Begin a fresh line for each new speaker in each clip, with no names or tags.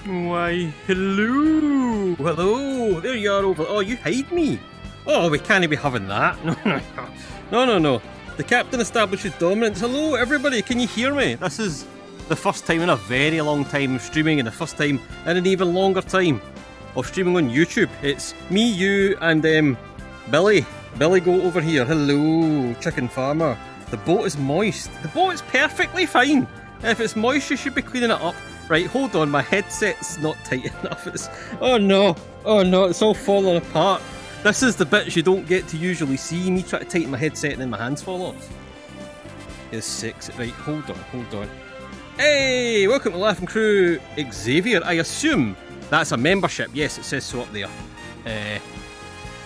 Why, hello! Hello! There you are over... Oh, you hide me! Oh, we can't be having that. No. The captain establishes dominance. Hello, everybody, can you hear me? This is the first time in a very long time of streaming, and the first time in an even longer time of streaming on YouTube. It's me, you, and Billy. Billy Goat over here. Hello, chicken farmer. The boat is moist. The boat is perfectly fine. If it's moist, you should be cleaning it up. Right, hold on, my headset's not tight enough. Oh no, it's all falling apart. This is the bits you don't get to usually see. Me try to tighten my headset and then my hands fall off. It's 6. Right, hold on. Hey, welcome to Laughing Crew, Xavier. I assume that's a membership. Yes, it says so up there.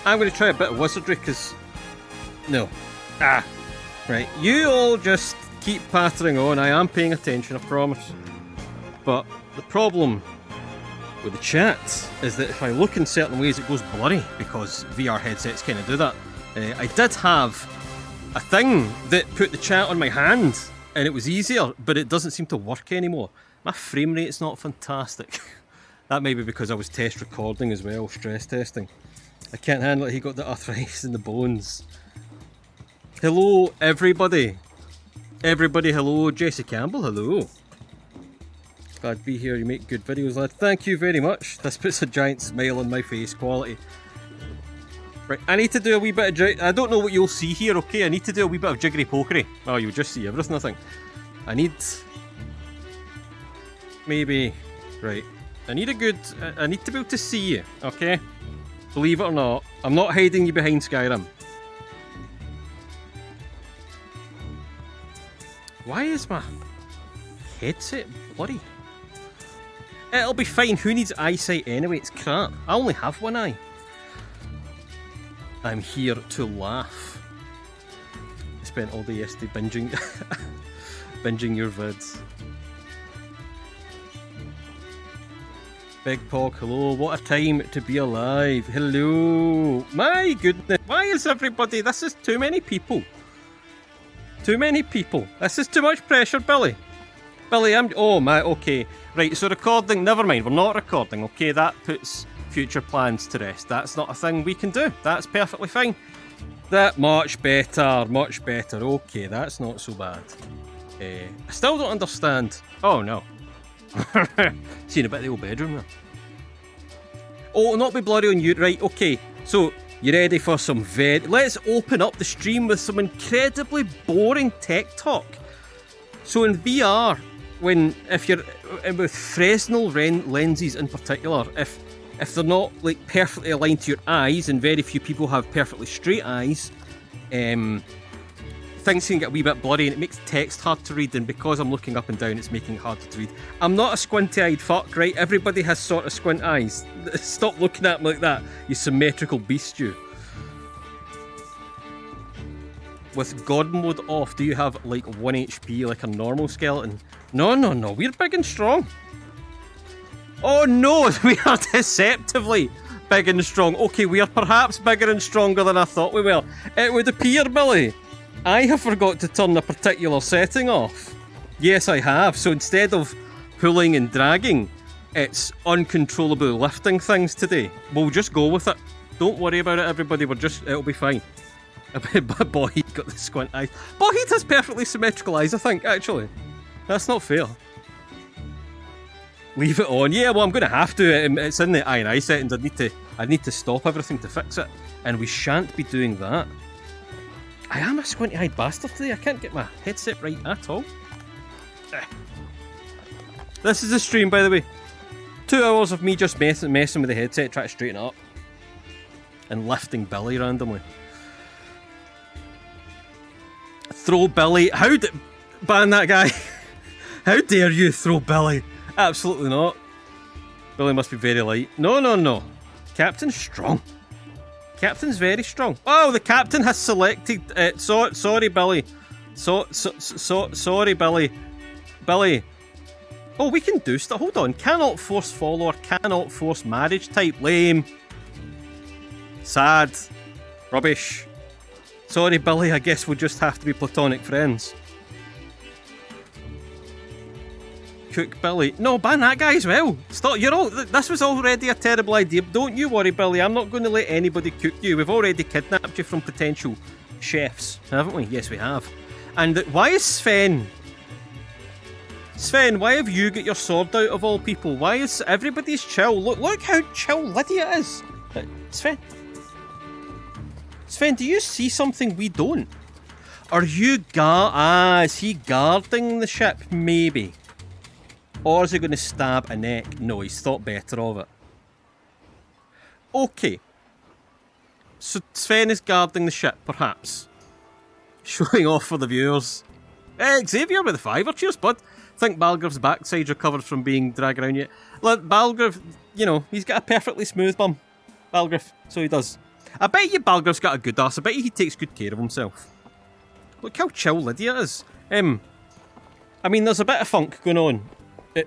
I'm going to try a bit of wizardry because... No. Right, you all just keep pattering on. I am paying attention, I promise. But the problem with the chat is that if I look in certain ways it goes blurry because VR headsets kind of do that. I did have a thing that put the chat on my hand and it was easier, but it doesn't seem to work anymore. My frame rate's not fantastic. That may be because I was test recording as well, stress testing. I can't handle it, he got the arthritis in the bones. Hello everybody. Everybody hello, Jesse Campbell, hello. Glad to be here, you make good videos, lad. Thank you very much. This puts a giant smile on my face, quality. Right, I need to do a wee bit of I don't know what you'll see here, okay? I need to do a wee bit of jiggery pokery. Oh, you'll just see everything, I think. I need... Maybe... Right. I need to be able to see you, okay? Believe it or not, I'm not hiding you behind Skyrim. Why is my headset blurry? It'll be fine, who needs eyesight anyway? It's crap. I only have one eye. I'm here to laugh. I spent all day yesterday binging your vids. Big Pog, hello. What a time to be alive. Hello. My goodness. Why is everybody... This is too many people. Too many people. This is too much pressure, Billy. Billy, oh my, okay. Right, so recording, never mind, we're not recording, okay? That puts future plans to rest. That's not a thing we can do. That's perfectly fine. That much better, okay, that's not so bad. I still don't understand. Oh no. Seen a bit of the old bedroom there. Oh, not be blurry on you, right, okay. So, you ready for some let's open up the stream with some incredibly boring tech talk. So in VR, if you're with Fresnel lenses in particular, if they're not like perfectly aligned to your eyes, and very few people have perfectly straight eyes, things can get a wee bit blurry and it makes text hard to read, and because I'm looking up and down it's making it harder to read. I'm not a squinty-eyed fuck, right? Everybody has sort of squint eyes. Stop looking at me like that, you symmetrical beast you. With God mode off, do you have like 1 HP like a normal skeleton? No, we're big and strong. Oh no, we are deceptively big and strong. Okay, we are perhaps bigger and stronger than I thought we were. It would appear, Billy, I have forgot to turn a particular setting off. Yes, I have. So instead of pulling and dragging, it's uncontrollably lifting things today. We'll just go with it. Don't worry about it, everybody. It'll be fine. Boheed got the squint eyes. Boheed has perfectly symmetrical eyes, I think, actually. That's not fair. Leave it on. Yeah, well, I'm going to have to. It's in the I&I settings. I need to stop everything to fix it. And we shan't be doing that. I am a squinty-eyed bastard today. I can't get my headset right at all. This is a stream, by the way. 2 hours of me just messing with the headset, trying to straighten it up. And lifting Billy randomly. Throw Billy. Ban that guy. How dare you throw Billy? Absolutely not. Billy must be very light. No. Captain's strong. Captain's very strong. Oh, the captain has selected... sorry, Billy. Sorry, Billy. Billy. Oh, we can do stuff. Hold on. Cannot force follower. Cannot force marriage type. Lame. Sad. Rubbish. Sorry, Billy. I guess we'll just have to be platonic friends. cook Billy. No, ban that guy as well. Stop. You're all. This was already a terrible idea. Don't you worry, Billy. I'm not going to let anybody cook you. We've already kidnapped you from potential chefs, haven't we? Yes, we have. And why is Sven? Sven, why have you got your sword out of all people? Why is everybody's chill? Look how chill Lydia is. Sven. Sven, do you see something we don't? Are you is he guarding the ship? Maybe. Or is he going to stab a neck? No, he's thought better of it. Okay. So Sven is guarding the ship, perhaps. Showing off for the viewers. Xavier with the 5. Cheers, bud. Think Balgrav's backside recovered from being dragged around yet. Look, Balgrav, you know, he's got a perfectly smooth bum. Balgrav, so he does. I bet you Balgrav's got a good ass. I bet you he takes good care of himself. Look how chill Lydia is. I mean, there's a bit of funk going on.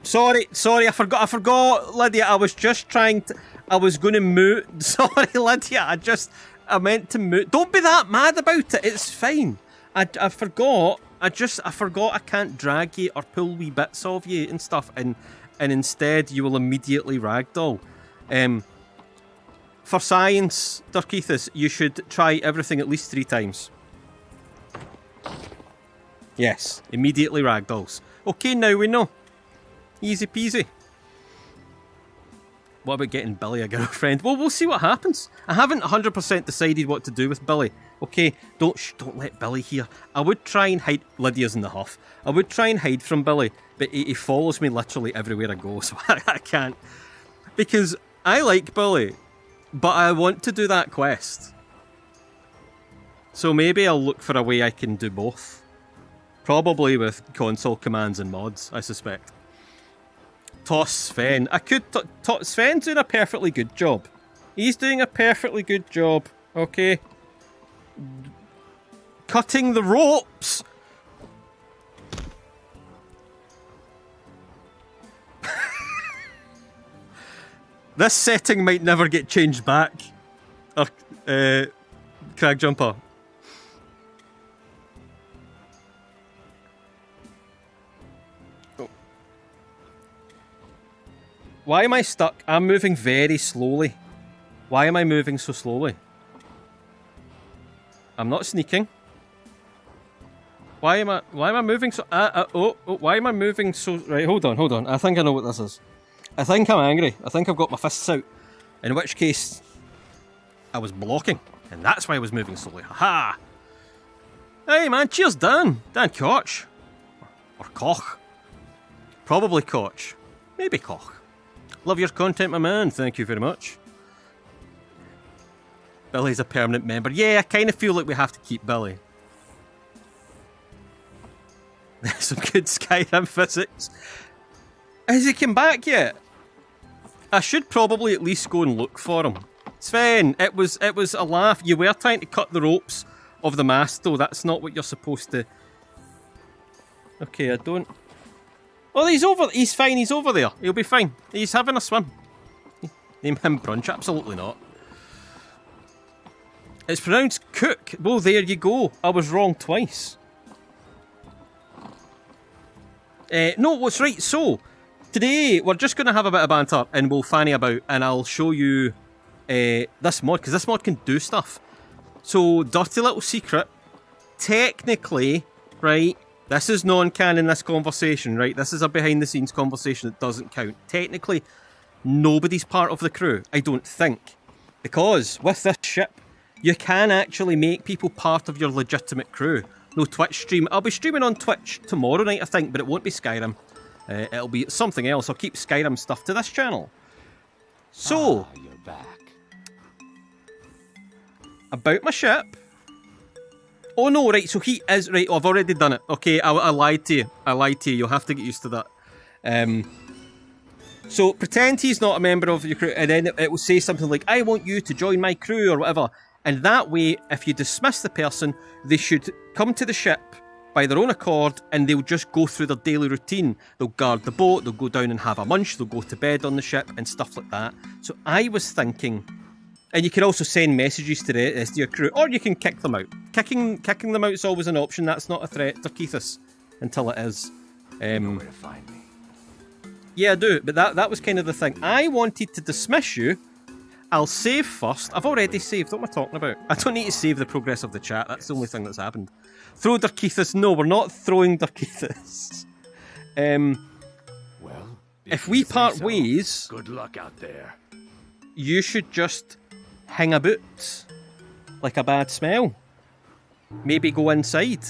Sorry, I forgot, Lydia. I was just trying to. I was going to move. Sorry, Lydia. I meant to move. Don't be that mad about it. It's fine. I forgot. I forgot I can't drag you or pull wee bits of you and stuff, and instead you will immediately ragdoll. For science, Durkeithus, you should try everything at least 3 times. Yes, immediately ragdolls. Okay, now we know. Easy peasy. What about getting Billy a girlfriend? Well, we'll see what happens. I haven't 100% decided what to do with Billy. Okay, don't let Billy hear. I would try and hide. Lydia's in the huff. I would try and hide from Billy, but he follows me literally everywhere I go, so I can't. Because I like Billy, but I want to do that quest. So maybe I'll look for a way I can do both. Probably with console commands and mods, I suspect. Toss Sven. I could... Sven's doing a perfectly good job. He's doing a perfectly good job. Okay. Cutting the ropes! This setting might never get changed back. Or, Crag Jumper. Why am I stuck? I'm moving very slowly. Why am I moving so slowly? I'm not sneaking. Why am I moving so... why am I moving so... Right, hold on. I think I know what this is. I think I'm angry. I think I've got my fists out. In which case, I was blocking. And that's why I was moving slowly. Haha! Hey man, cheers Dan! Dan Koch. Or Koch. Probably Koch. Maybe Koch. Love your content, my man. Thank you very much. Billy's a permanent member. Yeah, I kind of feel like we have to keep Billy. There's some good Skyrim physics. Has he come back yet? I should probably at least go and look for him. Sven, it was a laugh. You were trying to cut the ropes of the mast, though. That's not what you're supposed to... Okay, I don't... Oh, he's fine, he's over there. He'll be fine. He's having a swim. Name him Brunch? Absolutely not. It's pronounced Cook. Well, there you go. I was wrong twice. No, what's right. So, today we're just going to have a bit of banter and we'll fanny about and I'll show you this mod, because this mod can do stuff. So, dirty little secret. Technically, right... This is non-canon, this conversation, right? This is a behind-the-scenes conversation that doesn't count. Technically, nobody's part of the crew, I don't think. Because, with this ship, you can actually make people part of your legitimate crew. No Twitch stream. I'll be streaming on Twitch tomorrow night, I think, but it won't be Skyrim. It'll be something else. I'll keep Skyrim stuff to this channel. So,
you're back.
About my ship... Oh no, right, so he is... Right, oh, I've already done it. Okay, I lied to you. You'll have to get used to that. So, pretend he's not a member of your crew, and then it will say something like, I want you to join my crew, or whatever. And that way, if you dismiss the person, they should come to the ship by their own accord, and they'll just go through their daily routine. They'll guard the boat, they'll go down and have a munch, they'll go to bed on the ship, and stuff like that. So I was thinking... And you can also send messages to the rest of your crew, or you can kick them out. Kicking them out is always an option. That's not a threat to Keithus until it is.
You know where to find me.
Yeah, I do, but that was kind of the thing. I wanted to dismiss you. I'll save first. I've already saved. What am I talking about? I don't need to save the progress of the chat. That's the only thing that's happened. Throw Darkeethus. No, we're not throwing Darkeethus.
Well,
if we part ways,
good luck out there.
You should just hang about like a bad smell. Maybe go inside.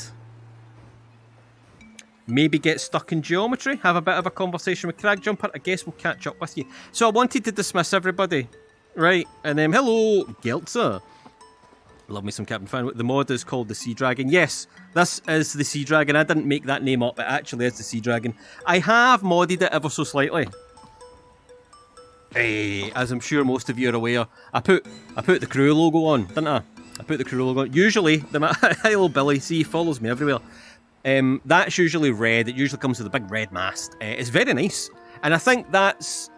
Maybe get stuck in geometry. Have a bit of a conversation with Cragjumper. I guess we'll catch up with you. So I wanted to dismiss everybody. Right, and then hello, Geltzer. Love me some Captain Fan. The mod is called the Sea Dragon. Yes, this is the Sea Dragon. I didn't make that name up. It actually is the Sea Dragon. I have modded it ever so slightly. Hey, as I'm sure most of you are aware, I put the crew logo on, didn't I? I put the crew logo on. Usually, hello Billy, see, he follows me everywhere. That's usually red. It usually comes with a big red mast. It's very nice. And I think that's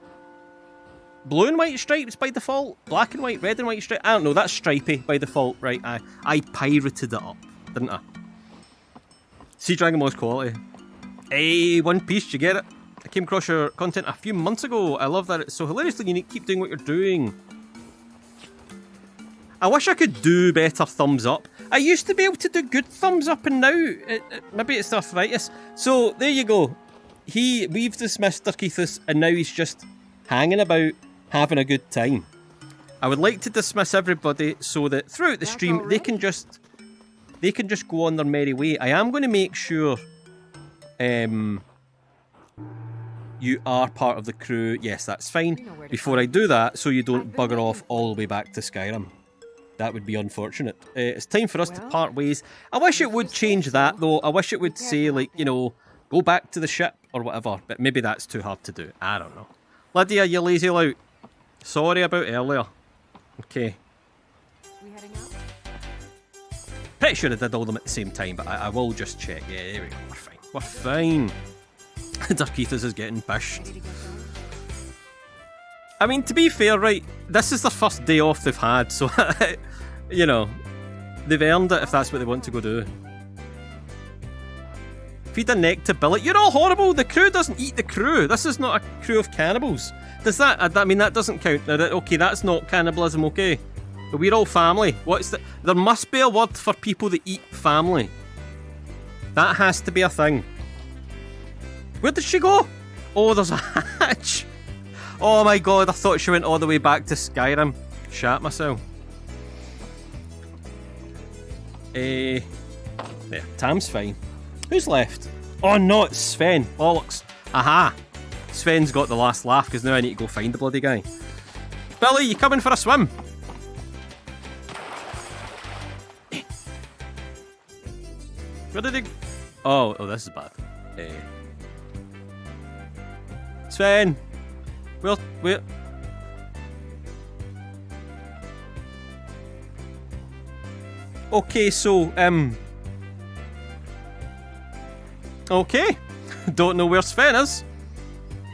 blue and white stripes by default. Black and white, red and white stripes. I don't know, that's stripy by default. Right, I pirated it up, didn't I? Sea Dragon was quality. Hey, One Piece, you get it? I came across your content a few months ago. I love that it's so hilariously unique. Keep doing what you're doing. I wish I could do better thumbs up. I used to be able to do good thumbs up, and now maybe it's arthritis. So there you go. We've dismissed Darkeethus, and now he's just hanging about, having a good time. I would like to dismiss everybody so that throughout the stream they can just go on their merry way. I am going to make sure you are part of the crew. Yes, that's fine. Before I do that, so you don't bugger off all the way back to Skyrim. That would be unfortunate. It's time for us to part ways. I wish it would change that, though. I wish it would say, like, you know, go back to the ship or whatever. But maybe that's too hard to do. I don't know. Lydia, you lazy lout. Sorry about earlier. Okay.
We heading out?
Pretty sure I did all them at the same time, but I will just check. Yeah, there we go. We're fine. We're fine. Darkeethus is getting pished. I mean, to be fair, right, this is their first day off they've had, so, you know, they've earned it if that's what they want to go do. Feed a neck to Billy. You're all horrible! The crew doesn't eat the crew! This is not a crew of cannibals. Does that, I mean, that doesn't count. Okay, that's not cannibalism, okay? But we're all family. What's the... There must be a word for people that eat family. That has to be a thing. Where did she go? Oh, there's a hatch! Oh my god, I thought she went all the way back to Skyrim. Shat myself. There, Tam's fine. Who's left? Oh no, it's Sven. Bollocks. Aha! Sven's got the last laugh because now I need to go find the bloody guy. Billy, you coming for a swim? Where did he... Oh, this is bad. Sven! Where? Okay, so, okay. Don't know where Sven is.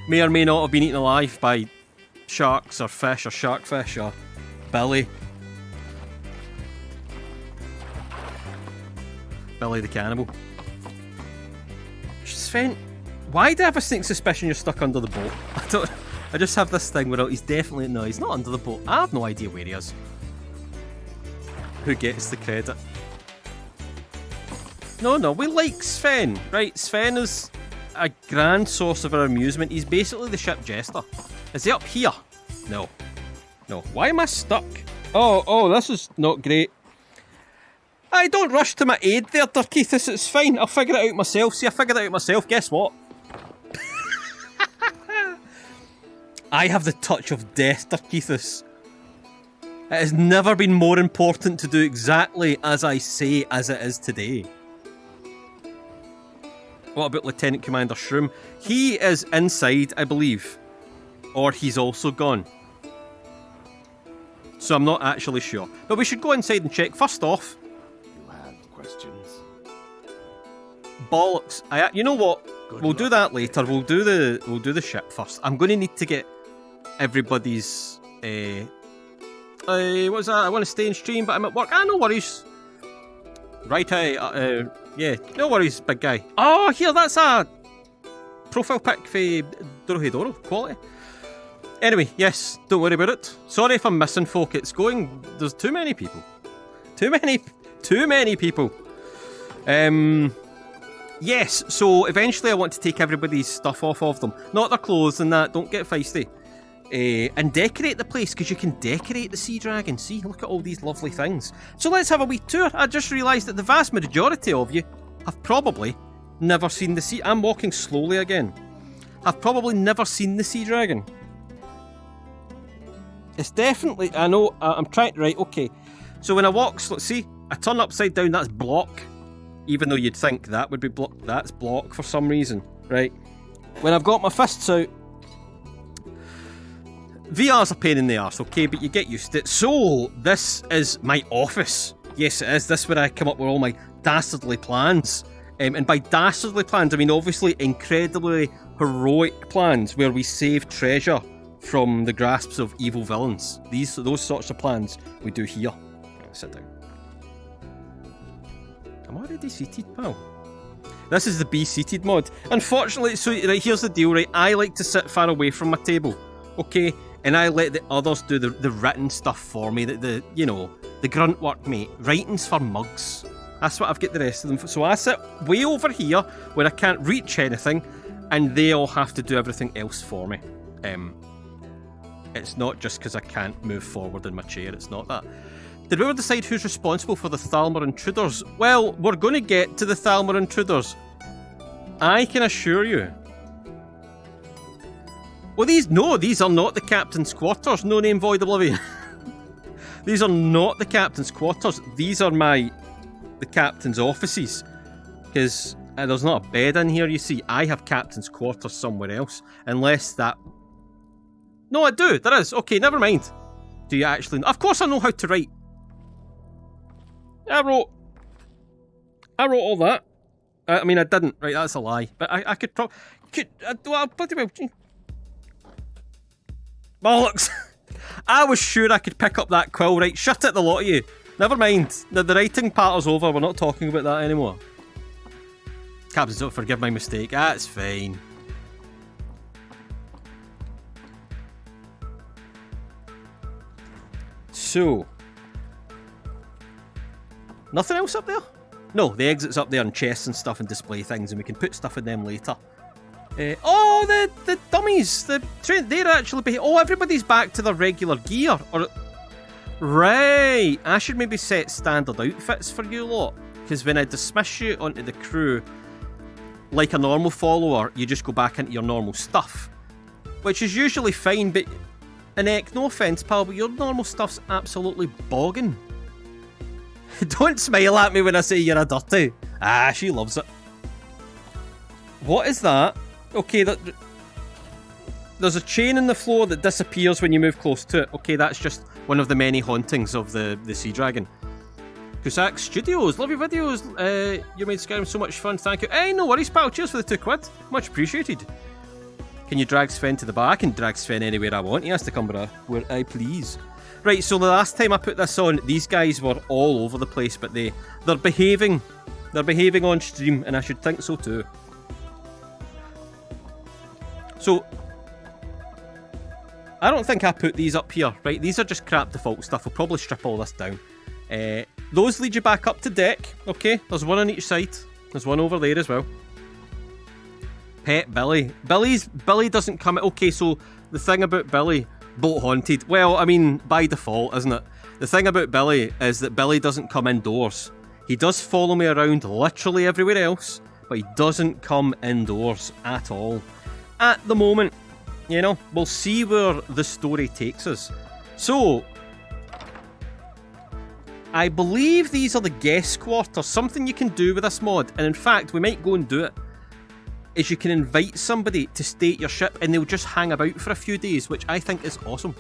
May or may not have been eaten alive by sharks or fish or sharkfish or Billy. Billy the cannibal. Sven, why do I have a sneaking suspicion you're stuck under the boat? I just have this thing where he's definitely... No, he's not under the boat. I have no idea where he is. Who gets the credit? No, we like Sven, right? Sven is a grand source of our amusement. He's basically the ship jester. Is he up here? No. Why am I stuck? Oh, this is not great. I don't rush to my aid there, Darkeethus. It's fine. I'll figure it out myself. See, I figured it out myself. Guess what? I have the touch of death, Darkeethus. It has never been more important to do exactly as I say as it is today. What about Lieutenant Commander Shroom? He is inside, I believe. Or he's also gone. So I'm not actually sure. But we should go inside and check. First off...
You have questions?
Bollocks. You know what? We'll do that later. We'll do the ship first. I'm going to need to get everybody's... what's that? I want to stay in stream, but I'm at work. No worries. Right, yeah, no worries, big guy. Oh, here, that's a profile pic for Doro quality. Anyway, yes, don't worry about it. Sorry if I'm missing folk. It's going. There's too many people. Too many people. Yes, so eventually I want to take everybody's stuff off of them. Not their clothes and that, don't get feisty. And decorate the place, because you can decorate the sea dragon. See, look at all these lovely things. So let's have a wee tour. I just realised that the vast majority of you have probably never seen the sea... I'm walking slowly again. I've probably never seen the sea dragon. It's definitely... I know, I'm trying... Right, okay. So when I walk... Let's see, I turn upside down, that's block. Even though you'd think that would be block. That's block for some reason. Right. When I've got my fists out... VR's a pain in the arse, okay, but you get used to it. So, this is my office. Yes, it is. This is where I come up with all my dastardly plans. And by dastardly plans, I mean obviously incredibly heroic plans where we save treasure from the grasps of evil villains. Those sorts of plans we do here. Sit down. I'm already seated, pal. This is the be seated mod. Unfortunately, so right, here's the deal, right? I like to sit far away from my table, okay? And I let the others do the written stuff for me, the grunt work, mate. Writing's for mugs. That's what I've got the rest of them for. So I sit way over here where I can't reach anything, and they all have to do everything else for me. It's not just because I can't move forward in my chair, it's not that. Did we ever decide who's responsible for the Thalmor intruders? Well, we're going to get to the Thalmor intruders. I can assure you. Well, these are not the captain's quarters. No name void oblivion. These are not the captain's quarters. These are the captain's offices. Because there's not a bed in here, you see. I have captain's quarters somewhere else. Unless that... No, I do. There is. Okay, never mind. Do you actually... Of course I know how to write. I wrote all that. I mean, I didn't. Right, that's a lie. But I could probably... Well, bloody well... Bollocks! I was sure I could pick up that quill, right? Shut it, the lot of you. Never mind. The writing part is over. We're not talking about that anymore. Captains, don't forgive my mistake. That's fine. So. Nothing else up there? No, the exit's up there and chests and stuff and display things, and we can put stuff in them later. Oh, the dummies! They're actually... Oh, everybody's back to their regular gear. Right! I should maybe set standard outfits for you lot. Because when I dismiss you onto the crew, like a normal follower, you just go back into your normal stuff. Which is usually fine, but... Anek, no offence, pal, but your normal stuff's absolutely bogging. Don't smile at me when I say you're a dirty. Ah, she loves it. What is that? Okay, there's a chain in the floor that disappears when you move close to it. Okay, that's just one of the many hauntings of the sea dragon. Cusack Studios, love your videos. You made Skyrim so much fun, thank you. Hey, no worries, pal. Cheers for the £2. Much appreciated. Can you drag Sven to the bar? I can drag Sven anywhere I want. He has to come where I please. Right, so the last time I put this on, these guys were all over the place, but they're behaving. They're behaving on stream, and I should think so too. So, I don't think I put these up here, right? These are just crap default stuff. We'll probably strip all this down. Those lead you back up to deck, okay? There's one on each side. There's one over there as well. Pet Billy. Billy doesn't come... Okay, so the thing about Billy, boat haunted. Well, I mean, by default, isn't it? The thing about Billy is that Billy doesn't come indoors. He does follow me around literally everywhere else, but he doesn't come indoors at all. At the moment, you know, we'll see where the story takes us. So, I believe these are the guest quarters. Something you can do with this mod, and in fact, we might go and do it, is you can invite somebody to stay at your ship and they'll just hang about for a few days, which I think is awesome.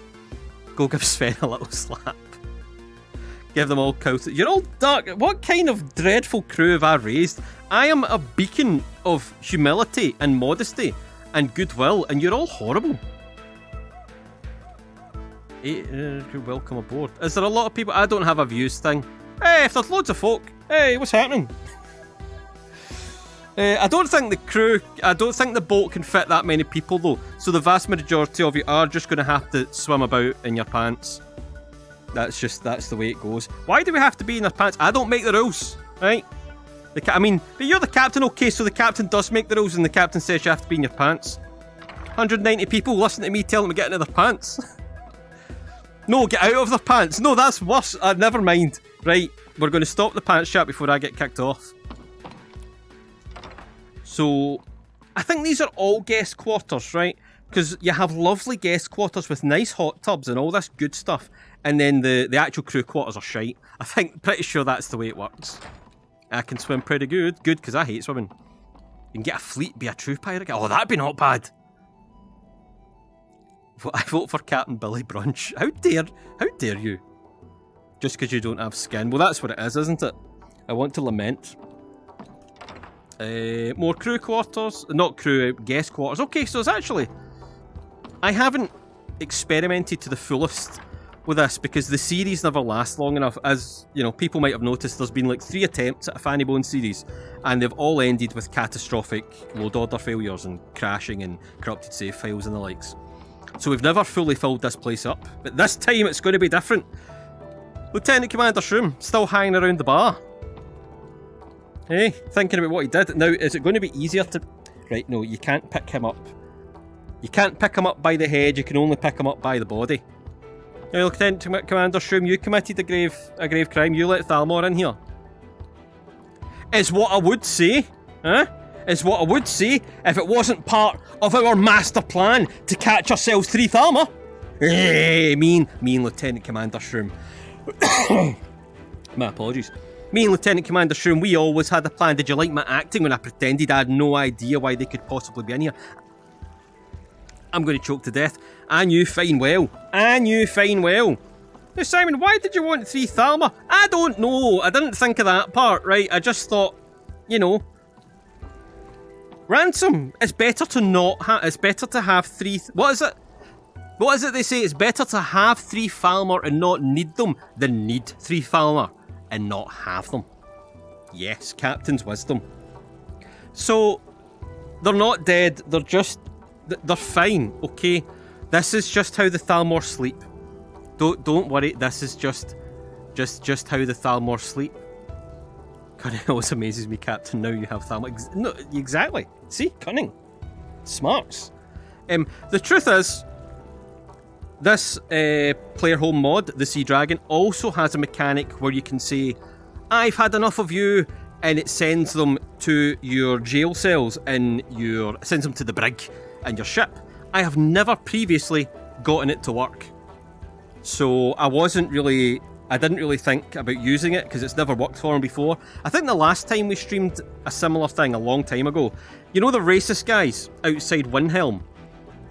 Go give Sven a little slap. Give them all cows. You're all dark. What kind of dreadful crew have I raised? I am a beacon of humility and modesty and goodwill, and you're all horrible. Welcome aboard. Is there a lot of people? I don't have a views thing. Hey, if there's loads of folk. Hey, what's happening? I don't think the boat can fit that many people though, so the vast majority of you are just going to have to swim about in your pants. That's the way it goes. Why do we have to be in our pants? I don't make the rules, right? But you're the captain, okay, so the captain does make the rules and the captain says you have to be in your pants. 190 people listen to me tell them to get into their pants. No, get out of their pants. No, that's worse. Never mind. Right, we're going to stop the pants chat before I get kicked off. So, I think these are all guest quarters, right? Because you have lovely guest quarters with nice hot tubs and all this good stuff. And then the actual crew quarters are shite. I think, pretty sure that's the way it works. I can swim pretty good. Good, because I hate swimming. You can get a fleet, be a true pirate. Oh, that'd be not bad. I vote for Captain Billy Brunch. How dare you? Just because you don't have skin. Well, that's what it is, isn't it? I want to lament. More crew quarters. Not crew, guest quarters. Okay, so it's actually... I haven't experimented to the fullest with this because the series never lasts long enough. As, you know, people might have noticed, there's been like 3 attempts at a Fanny Bone series and they've all ended with catastrophic load order failures and crashing and corrupted save files and the likes. So we've never fully filled this place up. But this time it's going to be different. Lieutenant Commander Shroom, still hanging around the bar. Hey, thinking about what he did. Now, is it going to be easier to... Right, no, you can't pick him up. You can't pick him up by the head, you can only pick him up by the body. Now, Lieutenant Commander Shroom, you committed a grave crime. You let Thalmor in here. Is what I would say, huh? Is what I would say if it wasn't part of our master plan to catch ourselves 3 Thalmor. Hey, mean Lieutenant Commander Shroom. My apologies. Me and Lieutenant Commander Shroom, we always had a plan. Did you like my acting when I pretended I had no idea why they could possibly be in here? I'm going to choke to death. I knew fine well. I knew fine well. Now, Simon, why did you want 3 Thalmor? I don't know. I didn't think of that part, right? I just thought, you know, ransom. It's better to not have. It's better to have 3. What is it? What is it they say? It's better to have 3 Thalmor and not need them than need 3 Thalmor and not have them. Yes, Captain's wisdom. So, they're not dead. They're just... They're fine, okay? This is just how the Thalmor sleep. Don't worry. This is just how the Thalmor sleep. God, it always amazes me, Captain. Now you have Thalmor. No, exactly. See, cunning, smarts. The truth is, this player home mod, the Sea Dragon, also has a mechanic where you can say, "I've had enough of you," and it sends them to your jail cells and sends them to the brig and your ship. I have never previously gotten it to work, so I didn't really think about using it because it's never worked for me before. I think the last time we streamed a similar thing a long time ago, you know the racist guys outside Windhelm?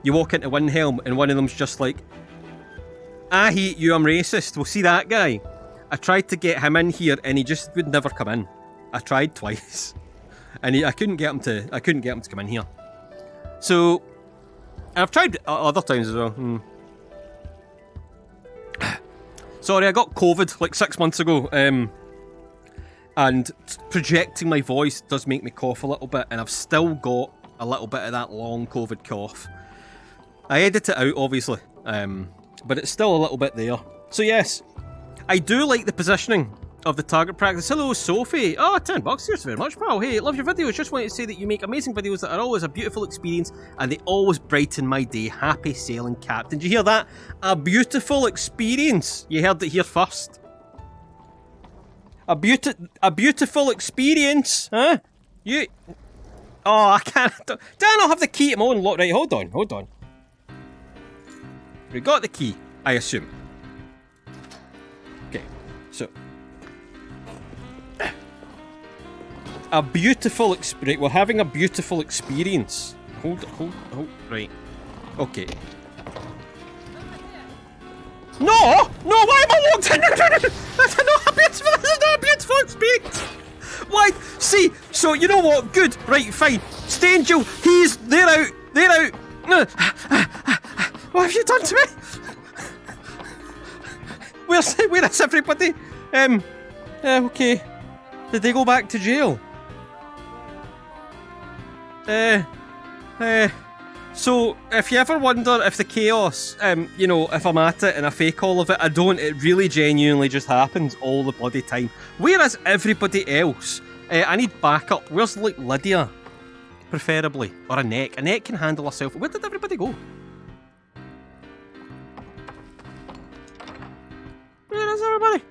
You walk into Windhelm and one of them's just like, "I hate you, I'm racist." Well, see that guy? I tried to get him in here and he just would never come in. I tried twice, and I couldn't get him to come in here. So I've tried other times as well. Sorry, I got COVID like 6 months ago, and projecting my voice does make me cough a little bit, and I've still got a little bit of that long COVID cough. I edit it out, obviously, but it's still a little bit there. So yes, I do like the positioning of the target practice. Hello, Sophie. Oh, $10. Thanks very much, pal. Hey, love your videos. Just wanted to say that you make amazing videos that are always a beautiful experience and they always brighten my day. Happy sailing, Captain. Did you hear that? A beautiful experience. You heard it here first. A beautiful experience, huh? You... Oh, I can't... Do I not have the key to my own lock? Right, hold on. We got the key, I assume. Okay, so... A beautiful experience. We're having a beautiful experience. Hold. Right. Okay. No! Why am I locked in? This is not a beautiful experience. Why? See, so you know what? Good. Right, fine. Stay in jail. They're out. What have you done to me? Where is everybody? Okay. Did they go back to jail? So, if you ever wonder if the chaos, you know, if I'm at it and I fake all of it, I don't. It really genuinely just happens all the bloody time. Where is everybody else? I need backup. Where's, like, Lydia? Preferably. Or a neck. A neck can handle herself. Where did everybody go? Where is everybody?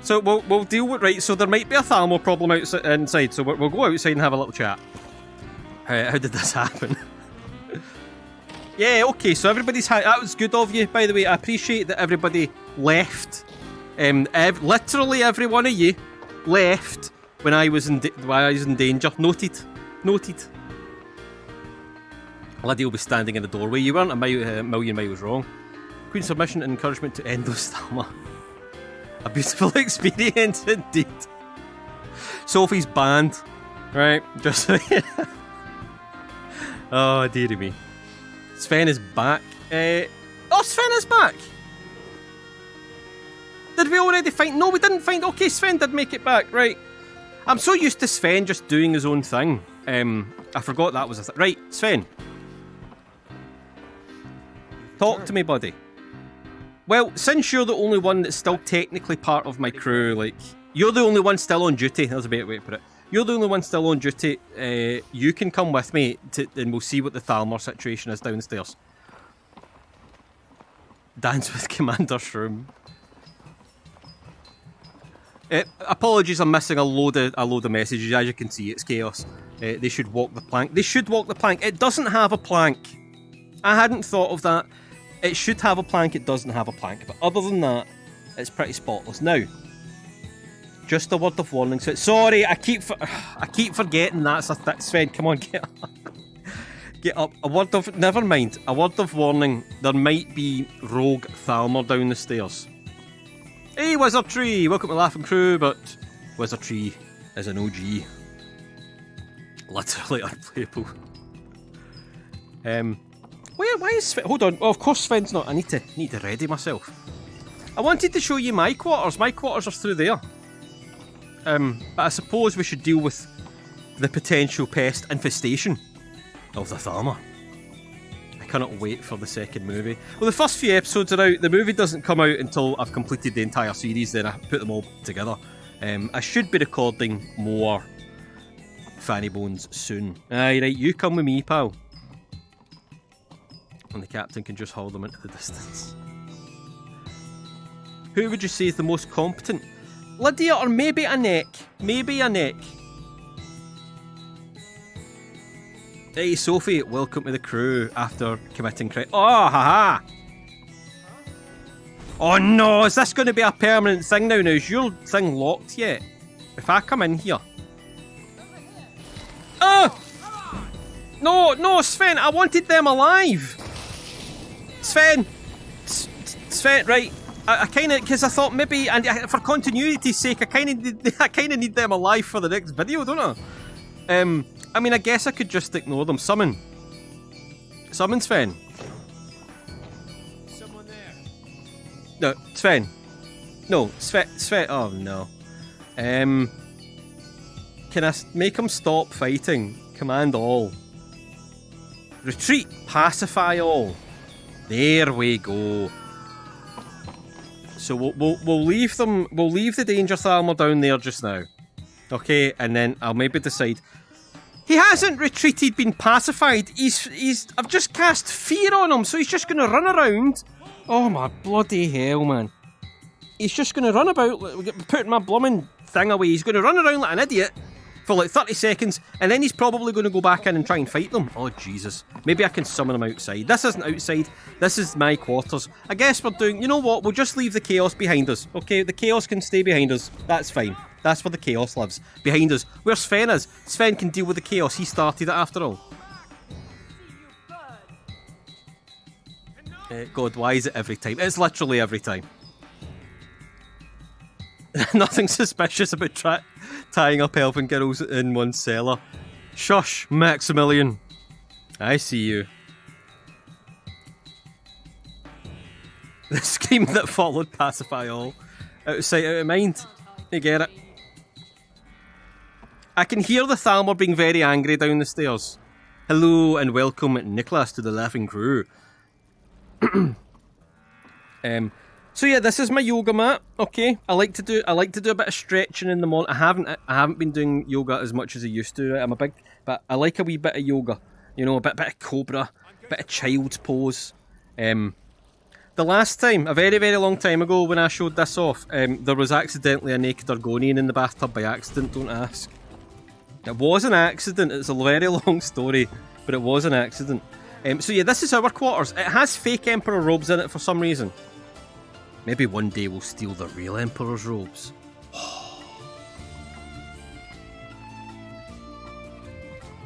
So, we'll deal with... Right, so there might be a thermal problem outside, inside, so we'll go outside and have a little chat. How did this happen? Yeah, okay, so everybody's... that was good of you, by the way. I appreciate that everybody left. Literally every one of you left when I was in danger. Noted. Lydia will be standing in the doorway. You weren't a million miles wrong. Queen's submission and encouragement to end those stamina. A beautiful experience indeed. Sophie's banned. Right, just... Oh, dearie me. Sven is back. Oh, Sven is back! Did we already find... No, we didn't find... Okay, Sven did make it back, right. I'm so used to Sven just doing his own thing. I forgot that was a thing. Right, Sven. Talk to me, buddy. Well, since you're the only one that's still technically part of my crew, like... You're the only one still on duty. That's a better way to put it. You're the only one still on duty. You can come with me, and we'll see what the Thalmor situation is downstairs. Dance with Commander Shroom. Apologies, I'm missing a load of messages. As you can see, it's chaos. They should walk the plank. They should walk the plank. It doesn't have a plank. I hadn't thought of that. It should have a plank. It doesn't have a plank. But other than that, it's pretty spotless. Now, just a word of warning. So, sorry, I keep forgetting that's a thing. Sven, come on, get up. Get up. A word of... Never mind. A word of warning. There might be rogue Thalmor down the stairs. Hey, Wizard Tree! Welcome to Laughing Crew, but Wizard Tree is an OG. Literally unplayable. Why is Sven... Hold on. Oh, of course Sven's not. I need to ready myself. I wanted to show you my quarters. My quarters are through there. But I suppose we should deal with the potential pest infestation of the Thalmor. I cannot wait for the second movie. Well, the first few episodes are out. The movie doesn't come out until I've completed the entire series, then I put them all together. I should be recording more Fanny Bones soon. Aye, right, you come with me, pal. And the captain can just haul them into the distance. Who would you say is the most competent? Lydia or maybe a neck? Maybe a neck. Hey Sophie, welcome to the crew after committing crime. Oh, haha! Oh no, is this going to be a permanent thing now? Now, is your thing locked yet? If I come in here... Oh! No, Sven, I wanted them alive! Sven, right. I kind of, because I thought maybe, and for continuity's sake, I kind of need them alive for the next video, don't I? I mean, I guess I could just ignore them. Summon, Sven.
Someone there.
No, Sven. No, Sven. Oh no. Can I make him stop fighting? Command all. Retreat. Pacify all. There we go. So we'll leave them. We'll leave the Danger Thalmor down there just now, okay? And then I'll maybe decide. He hasn't retreated, been pacified. I've just cast fear on him, so he's just gonna run around. Oh my bloody hell, man! He's just gonna run about, putting my blooming thing away. He's gonna run around like an idiot for like 30 seconds, and then he's probably gonna go back in and try and fight them. Oh Jesus! Maybe I can summon him outside. This isn't outside. This is my quarters. I guess we're doing... You know what? We'll just leave the chaos behind us. Okay, the chaos can stay behind us. That's fine. That's where the chaos lives. Behind us. Where Sven is. Sven can deal with the chaos. He started it after all. God, why is it every time? It's literally every time. Nothing suspicious about tying up elfin girls in one cellar. Shush, Maximilian. I see you. The scream that followed pacify all. Out of sight, out of mind. You get it. I can hear the Thalmor being very angry down the stairs. Hello and welcome, Nicholas, to the Laughing Crew. So yeah, this is my yoga mat. Okay, I like to do a bit of stretching in the morning. I haven't been doing yoga as much as I used to. But I like a wee bit of yoga. You know, a bit of cobra, a bit of child's pose. The last time, a very, very long time ago, when I showed this off, there was accidentally a naked Argonian in the bathtub by accident. Don't ask. It was an accident. It's a very long story, but it was an accident. So yeah, this is our quarters. It has fake Emperor robes in it for some reason. Maybe one day we'll steal the real Emperor's robes.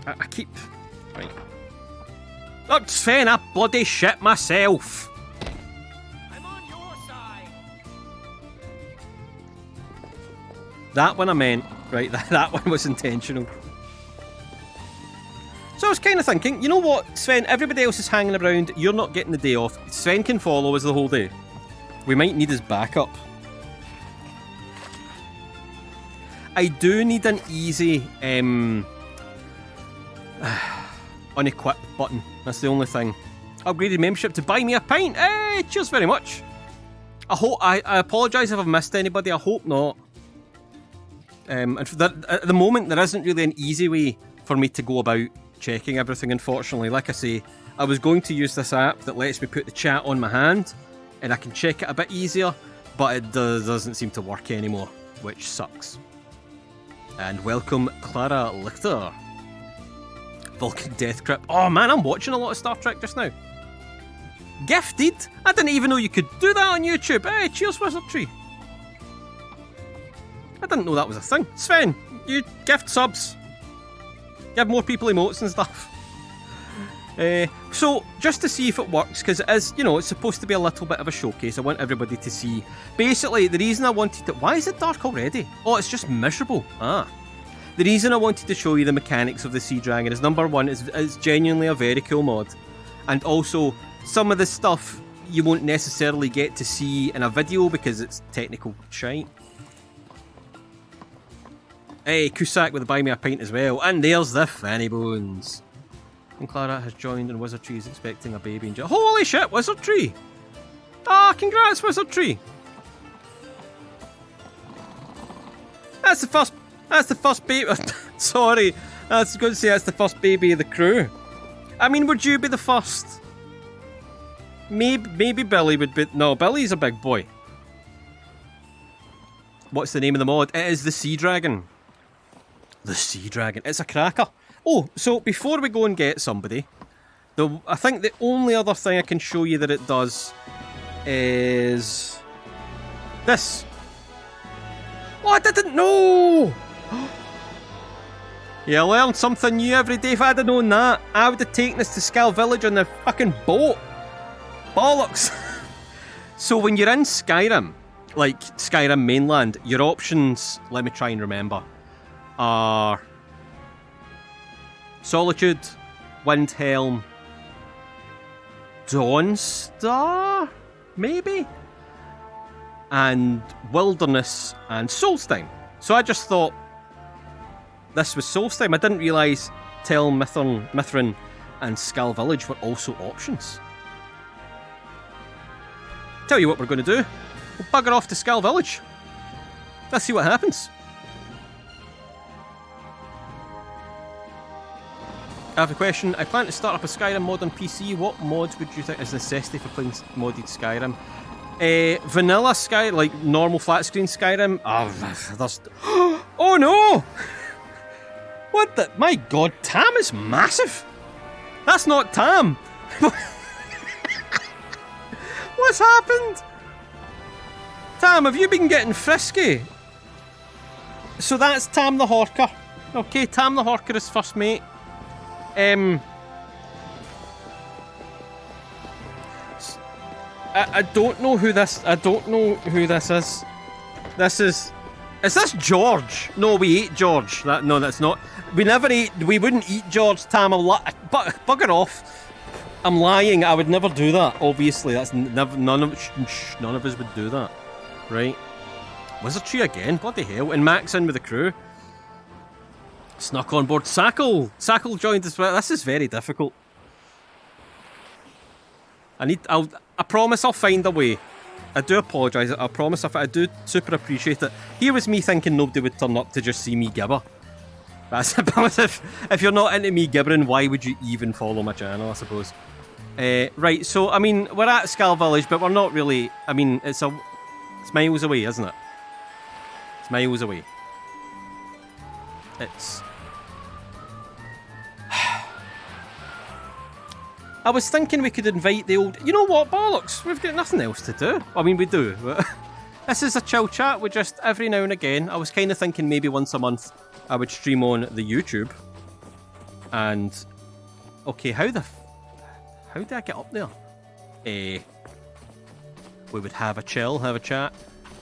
I keep... Right. Oh, Sven, I bloody shit myself!
I'm on your side.
That one I meant. Right, that one was intentional. So I was kind of thinking, you know what, Sven, everybody else is hanging around, you're not getting the day off. Sven can follow us the whole day. We might need his backup. I do need an easy unequip button. That's the only thing. Upgraded membership to buy me a pint. Hey, cheers very much. I apologise if I've missed anybody. I hope not. And at the moment, there isn't really an easy way for me to go about checking everything, unfortunately. Like I say, I was going to use this app that lets me put the chat on my hand, and I can check it a bit easier, but it doesn't seem to work anymore, which sucks. And welcome, Clara Lichter. Vulcan Death Crypt. Oh man, I'm watching a lot of Star Trek just now. Gifted? I didn't even know you could do that on YouTube. Hey, cheers, Wizardry. I didn't know that was a thing. Sven, you gift subs. Give more people emotes and stuff. So, just to see if it works, because it is, you know, it's supposed to be a little bit of a showcase. I want everybody to see. Basically, the reason I wanted to... Why is it dark already? Oh, it's just miserable. Ah. The reason I wanted to show you the mechanics of the Sea Dragon is, number one, it's genuinely a very cool mod. And also, some of the stuff you won't necessarily get to see in a video because it's technical shite. Hey, Cusack with the Buy Me a Pint as well. And there's the Fanny Bones. And Clara has joined and Wizardtree is expecting a baby in Holy shit, Wizardtree! Ah, congrats, Wizardtree! That's the first baby. Sorry, I was going to say that's the first baby of the crew. I mean, would you be the first? Maybe Billy would be. No, Billy's a big boy. What's the name of the mod? It is the Sea Dragon. The Sea Dragon. It's a cracker. Oh, so before we go and get somebody, I think the only other thing I can show you that it does is this. Oh, I didn't know! You learn something new every day. If I'd have known that, I would have taken this to Skull Village on the fucking boat. Bollocks! So when you're in Skyrim, like Skyrim mainland, your options, let me try and remember, are Solitude, Windhelm, Dawnstar, maybe? And Wilderness and Solstheim. So I just thought this was Solstheim. I didn't realise Tel Mithrin and Skull Village were also options. Tell you what we're going to do. We'll bugger off to Skull Village. Let's see what happens. I have a question. I plan to start up a Skyrim mod on PC. What mods would you think is necessity for playing modded Skyrim? Vanilla Skyrim, like normal flat screen Skyrim. There's... Oh no! What the... My god, Tam is massive! That's not Tam! What's happened? Tam, have you been getting frisky? So that's Tam the Horker. Okay, Tam the Horker is first mate. I don't know who this... I don't know who this is. This is... Is this George? No, we ate George. No, that's not... We never ate... We wouldn't eat George, Tam. Bugger off. I'm lying. I would never do that, obviously. That's never... None of us would do that. Right? Wizardtree again? Bloody hell. And Mac's in with the crew. Snuck on board Sackle. Sackle joined us. This is very difficult. I promise I'll find a way. I do apologise. I promise I do super appreciate it. Here was me thinking nobody would turn up to just see me gibber. But I suppose if you're not into me gibbering, why would you even follow my channel, I suppose? Right, so, I mean, we're at Skull Village, but we're not really... I mean, it's miles away, isn't it? It's miles away. It's... I was thinking we could invite the old... You know what, bollocks? We've got nothing else to do. I mean, we do. But this is a chill chat. We just, every now and again, I was kind of thinking maybe once a month I would stream on the YouTube. And... Okay, how did I get up there? We would have a chill, have a chat.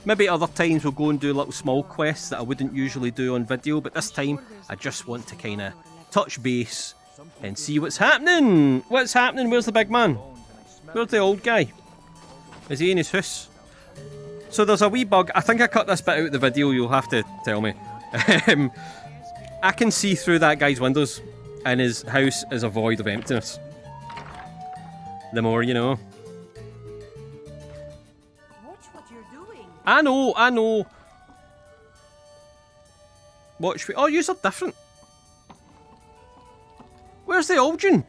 Maybe other times we'll go and do little small quests that I wouldn't usually do on video. But this time, I just want to kind of touch base and see what's happening. What's happening? Where's the big man? Where's the old guy? Is he in his house? So there's a wee bug. I think I cut this bit out of the video. You'll have to tell me. I can see through that guy's windows, and his house is a void of emptiness. The more you know.
Watch what you're doing.
I know. Watch. Oh, yous are different. Where's the old one?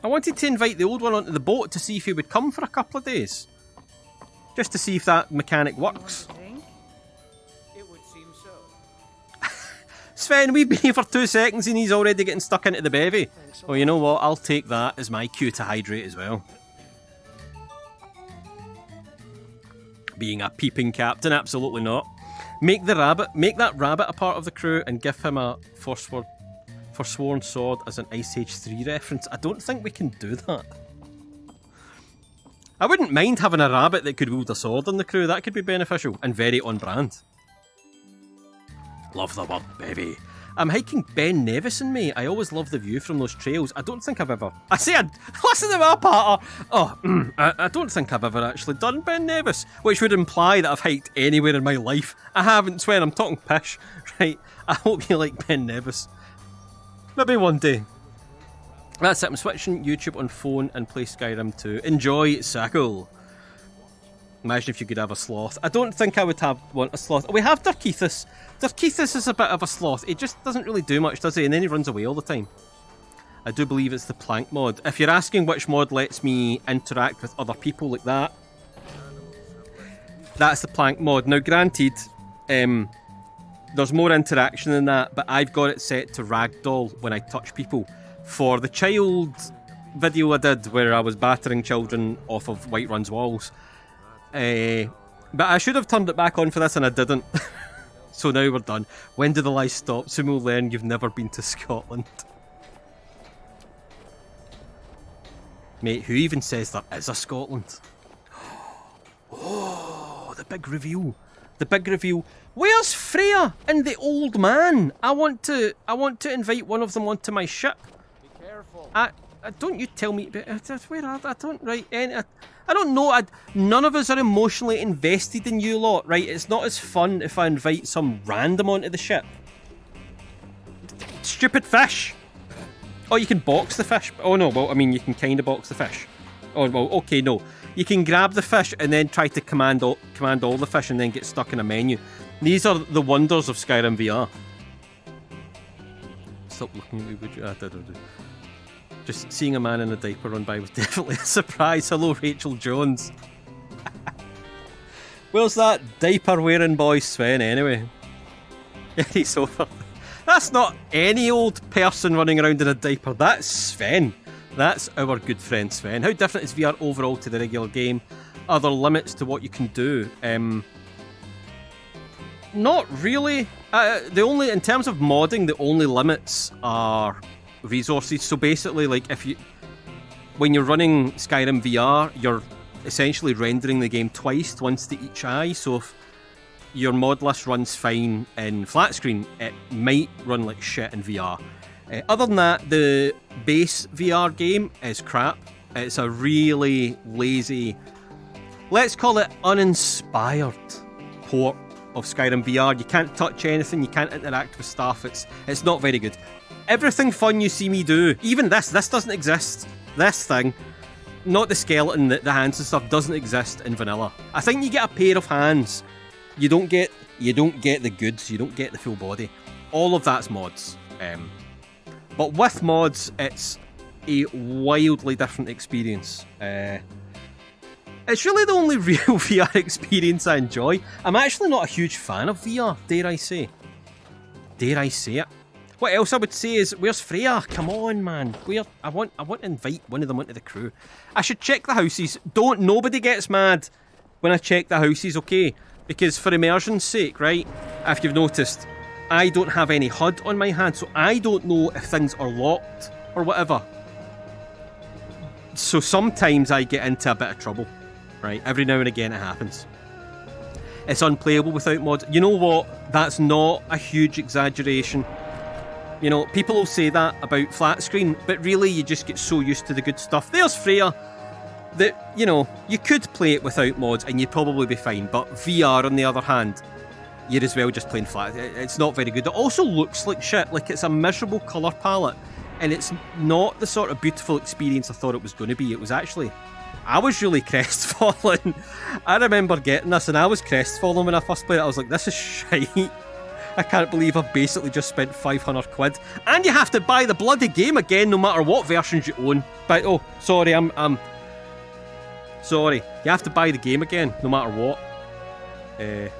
I wanted to invite the old one onto the boat to see if he would come for a couple of days. Just to see if that mechanic works.
It would seem so.
Sven, we've been here for 2 seconds and he's already getting stuck into the bevy. Well, you know what? I'll take that as my cue to hydrate as well. Being a peeping captain, absolutely not. Make that rabbit a part of the crew and give him a Forsworn sword as an Ice Age 3 reference. I don't think we can do that. I wouldn't mind having a rabbit that could wield a sword in the crew. That could be beneficial and very on brand. Love the word bevy. I'm hiking Ben Nevis in May. I always love the view from those trails. I don't think I've ever... I said, listen to my part. I don't think I've ever actually done Ben Nevis, which would imply that I've hiked anywhere in my life. I haven't, Sven. I'm talking pish. Right, I hope you like Ben Nevis. Maybe one day. That's it. I'm switching YouTube on phone and play Skyrim 2. Enjoy, Sackle. Imagine if you could have a sloth. I don't think I would want a sloth. We have Durkeithus. Durkeithus is a bit of a sloth. He just doesn't really do much, does he? And then he runs away all the time. I do believe it's the plank mod. If you're asking which mod lets me interact with other people like that, that's the plank mod. Now, granted, there's more interaction than that, but I've got it set to ragdoll when I touch people. For the child video I did where I was battering children off of Whiterun's walls. But I should have turned it back on for this and I didn't. So now we're done. When do the lies stop? Soon we'll learn you've never been to Scotland. Mate, who even says there is a Scotland? Oh, the big reveal. The big reveal. Where's Freya and the old man? I want to invite one of them onto my ship.
Be careful.
Don't you tell me. Where are they? I don't. Right. I don't know. None of us are emotionally invested in you lot. Right. It's not as fun if I invite some random onto the ship. Stupid fish. Oh, you can box the fish. Oh no. Well, I mean, you can kind of box the fish. Oh well. Okay. No. You can grab the fish and then try to command all the fish and then get stuck in a menu. These are the wonders of Skyrim VR. Stop looking at me, would you? Just seeing a man in a diaper run by was definitely a surprise. Hello, Rachel Jones. Where's that diaper-wearing boy Sven, anyway? Yeah, he's over. That's not any old person running around in a diaper. That's Sven. That's our good friend Sven. How different is VR overall to the regular game? Are there limits to what you can do? Not really. In terms of modding, the only limits are resources. So basically, like when you're running Skyrim VR, you're essentially rendering the game twice, once to each eye. So if your mod list runs fine in flat screen, it might run like shit in VR. Other than that, the base VR game is crap. It's a really lazy, let's call it uninspired port of Skyrim VR. You can't touch anything, you can't interact with stuff, it's not very good. Everything fun you see me do, even this doesn't exist. This thing, not the skeleton, the hands and stuff, doesn't exist in vanilla. I think you get a pair of hands. You don't get the goods, you don't get the full body. All of that's mods. But with mods, it's a wildly different experience. It's really the only real VR experience I enjoy. I'm actually not a huge fan of VR, dare I say. Dare I say it? What else I would say is, where's Freya? Come on, man. I want to invite one of them onto the crew. I should check the houses. Nobody gets mad when I check the houses, okay? Because for immersion's sake, right? If you've noticed, I don't have any HUD on my hand, so I don't know if things are locked or whatever. So sometimes I get into a bit of trouble, right? Every now and again it happens. It's unplayable without mods. You know what? That's not a huge exaggeration. You know, people will say that about flat screen, but really you just get so used to the good stuff. There's Freya. That, you know, you could play it without mods and you'd probably be fine, but VR on the other hand, you're as well just playing flat. It's not very good. It also looks like shit, like it's a miserable colour palette, and it's not the sort of beautiful experience I thought it was going to be. It was actually, I was really crestfallen. I remember getting this and I was crestfallen when I first played it. I was like, this is shite. I can't believe I've basically just spent 500 quid. And you have to buy the bloody game again no matter what versions you own. But, oh, sorry, I'm sorry. You have to buy the game again no matter what. The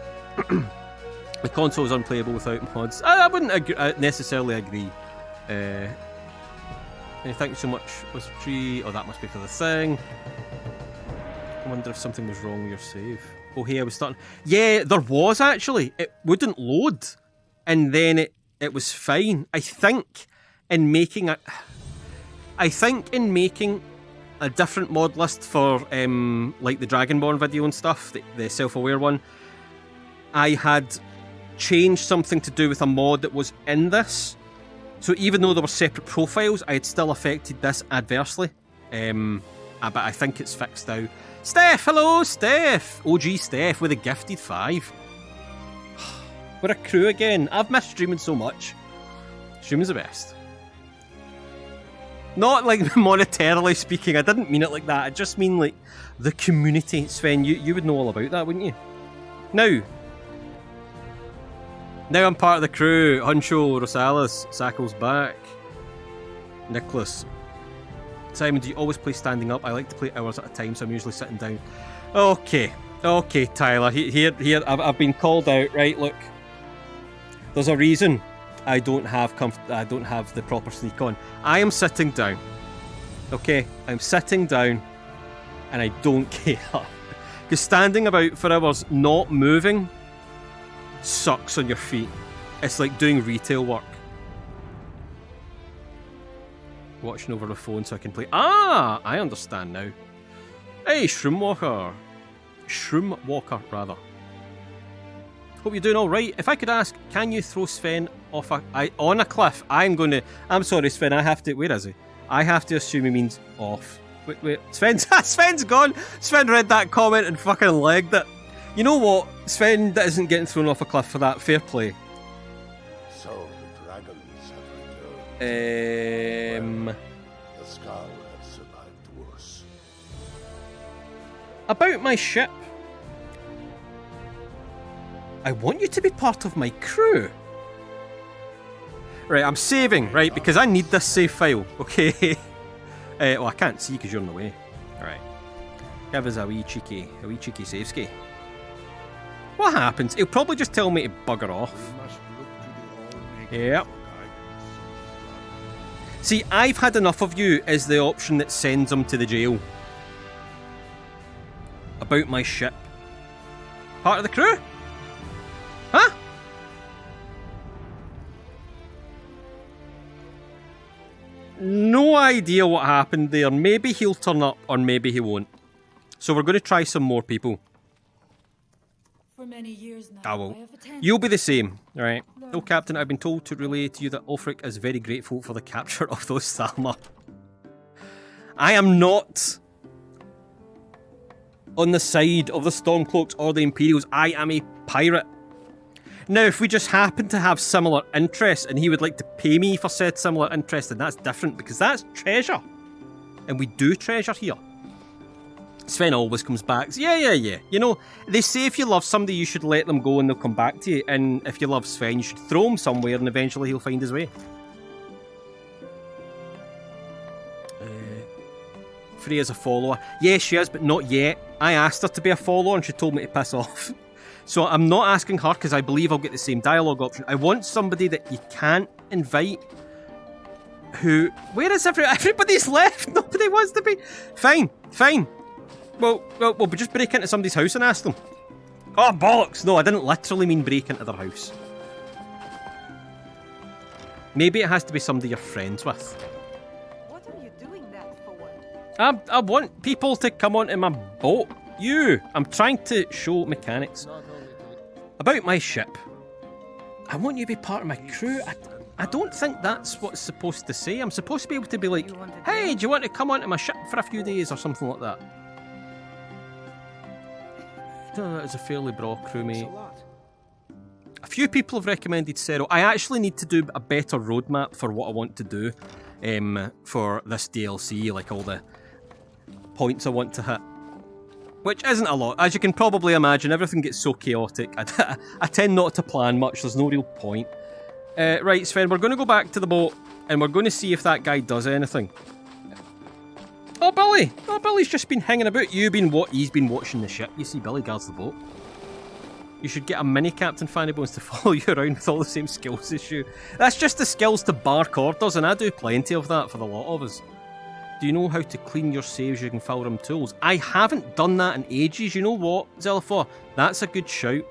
console is unplayable without mods. I wouldn't necessarily agree. Thank you so much. Was tree? Oh, that must be for the thing. I wonder if something was wrong with your save. Oh, hey, I was starting. Yeah, there was actually. It wouldn't load, and then it was fine. I think in making a different mod list for like the Dragonborn video and stuff, the self-aware one, I had changed something to do with a mod that was in this. So even though there were separate profiles, I had still affected this adversely. But I think it's fixed now. Steph, hello, Steph! OG Steph with a gifted 5. We're a crew again. I've missed streaming so much. Streaming's the best. Not like monetarily speaking, I didn't mean it like that. I just mean like the community. Sven, you would know all about that, wouldn't you? Now I'm part of the crew. Huncho, Rosales, Sacco's back. Nicholas. Simon, do you always play standing up? I like to play hours at a time, so I'm usually sitting down. Okay, Tyler. Here. I've been called out. Right, look. There's a reason I don't have the proper sneak on. I am sitting down. Okay, I'm sitting down, and I don't care. Because standing about for hours not moving sucks on your feet. It's like doing retail work. Watching over the phone so I can play. Ah, I understand now. Hey, Shroomwalker, rather. Hope you're doing all right. If I could ask, can you throw Sven off on a cliff? I'm sorry, Sven. I have to. Where is he? I have to assume he means off. Wait. Sven's gone. Sven read that comment and fucking legged it. You know what? Sven isn't getting thrown off a cliff for that. Fair play.
So the dragons have returned. The skull has survived worse.
About my ship. I want you to be part of my crew. Right, I'm saving, right, because I need this save file, okay? Well, I can't see because you're in the way. Alright. Give us a wee cheeky save ski. What happens? He'll probably just tell me to bugger off. Yep. See, I've had enough of you as the option that sends him to the jail. About my ship. Part of the crew? Huh? No idea what happened there. Maybe he'll turn up or maybe he won't. So we're going to try some more people.
For many years now,
I will.
I have attended.
You'll be the same, alright? Oh, Captain, I've been told to relay to you that Ulfric is very grateful for the capture of those Thalmor. I am not on the side of the Stormcloaks or the Imperials. I am a pirate. Now, if we just happen to have similar interests and he would like to pay me for said similar interest, then that's different because that's treasure. And we do treasure here. Sven always comes back. Yeah. You know, they say if you love somebody, you should let them go and they'll come back to you. And if you love Sven, you should throw him somewhere and eventually he'll find his way. Freya's a follower. Yeah, she is, but not yet. I asked her to be a follower and she told me to piss off. So I'm not asking her because I believe I'll get the same dialogue option. I want somebody that you can't invite. Who... Where is everybody's left? Nobody wants to be... Fine. Well, we'll just break into somebody's house and ask them. Oh, bollocks! No, I didn't literally mean break into their house. Maybe it has to be somebody you're friends with.
What are you doing that for?
I want people to come onto my boat. I'm trying to show mechanics. About my ship. I want you to be part of my crew. I don't think that's what it's supposed to say. I'm supposed to be able to be like, hey, do you want to come onto my ship for a few days or something like that? That is a fairly broad crewmate. A few people have recommended Cero. I actually need to do a better roadmap for what I want to do for this DLC, like all the points I want to hit. Which isn't a lot. As you can probably imagine, everything gets so chaotic. I tend not to plan much, there's no real point. Right, Sven, we're going to go back to the boat and we're going to see if that guy does anything. Oh, Billy! Oh, Billy's just been hanging about. He's been watching the ship. You see, Billy guards the boat. You should get a mini Captain Fanny Bones to follow you around with all the same skills as you. That's just the skills to bar corridors, and I do plenty of that for the lot of us. Do you know how to clean your saves using Fulram tools? I haven't done that in ages. You know what, Zellifor? That's a good shout.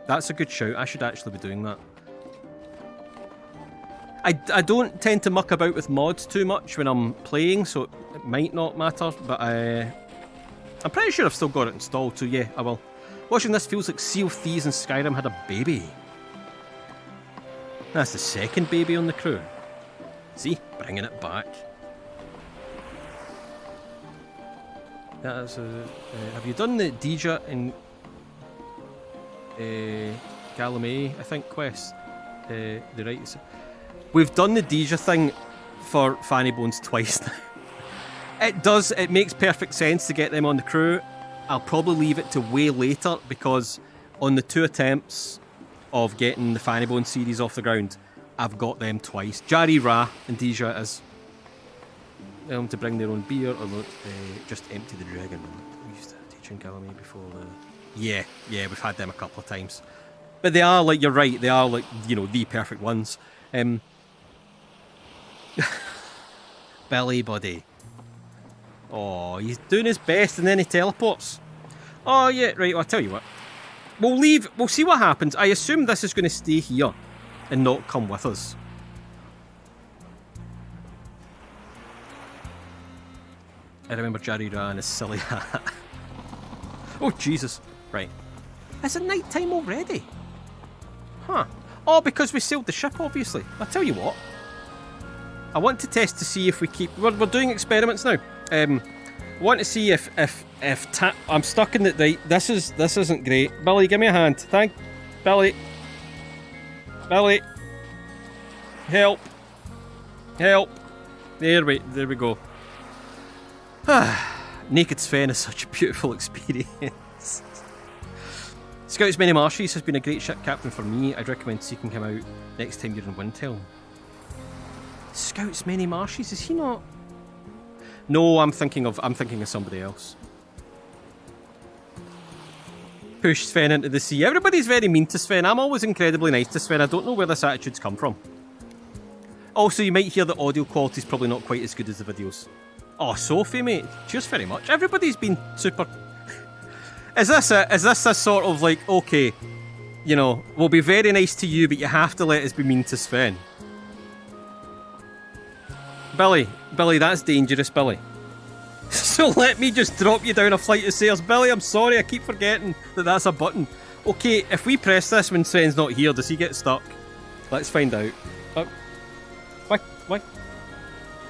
That's a good shout. I should actually be doing that. I don't tend to muck about with mods too much when I'm playing, so it might not matter, but I'm pretty sure I've still got it installed, so yeah, I will. Watching this feels like Sea of Thieves and Skyrim had a baby. That's the second baby on the crew. See? Bringing it back. That is have you done the Deja and Galamay, I think, quest? The right... We've done the Deja thing for Fanny Bones twice now. It makes perfect sense to get them on the crew. I'll probably leave it to way later because on the 2 attempts of getting the Fanny Bones series off the ground, I've got them twice. Jari Ra and Deja is to bring their own beer or just empty the dragon. We used to teach in Galamay before the... Yeah, we've had them a couple of times. But they are, like, you're right, they are, like, you know, the perfect ones. Billy, buddy. Oh, he's doing his best and then he teleports. Oh, yeah, right, well, I'll tell you what. We'll see what happens. I assume this is going to stay here and not come with us. I remember Jari Ra and his silly hat. Oh, Jesus. Right. Is it night time already? Huh. Oh, because we sailed the ship, obviously. I'll tell you what. I want to test to see if we keep... We're doing experiments now. I want to see if I'm stuck in the... Right, this isn't great. Billy, give me a hand. Billy. Billy. Help. There we go. Naked Sven is such a beautiful experience. Scouts Many Marshes has been a great ship captain for me. I'd recommend seeking him out next time you're in Windhelm. Scouts Many Marshes, is he not? No, I'm thinking of somebody else. Push Sven into the sea. Everybody's very mean to Sven. I'm always incredibly nice to Sven. I don't know where this attitude's come from. Also, you might hear the audio quality's probably not quite as good as the videos. Oh, Sophie, mate. Cheers very much. Everybody's been super... Is this a sort of like, okay, you know, we'll be very nice to you, but you have to let us be mean to Sven? Billy, that's dangerous, Billy. So let me just drop you down a flight of stairs. Billy, I'm sorry, I keep forgetting that that's a button. Okay, if we press this when Sven's not here, does he get stuck? Let's find out.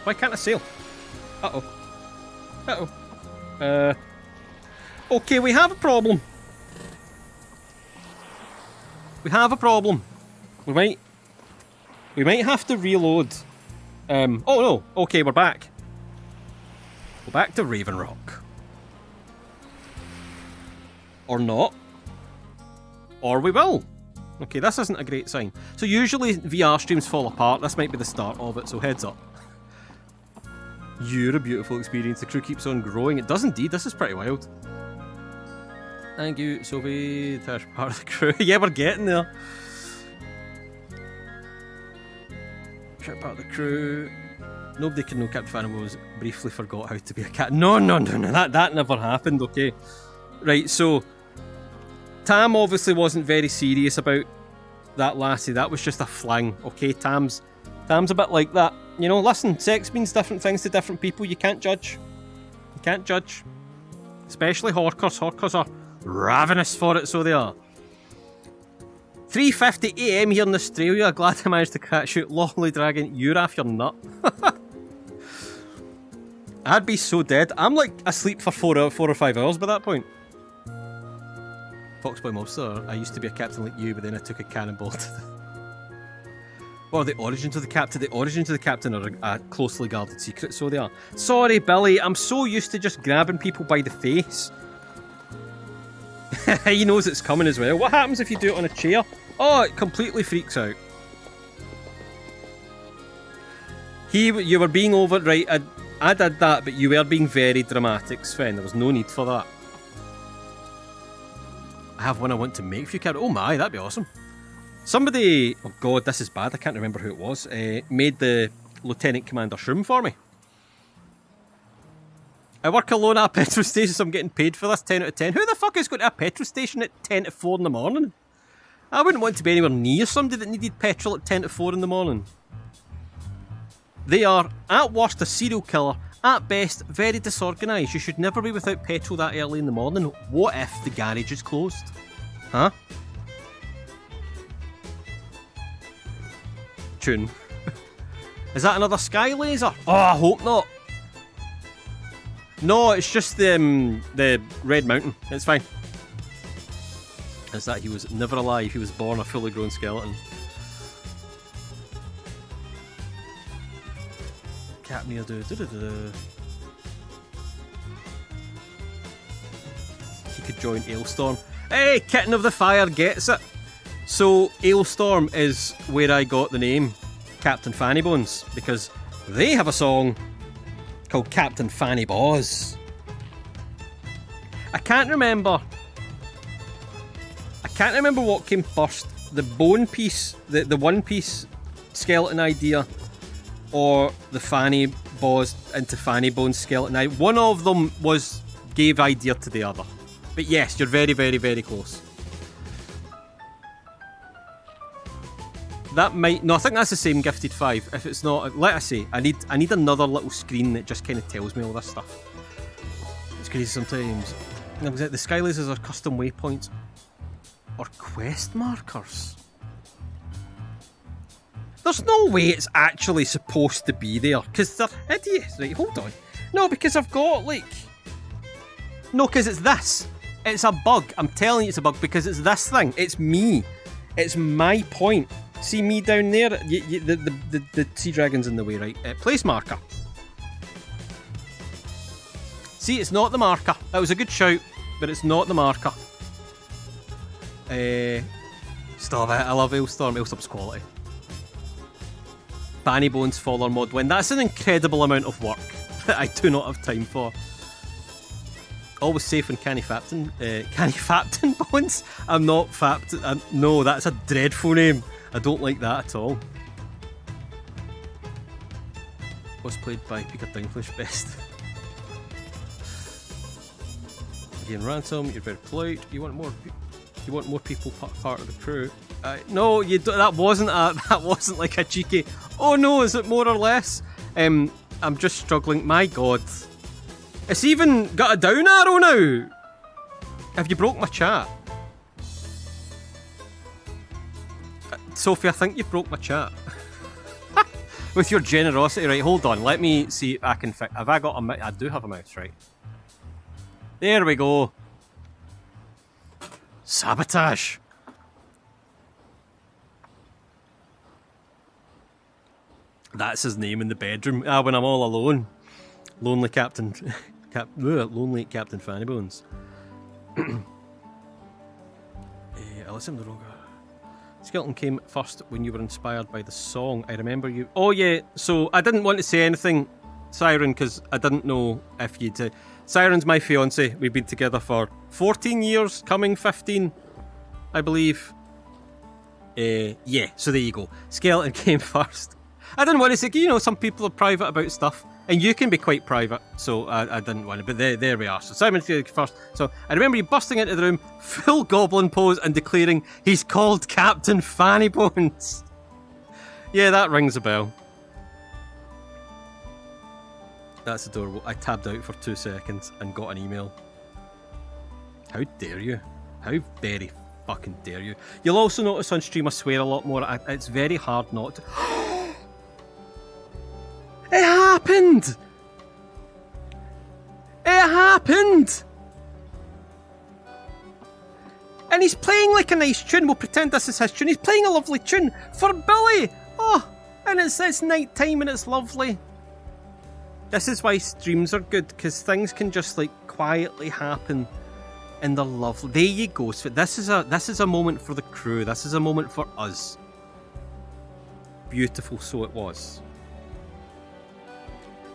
Why can't I sail? Okay, we have a problem. We have a problem. We might have to reload. Oh no, okay, we're back. We're back to Raven Rock. Or not. Or we will. Okay, this isn't a great sign. So usually VR streams fall apart. This might be the start of it, so heads up. You're a beautiful experience. The crew keeps on growing. It does indeed. This is pretty wild. Thank you, Sophie. That's part of the crew. Yeah, we're getting there. Part of the crew. Nobody can know Captain Phantom briefly forgot how to be a cat. No. That never happened, okay? Right, so Tam obviously wasn't very serious about that lassie. That was just a fling, okay? Tam's a bit like that. You know, listen, sex means different things to different people. You can't judge. You can't judge. Especially Horkers. Horkers are ravenous for it, so they are. 3:50 AM here in Australia. Glad I managed to catch you. Lolly Dragon, you're off your nut. I'd be so dead. I'm like asleep for 4 or 5 hours by that point. Foxboy Monster, I used to be a captain like you, but then I took a cannonball to the... What are the origins of the captain? The origins of the captain are a closely guarded secret, so they are. Sorry, Billy, I'm so used to just grabbing people by the face. He knows it's coming as well. What happens if you do it on a chair? Oh, it completely freaks out. You were being over... Right, I did that, but you were being very dramatic, Sven. There was no need for that. I have one I want to make for you, Cat. Oh my, that'd be awesome. Somebody... Oh god, this is bad. I can't remember who it was. Made the Lieutenant Commander Shroom for me. I work alone at a petrol station, so I'm getting paid for this. 10 out of 10. Who the fuck is going to a petrol station at 10 to 4 in the morning? I wouldn't want to be anywhere near somebody that needed petrol at 10 to 4 in the morning. They are, at worst, a serial killer. At best, very disorganised. You should never be without petrol that early in the morning. What if the garage is closed? Huh? Tune. Is that another sky laser? Oh, I hope not. No, it's just the Red Mountain. It's fine. It's that he was never alive. He was born a fully grown skeleton. Cap near do. He could join Ailstorm. Hey, Kitten of the Fire gets it. So Ailstorm is where I got the name Captain Fanny Bones, because they have a song called Captain Fanny Boz. I can't remember what came first, the bone piece, the one piece skeleton idea, or the Fanny Boz into Fanny Bones skeleton idea. One of them gave idea to the other. But yes, you're very, very, very close. That might... No, I think that's the same Gifted 5. If it's not... Let us say, I need another little screen that just kind of tells me all this stuff. It's crazy sometimes. The sky lasers are custom waypoints. Or quest markers. There's no way it's actually supposed to be there, because they're hideous. Right, hold on. No, because I've got, like... No, because it's this. It's a bug. I'm telling you it's a bug, because it's this thing. It's me. It's my point. See me down there? The sea dragon's in the way, right? Place marker. See, it's not the marker. That was a good shout, but it's not the marker. Stop it. I love Ailstorm. Ailstorm's quality. Fanny Bones Faller mod win. That's an incredible amount of work that I do not have time for. Always safe when Canny Fapton Bones? I'm not Fapton. No, that's a dreadful name. I don't like that at all. Was played by Peter Dinklage best. Again, Ransom, you're very polite. You want more people part of the crew. No, you don't, that wasn't like a cheeky. Oh no, is it more or less? I'm just struggling. My God, it's even got a down arrow now. Have you broke my chat? Sophie, I think you broke my chat. With your generosity. Right, hold on. Let me see if I can fix... Have I got a mouse? I do have a mouse, right. There we go. Sabotage. That's his name in the bedroom. Ah, when I'm all alone. Lonely Captain... Lonely Captain Fanny Bones. Listen, Skeleton came first when you were inspired by the song. I remember you... Oh, yeah. So, I didn't want to say anything, Siren, because I didn't know if you'd... Siren's my fiance. We've been together for 14 years, coming 15, I believe. Yeah, so there you go. Skeleton came first. I didn't want to say... You know, some people are private about stuff. And you can be quite private, so I didn't want to, but there we are. So Simon first. So I remember you busting into the room, full goblin pose, and declaring, he's called Captain Fanny Bones. Yeah, that rings a bell. That's adorable. I tabbed out for 2 seconds and got an email. How dare you? How very fucking dare you? You'll also notice on stream I swear a lot more. It's very hard not to... It happened! It happened! And he's playing like a nice tune. We'll pretend this is his tune. He's playing a lovely tune for Billy! Oh, and it's night time and it's lovely. This is why streams are good, because things can just like quietly happen and they're lovely. There you go. So this is a moment for the crew. This is a moment for us. Beautiful, so it was.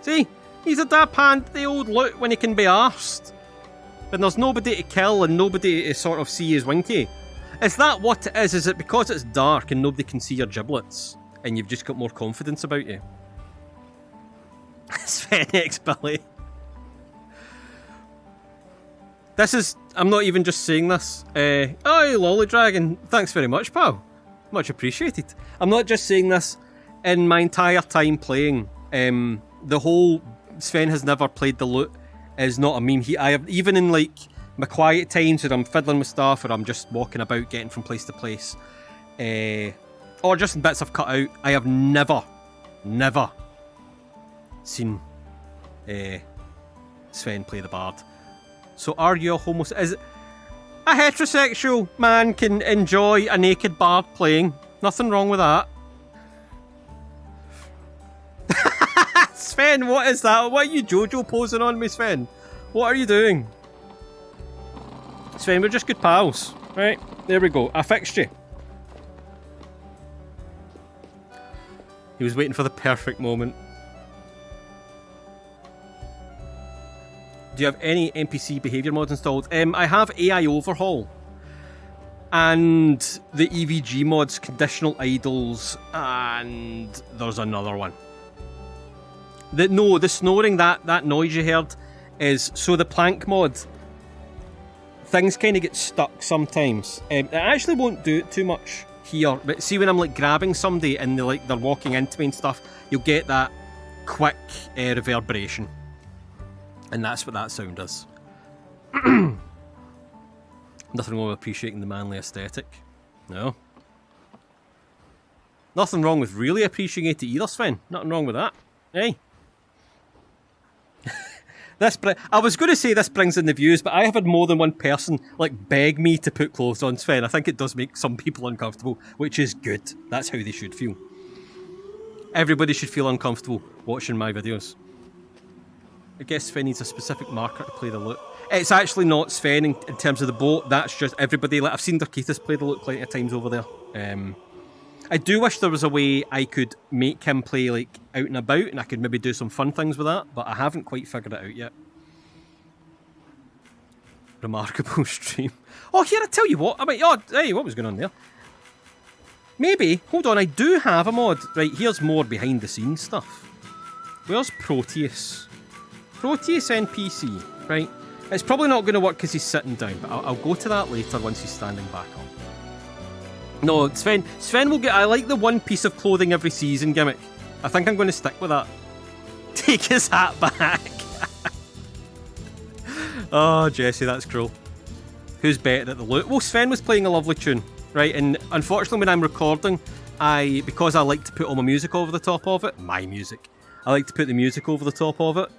See, he's a dab hand the old loot when he can be arsed. And there's nobody to kill and nobody to sort of see his winky. Is that what it is? Is it because it's dark and nobody can see your giblets? And you've just got more confidence about you? Svenix Billy. This is... I'm not even just saying this. Oh, Lolly Dragon. Thanks very much, pal. Much appreciated. I'm not just saying this. In my entire time playing... the whole Sven has never played the loot is not a meme. I have, even in like my quiet times when I'm fiddling with stuff or I'm just walking about getting from place to place, or just in bits I've cut out, I have never seen Sven play the bard. So are you a is it a heterosexual man can enjoy a naked bard playing? Nothing wrong with that. Sven, what is that? What are you Jojo posing on me, Sven? What are you doing? Sven, we're just good pals. Right, there we go. I fixed you. He was waiting for the perfect moment. Do you have any NPC behaviour mods installed? I have AI Overhaul. And the EVG mods, Conditional Idols, and there's another one. The snoring, that noise you heard, is... So the plank mod, things kind of get stuck sometimes. It actually won't do it too much here, but see when I'm like grabbing somebody and they're walking into me and stuff, you'll get that quick reverberation. And that's what that sound is. Nothing wrong with appreciating the manly aesthetic. No. Nothing wrong with really appreciating it either, Sven. Nothing wrong with that. Hey. I was going to say this brings in the views, but I have had more than one person like beg me to put clothes on, Sven. I think it does make some people uncomfortable, which is good. That's how they should feel. Everybody should feel uncomfortable watching my videos. I guess Sven needs a specific marker to play the loot. It's actually not Sven in terms of the boat. That's just everybody. Like I've seen Darkitas play the loot plenty of times over there. I do wish there was a way I could make him play like out and about, and I could maybe do some fun things with that, but I haven't quite figured it out yet. Remarkable stream. Oh, here, I tell you what. I mean, oh, hey, what was going on there? Maybe, hold on, I do have a mod. Right, here's more behind the scenes stuff. Where's Proteus? Proteus NPC, right? It's probably not going to work because he's sitting down, but I'll go to that later once he's standing back up. No, Sven will get... I like the one piece of clothing every season gimmick. I think I'm going to stick with that. Take his hat back. Oh, Jesse, that's cruel. Who's better at the loot? Well, Sven was playing a lovely tune, right? And unfortunately, when I'm recording, because I like to put all my music over the top of it, my music, I like to put the music over the top of it.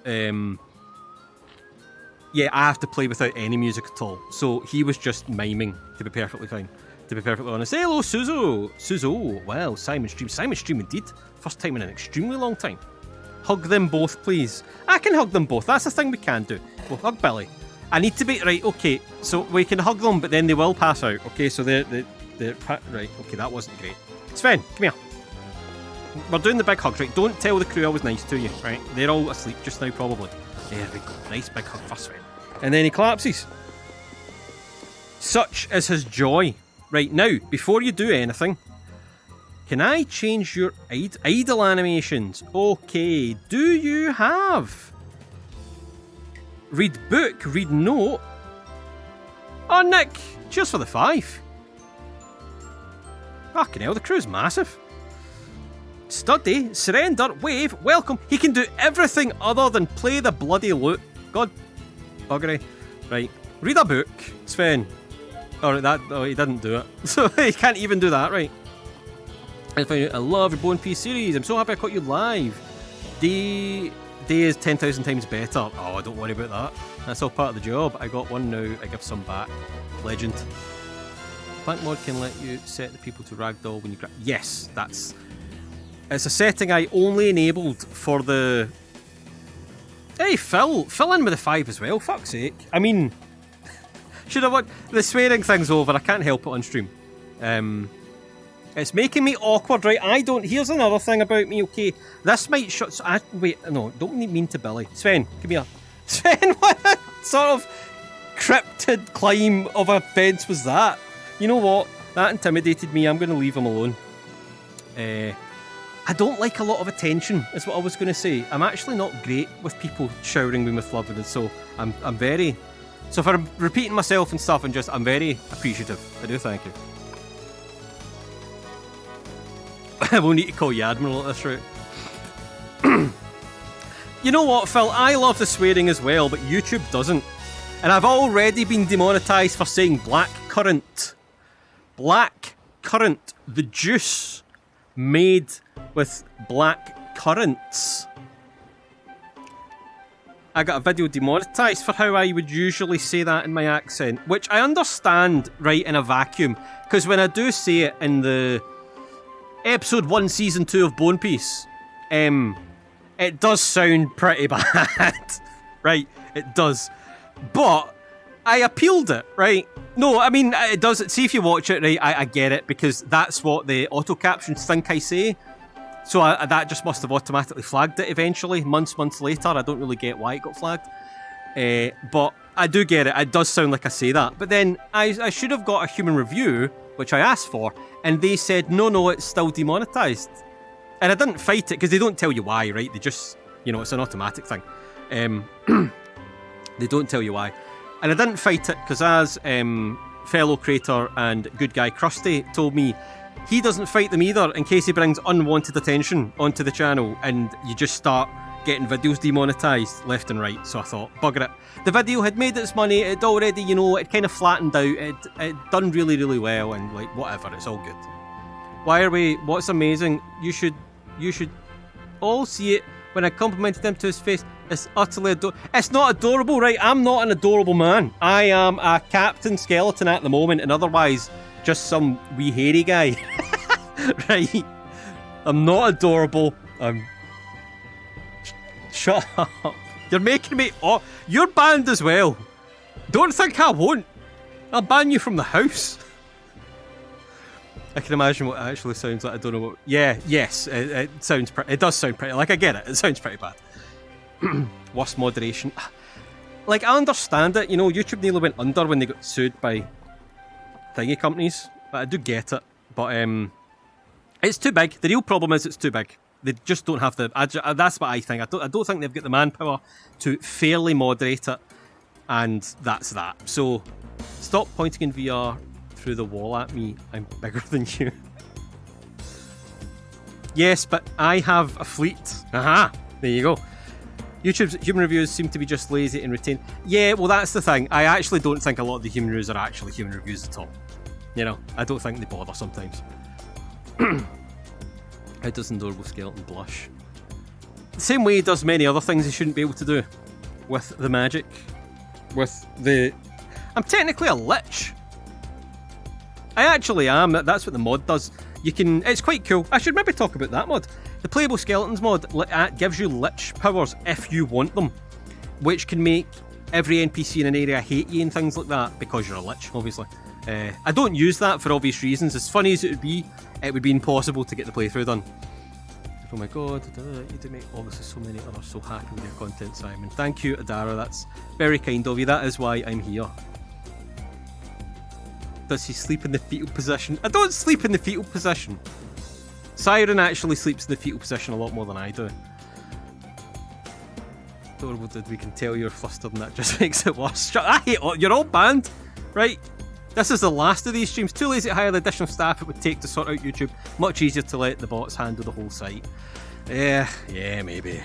Yeah, I have to play without any music at all. So he was just miming, to be perfectly fine. to be perfectly honest. Hello, Suzo. Well, Simon Stream indeed. First time in an extremely long time. Hug them both, please. I can hug them both. That's the thing we can do. We'll hug Billy. I need to be... Right, okay. So we can hug them, but then they will pass out. Okay, so they're right, okay, that wasn't great. Sven, come here. We're doing the big hugs, right? Don't tell the crew I was nice to you, right? They're all asleep just now, probably. There we go. Nice big hug for Sven. And then he collapses. Such is his joy. Right, now, before you do anything... Can I change your idle animations? Okay, do you have... Read book, read note? Oh, Nick, cheers for the 5. Fucking hell, the crew's massive. Study, surrender, wave, welcome. He can do everything other than play the bloody lute. God, buggery. Right, read a book, Sven. Oh, he didn't do it. So he can't even do that, right? I love your Bone Piece series. I'm so happy I caught you live. Day is 10,000 times better. Oh, don't worry about that. That's all part of the job. I got one now. I give some back. Legend. Plant mod can let you set the people to ragdoll when you grab. Yes, it's a setting I only enabled for the. Hey, fill in with the 5 as well. Fuck's sake. I mean, should have. The swearing thing's over. I can't help it on stream. It's making me awkward, right? Here's another thing about me, okay? This might shut... wait, no, don't mean to Billy. Sven, come here. Sven, what sort of cryptid climb of a fence was that? You know what? That intimidated me. I'm going to leave him alone. I don't like a lot of attention, is what I was going to say. I'm actually not great with people showering me with love, and so I'm very... So if I'm repeating myself and stuff, I'm very appreciative. I do thank you. We'll need to call you Admiral at this rate. You know what, Phil? I love the swearing as well, but YouTube doesn't. And I've already been demonetised for saying black currant. Black currant. The juice made with black currants. I got a video demonetised for how I would usually say that in my accent, which I understand, right, in a vacuum. Because when I do say it in the... Episode 1, Season 2 of Bone Piece, it does sound pretty bad. Right, it does. But I appealed it, right? No, I mean, it does. See, if you watch it, right, I get it, because that's what the auto-captions think I say. So that just must have automatically flagged it eventually, months later. I don't really get why it got flagged. But I do get it. It does sound like I say that. But then I should have got a human review, which I asked for, and they said, no, it's still demonetised. And I didn't fight it, because they don't tell you why, right? They just, it's an automatic thing. They don't tell you why. And I didn't fight it, because as fellow creator and good guy Krusty told me, he doesn't fight them either in case he brings unwanted attention onto the channel, and you just start getting videos demonetised left and right. So I thought, bugger it. The video had made its money, it already, it kind of flattened out, it done really, really well, and like, whatever, it's all good. What's amazing, you should all see it when I complimented him to his face. It's utterly adorable. It's not adorable, right? I'm not an adorable man. I am a Captain Skeleton at the moment, and otherwise, just some wee hairy guy. Right? I'm not adorable. Shut up. You're making me... Oh, you're banned as well. Don't think I won't. I'll ban you from the house. I can imagine what it actually sounds like. I don't know what... Yeah, yes. It sounds pretty... It does sound pretty... Like, I get it. It sounds pretty bad. Worst moderation. Like, I understand it. YouTube nearly went under when they got sued by thingy companies. But I do get it. But, it's too big. The real problem is it's too big. They just don't have the... that's what I think. I don't think they've got the manpower to fairly moderate it. And that's that. So, stop pointing in VR through the wall at me. I'm bigger than you. Yes, but I have a fleet. Aha! There you go. YouTube's human reviews seem to be just lazy and routine. Yeah, well, that's the thing. I actually don't think a lot of the human reviews are actually human reviews at all. I don't think they bother sometimes. How does an adorable skeleton blush? The same way he does many other things he shouldn't be able to do. With the magic. With the... I'm technically a lich. I actually am. That's what the mod does. You can. It's quite cool. I should maybe talk about that mod. The Playable Skeletons mod gives you lich powers if you want them, which can make every NPC in an area hate you and things like that because you're a lich, obviously. I don't use that for obvious reasons. As funny as it would be impossible to get the playthrough done. Oh my god, you do make obviously so many others so happy with your content, Simon. Thank you, Adara. That's very kind of you. That is why I'm here. Does he sleep in the fetal position? I don't sleep in the fetal position. Siren actually sleeps in the fetal position a lot more than I do. Adorable dude, we can tell you're flustered and that just makes it worse. I hate all, you're all banned, right? This is the last of these streams. Too lazy to hire the additional staff it would take to sort out YouTube. Much easier to let the bots handle the whole site. Yeah, maybe.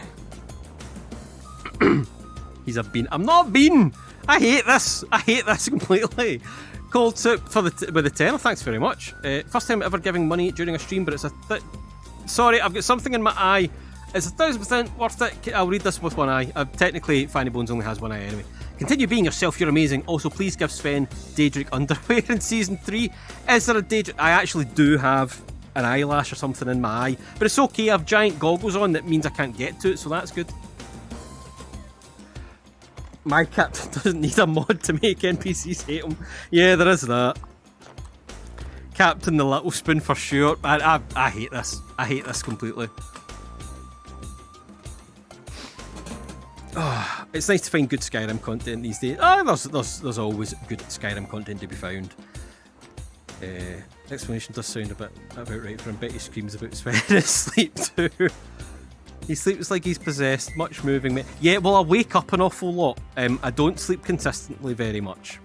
He's a bean. I'm not a bean! I hate this! I hate this completely. Cold soup for with the 10. Thanks very much. First time ever giving money during a stream, but it's sorry, I've got something in my eye. It's 1000% worth it. I'll read this with one eye. Technically, Fanny Bones only has one eye anyway. Continue being yourself, you're amazing. Also, please give Sven Daedric underwear in Season 3. Is there a Daedric? I actually do have an eyelash or something in my eye, but it's okay. I have giant goggles on that means I can't get to it, so that's good. My captain doesn't need a mod to make NPCs hate him. Yeah, there is that. Captain the Little Spoon for sure. I hate this. I hate this completely. Oh, it's nice to find good Skyrim content these days. There's always good Skyrim content to be found. Explanation does sound about right for him. Bet he screams about Sven in his sleep too. He sleeps like he's possessed. Much moving me. Yeah, well, I wake up an awful lot. I don't sleep consistently very much.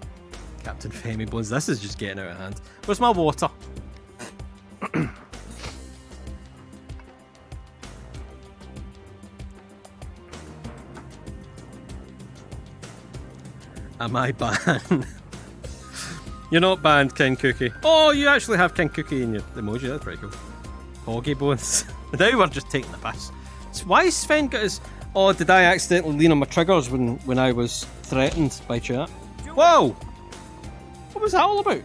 Captain Femi Bones, this is just getting out of hand. Where's my water? Am I banned? You're not banned, King Cookie. Oh, you actually have King Cookie in your emoji. That's pretty cool. Hoggy Bones. Now we're just taking the piss. So why has Sven got his... Oh, did I accidentally lean on my triggers when I was threatened by chat? Whoa! What was that all about?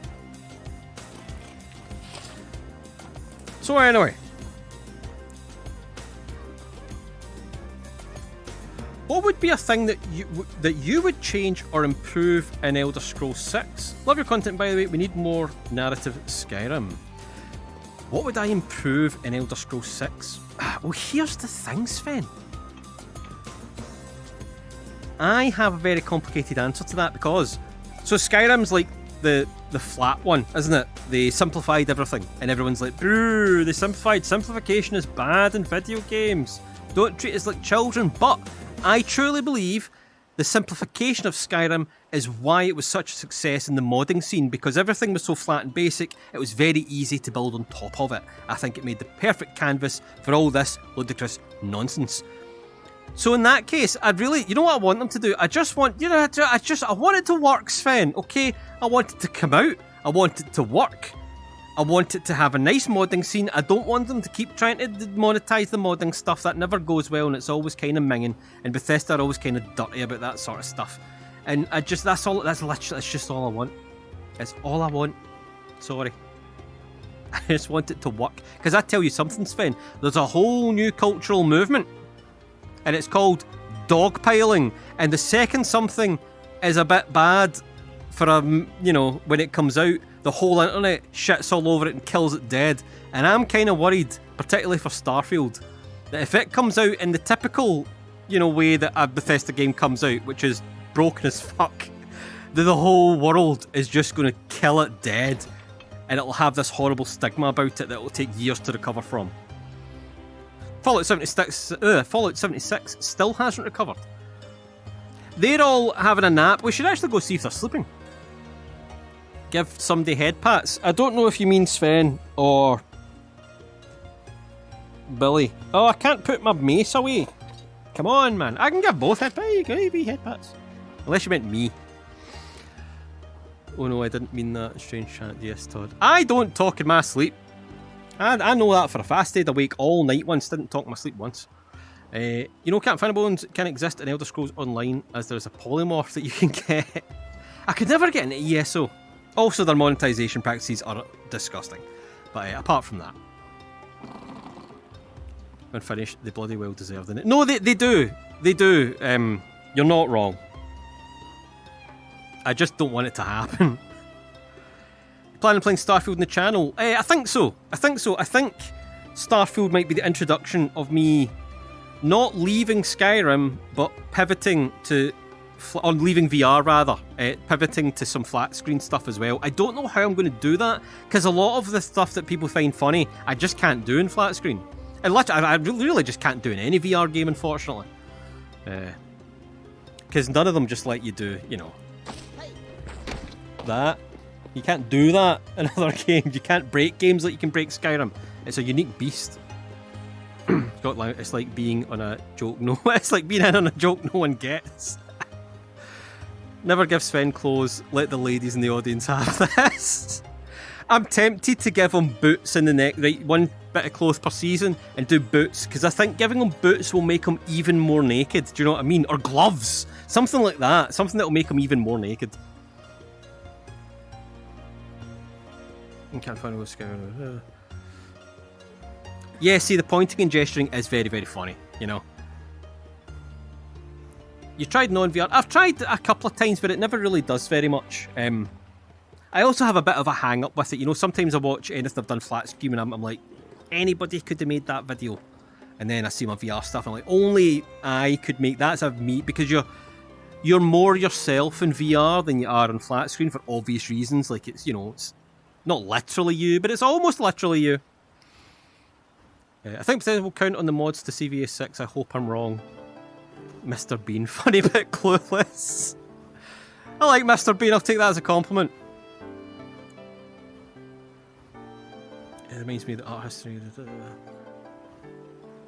So anyway. What would be a thing that you would change or improve in Elder Scrolls 6? Love your content, by the way. We need more narrative Skyrim. What would I improve in Elder Scrolls 6? Well, here's the thing, Sven. I have a very complicated answer to that because... So Skyrim's like the flat one, isn't it? They simplified everything and everyone's like, boo, they simplified. Simplification is bad in video games. Don't treat us like children. But I truly believe the simplification of Skyrim is why it was such a success in the modding scene, because everything was so flat and basic, it was very easy to build on top of it. I think it made the perfect canvas for all this ludicrous nonsense. So in that case, I'd really, you know what I want them to do? I just want, you know, I want it to work, Sven, okay? I want it to come out. I want it to work. I want it to have a nice modding scene. I don't want them to keep trying to monetize the modding stuff. That never goes well and it's always kind of minging. And Bethesda are always kind of dirty about that sort of stuff. And that's just all I want. It's all I want. Sorry. I just want it to work. Because I tell you something, Sven, there's a whole new cultural movement. And it's called dogpiling. And the second something is a bit bad for you know, when it comes out, the whole internet shits all over it and kills it dead. And I'm kind of worried, particularly for Starfield, that if it comes out in the typical, you know, way that a Bethesda game comes out, which is broken as fuck, that the whole world is just going to kill it dead, and it'll have this horrible stigma about it that will take years to recover from. Fallout 76 still hasn't recovered. They're all having a nap. We should actually go see if they're sleeping. Give somebody head pats. I don't know if you mean Sven or Billy. Oh, I can't put my mace away. Come on, man. I can give both head pats. You can give me head pats. Unless you meant me. Oh no, I didn't mean that. Strange chat. Yes, Todd. I don't talk in my sleep. I know that for a fact. Stayed awake all night once. Didn't talk in my sleep once. You know, Captain Bones can exist in Elder Scrolls Online as there's a polymorph that you can get. I could never get into ESO. Also, their monetization practices are disgusting. But apart from that, when finished, they bloody well deserve it. No, they do. They do. You're not wrong. I just don't want it to happen. Planning on playing Starfield in the channel? I think so. I think Starfield might be the introduction of me not leaving Skyrim, but pivoting to... or leaving VR rather, pivoting to some flat screen stuff as well. I don't know how I'm going to do that, because a lot of the stuff that people find funny, I just can't do in flat screen. I really just can't do in any VR game, unfortunately. Because none of them just let you do, you know, that. You can't do that in other games. You can't break games like you can break Skyrim. It's a unique beast. It's like being on a joke it's like being in on a joke no one gets. Never give Sven clothes, let the ladies in the audience have this. I'm tempted to give him boots in the neck, right, one bit of clothes per season, and do boots, because I think giving him boots will make him even more naked, do you know what I mean? Or gloves, something like that, something that will make him even more naked. I can't find what's going on. Yeah, see, the pointing and gesturing is very, very funny, you know. You tried non-VR. I've tried a couple of times, but it never really does very much. I also have a bit of a hang-up with it. You know, sometimes I watch anything I've done flat screen and I'm like, anybody could have made that video. And then I see my VR stuff and I'm like, only I could make that. So me, because you're more yourself in VR than you are in flat screen for obvious reasons. Like, it's, you know, it's not literally you, but it's almost literally you. I think potentially will count on the mods to CVA 6. I hope I'm wrong. Mr. Bean, funny but clueless. I like Mr. Bean, I'll take that as a compliment. It reminds me of the art history.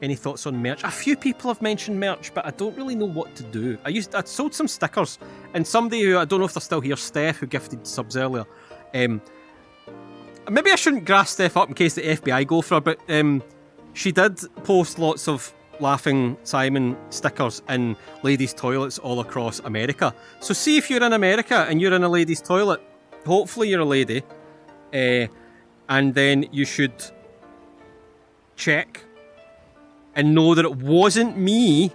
Any thoughts on merch? A few people have mentioned merch, but I don't really know what to do. I sold some stickers, and somebody who, I don't know if they're still here, Steph, who gifted subs earlier. Maybe I shouldn't grass Steph up in case the FBI go for her, but she did post lots of Laughing Simon stickers in ladies' toilets all across America. So see if you're in America and you're in a ladies' toilet, hopefully you're a lady, and then you should check and know that it wasn't me,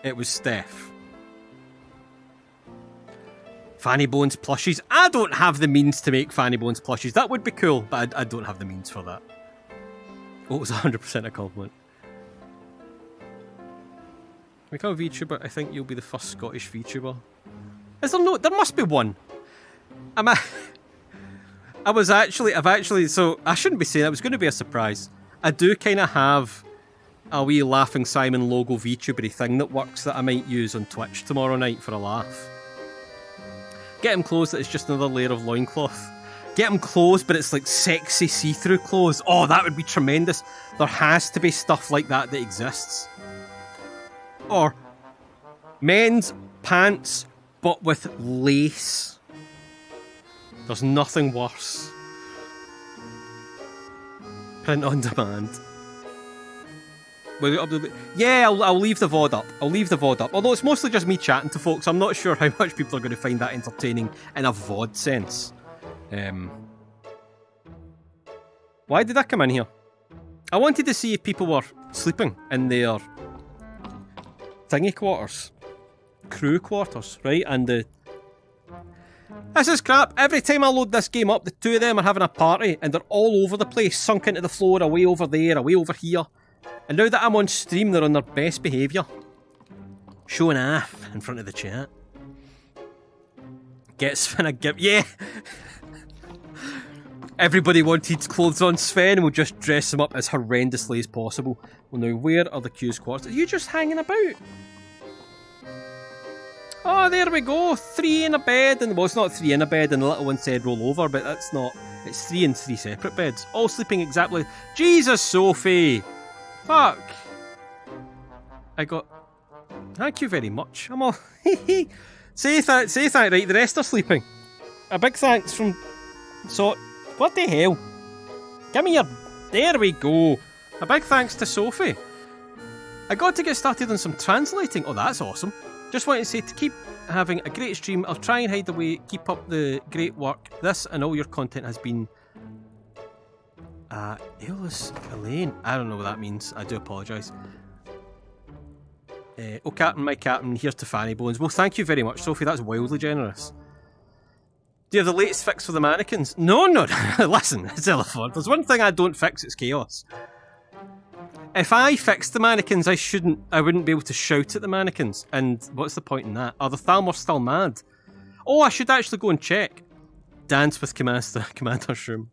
it was Steph. Fanny Bones plushies. I don't have the means to make Fanny Bones plushies. That would be cool, but I don't have the means for that. Oh, it was 100% a compliment. Become a VTuber, I think you'll be the first Scottish VTuber. Is there no? There must be one. So I shouldn't be saying that. It was going to be a surprise. I do kind of have a wee Laughing Simon logo VTubery thing that works that I might use on Twitch tomorrow night for a laugh. Get him clothes that it's just another layer of loincloth. Get him clothes, but it's like sexy see-through clothes. Oh, that would be tremendous. There has to be stuff like that exists. Or men's pants, but with lace. There's nothing worse. Print on demand. Yeah, I'll leave the VOD up. I'll leave the VOD up. Although it's mostly just me chatting to folks, I'm not sure how much people are going to find that entertaining in a VOD sense. Why did I come in here? I wanted to see if people were sleeping in their thingy quarters. Crew quarters, right? And this is crap. Every time I load this game up, the two of them are having a party and they're all over the place, sunk into the floor, away over there, away over here. And now that I'm on stream, they're on their best behaviour. Showing off in front of the chat. Get Sven a gift. Yeah! Everybody wanted clothes on Sven and we'll just dress him up as horrendously as possible. Well now, where are the Q's quarters? Are you just hanging about? Oh, there we go. 3 in a bed. And well, it's not 3 in a bed and the little one said roll over, but that's not. It's 3 in 3 separate beds. All sleeping exactly. Jesus, Sophie! Fuck! I got... Thank you very much. I'm all... say that, right? The rest are sleeping. A big thanks from... So... What the hell? Give me your... There we go. A big thanks to Sophie. I got to get started on some translating. Oh, that's awesome. Just wanted to say to keep having a great stream. I'll try and hide away. Keep up the great work. This and all your content has been... Aeolus Elaine. I don't know what that means. I do apologise. Oh, Captain, my Captain, here's to Fanny Bones. Well, thank you very much, Sophie. That's wildly generous. Do you have the latest fix for the mannequins? No. Listen, it's Illiford. There's one thing I don't fix, it's chaos. If I fixed the mannequins, I wouldn't be able to shout at the mannequins. And what's the point in that? Are the Thalmor still mad? Oh, I should actually go and check. Dance with Commander's room.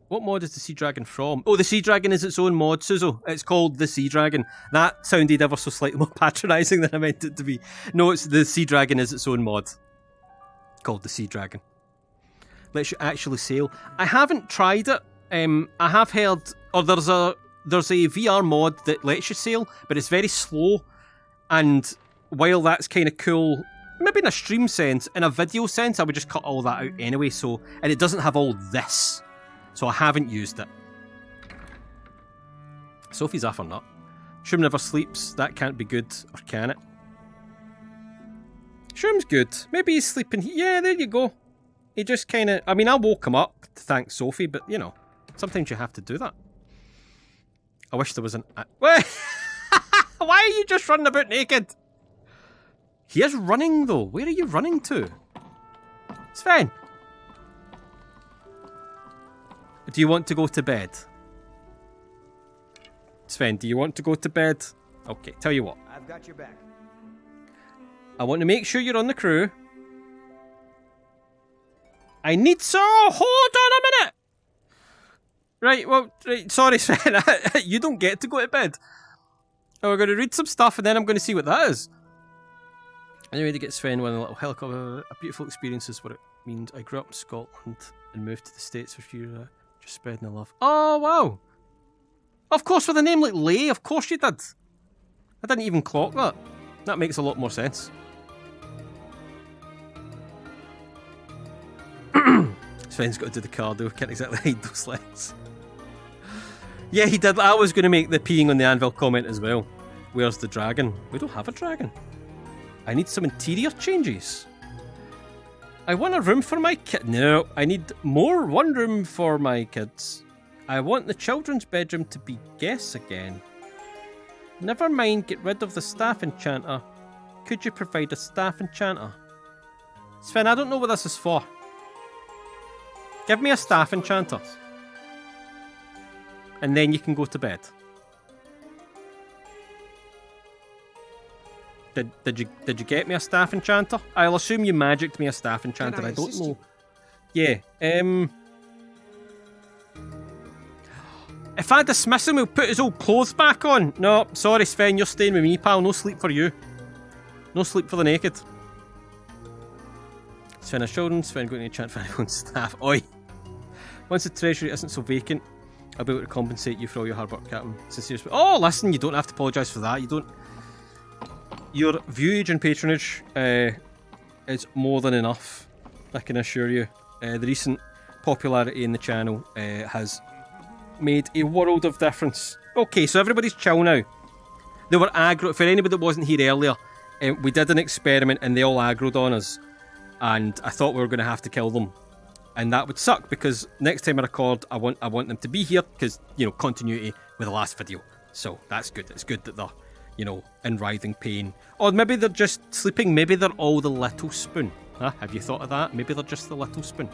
What mod is the Sea Dragon from? Oh, the Sea Dragon is its own mod, Suzo. It's called the Sea Dragon. That sounded ever so slightly more patronising than I meant it to be. No, it's the Sea Dragon is its own mod. Called the Sea Dragon. Lets you actually sail. I haven't tried it. I have heard... Or there's a VR mod that lets you sail, but it's very slow. And while that's kind of cool... Maybe in a stream sense, in a video sense, I would just cut all that out anyway, so... And it doesn't have all this. So I haven't used it. Sophie's off or not. Shroom never sleeps. That can't be good, or can it? Shroom's good. Maybe he's sleeping. Yeah, there you go. He just kind of... I mean, I woke him up to thank Sophie, but, you know, sometimes you have to do that. I wish there was an... Why are you just running about naked? He is running, though. Where are you running to? Sven. Do you want to go to bed? Sven, do you want to go to bed? Okay, tell you what.
I've got your back.
I want to make sure you're on the crew. I need so... Hold on a minute! Right, well, right, sorry Sven, you don't get to go to bed. Oh, we're going to read some stuff and then I'm going to see what that is. Anyway, to get Sven one a little helicopter, a beautiful experience is what it means. I grew up in Scotland and moved to the States for a few years. Just spreading the love. Oh, wow. Of course, with a name like Lay, of course you did. I didn't even clock that. That makes a lot more sense. Sven's got to do the cardio. Can't exactly hide those legs. Yeah, he did. I was going to make the peeing on the anvil comment as well. Where's the dragon? We don't have a dragon. I need some interior changes. I want a room for my kid. No, I need one room for my kids. I want the children's bedroom to be guests again. Never mind, get rid of the staff enchanter. Could you provide a staff enchanter? Sven, I don't know what this is for. Give me a staff enchanter. And then you can go to bed. Did you get me a staff enchanter? I'll assume you magicked me a staff enchanter. I don't know. Yeah. If I dismiss him, he'll put his old clothes back on. No, sorry Sven, you're staying with me, pal. No sleep for you. No sleep for the naked. Sven has children. Sven going to enchant for everyone's staff. Oi. Once the treasury isn't so vacant, I'll be able to compensate you for all your hard work, Captain. Sincerely. Oh, listen, you don't have to apologise for that. You don't. Your viewage and patronage is more than enough, I can assure you. The recent popularity in the channel has made a world of difference. Okay, so everybody's chill now. They were aggro. For anybody that wasn't here earlier, we did an experiment and they all aggroed on us. And I thought we were going to have to kill them. And that would suck because next time I record, I want them to be here because, you know, continuity with the last video. So that's good. It's good that they're, you know, in writhing pain. Or maybe they're just sleeping. Maybe they're all the little spoon. Huh? Have you thought of that? Maybe they're just the little spoon.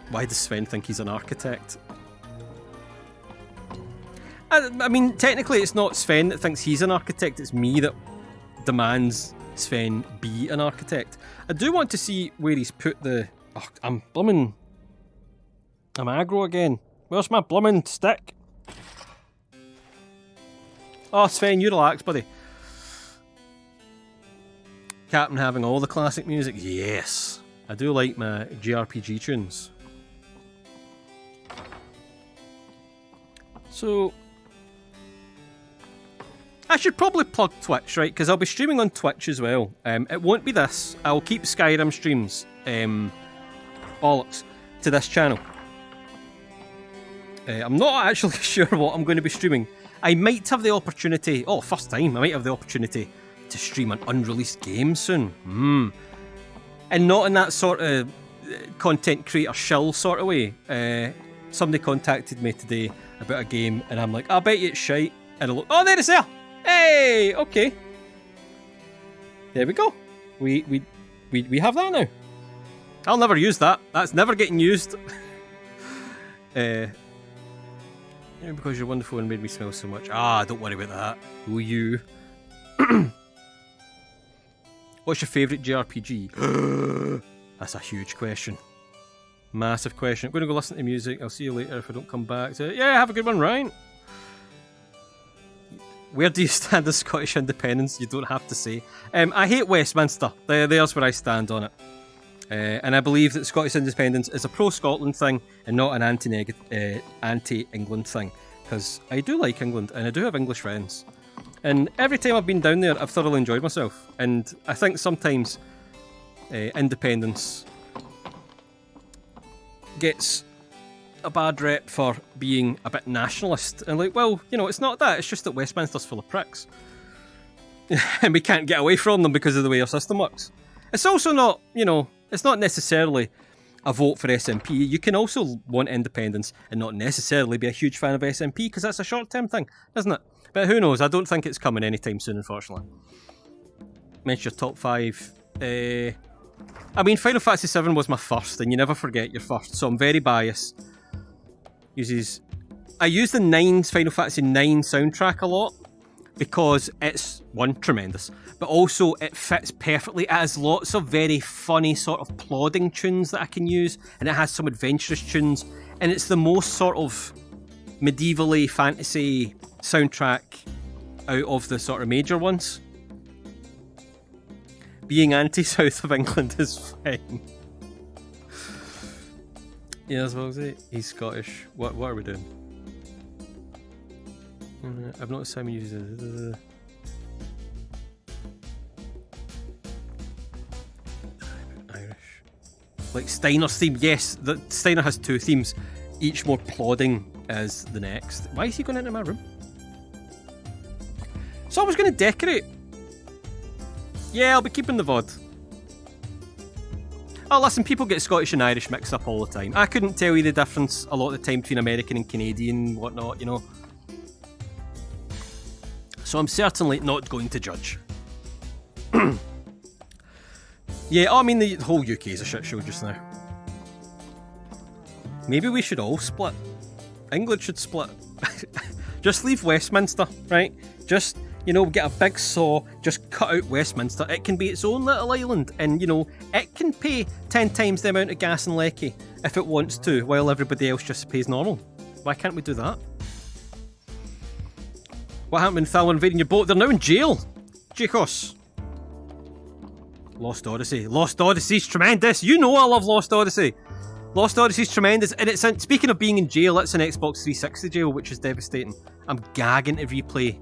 Why does Sven think he's an architect? I mean, technically it's not Sven that thinks he's an architect. It's me that demands Sven be an architect. I do want to see where he's put the... Oh, I'm aggro again. Where's my bloomin' stick? Oh, Sven, you relax, buddy. Captain having all the classic music. Yes. I do like my JRPG tunes. So... I should probably plug Twitch, right? Because I'll be streaming on Twitch as well. It won't be this. I'll keep Skyrim streams, bollocks, to this channel. I'm not actually sure what I'm going to be streaming. I might have the opportunity, first time, I might have the opportunity to stream an unreleased game soon. And not in that sort of content creator shill sort of way. Somebody contacted me today about a game, and I'm like, I bet you it's shite. And I look, oh, there it's there! Hey, okay. There we go. We have that now. I'll never use that. That's never getting used. Because you're wonderful and made me smell so much. Don't worry about that. Who you? What's your favourite JRPG? That's a huge question. Massive question. I'm going to go listen to music. I'll see you later if I don't come back. So, yeah, have a good one, Ryan. Where do you stand on Scottish independence? You don't have to say. I hate Westminster. There's where I stand on it. And I believe that Scottish independence is a pro-Scotland thing and not an anti-England thing. Because I do like England and I do have English friends. And every time I've been down there, I've thoroughly enjoyed myself. And I think sometimes independence gets a bad rep for being a bit nationalist. And like, well, you know, it's not that. It's just that Westminster's full of pricks. And we can't get away from them because of the way our system works. It's also not, you know, it's not necessarily a vote for SNP. You can also want independence and not necessarily be a huge fan of SNP because that's a short-term thing, isn't it? But who knows? I don't think it's coming anytime soon, unfortunately. Mention your top 5. I mean, Final Fantasy VII was my first, and you never forget your first, so I'm very biased. I use the Final Fantasy IX soundtrack a lot because it's, one, tremendous, but also it fits perfectly. It has lots of very funny sort of plodding tunes that I can use, and it has some adventurous tunes, and it's the most sort of medievally fantasy soundtrack out of the sort of major ones. Being anti-South of England is fine. Yeah, as well as it. He's Scottish. What are we doing? I've noticed Simon uses Irish. Like Steiner's theme, yes, Steiner has 2 themes, each more plodding as the next. Why is he going into my room? So I was going to decorate. Yeah, I'll be keeping the VOD. Oh, listen, people get Scottish and Irish mixed up all the time. I couldn't tell you the difference a lot of the time between American and Canadian and whatnot, you know. So I'm certainly not going to judge. Yeah, I mean, the whole UK is a shit show just now. Maybe we should all split. England should split. Just leave Westminster, right? Just, you know, get a big saw, just cut out Westminster. It can be its own little island, and, you know, it can pay 10 times the amount of gas in Lecky if it wants to, while everybody else just pays normal. Why can't we do that? What happened when Thal invading your boat? They're now in jail! Jacos. Lost Odyssey. Lost Odyssey's tremendous! You know I love Lost Odyssey! Lost Odyssey's tremendous, and it's speaking of being in jail, it's an Xbox 360 jail, which is devastating. I'm gagging to replay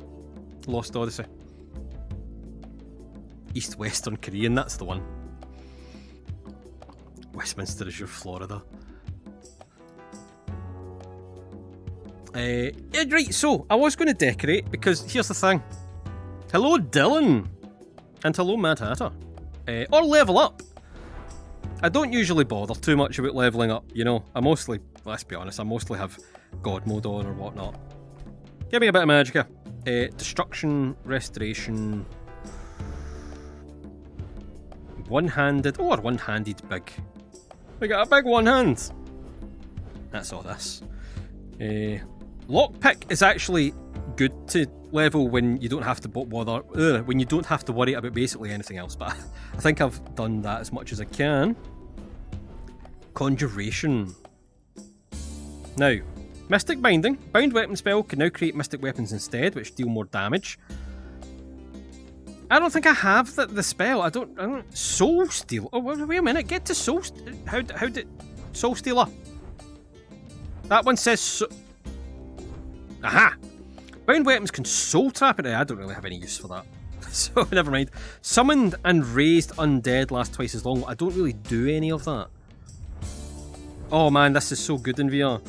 Lost Odyssey. East Western Korean, that's the one. Westminster is your Florida. Right, so I was going to decorate because here's the thing. Hello, Dylan, and hello, Mad Hatter. Or level up. I don't usually bother too much about leveling up, you know. I mostly, let's be honest, I mostly have God mode on or whatnot. Give me a bit of magicka. Destruction, restoration. One-handed, or one-handed big. We got a big one hand. That's all this. Lockpick is actually good to level when you don't have to bother, when you don't have to worry about basically anything else, but I think I've done that as much as I can. Conjuration. Now, Mystic Binding. Bound weapon spell can now create mystic weapons instead, which deal more damage. I don't think I have the spell. I don't. Soul Steal. Oh, wait a minute. Get to Soul. How did Soul Stealer? That one says. Aha! Bound weapons can soul trap it. I don't really have any use for that. So, never mind. Summoned and raised undead last twice as long. I don't really do any of that. Oh man, this is so good in VR.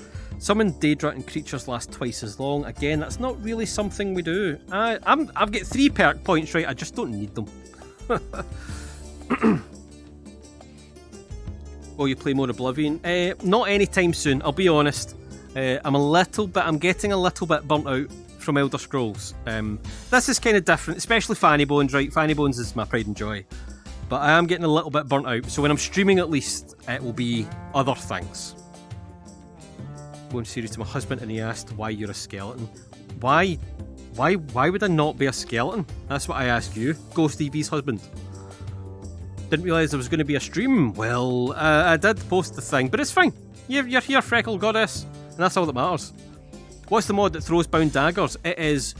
Summoned Daedra creatures last twice as long. Again, that's not really something we do. I've got 3 perk points, right? I just don't need them. Will you play more Oblivion? Not anytime soon, I'll be honest. I'm getting a little bit burnt out from Elder Scrolls. This is kind of different, especially Fanny Bones, right? Fanny Bones is my pride and joy. But I am getting a little bit burnt out, so when I'm streaming at least, it will be other things. Going serious to my husband and he asked why you're a skeleton. Why would I not be a skeleton? That's what I asked you, Ghost EV's husband. Didn't realise there was going to be a stream. Well, I did post the thing, but it's fine. You're here, Freckle Goddess, and that's all that matters. What's the mod that throws bound daggers? It is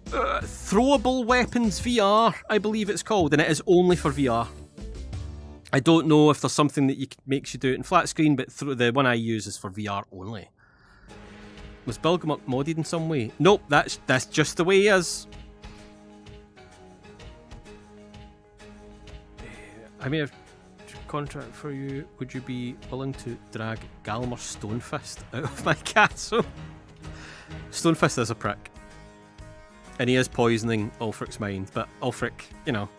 Throwable Weapons VR, I believe it's called, and it is only for VR. I don't know if there's something that makes you do it in flat screen, but the one I use is for VR only. Was Bilgam modded in some way? Nope, that's just the way he is. I may have a contract for you. Would you be willing to drag Galmer Stonefist out of my castle? Stonefist is a prick. And he is poisoning Ulfric's mind, but Ulfric, you know.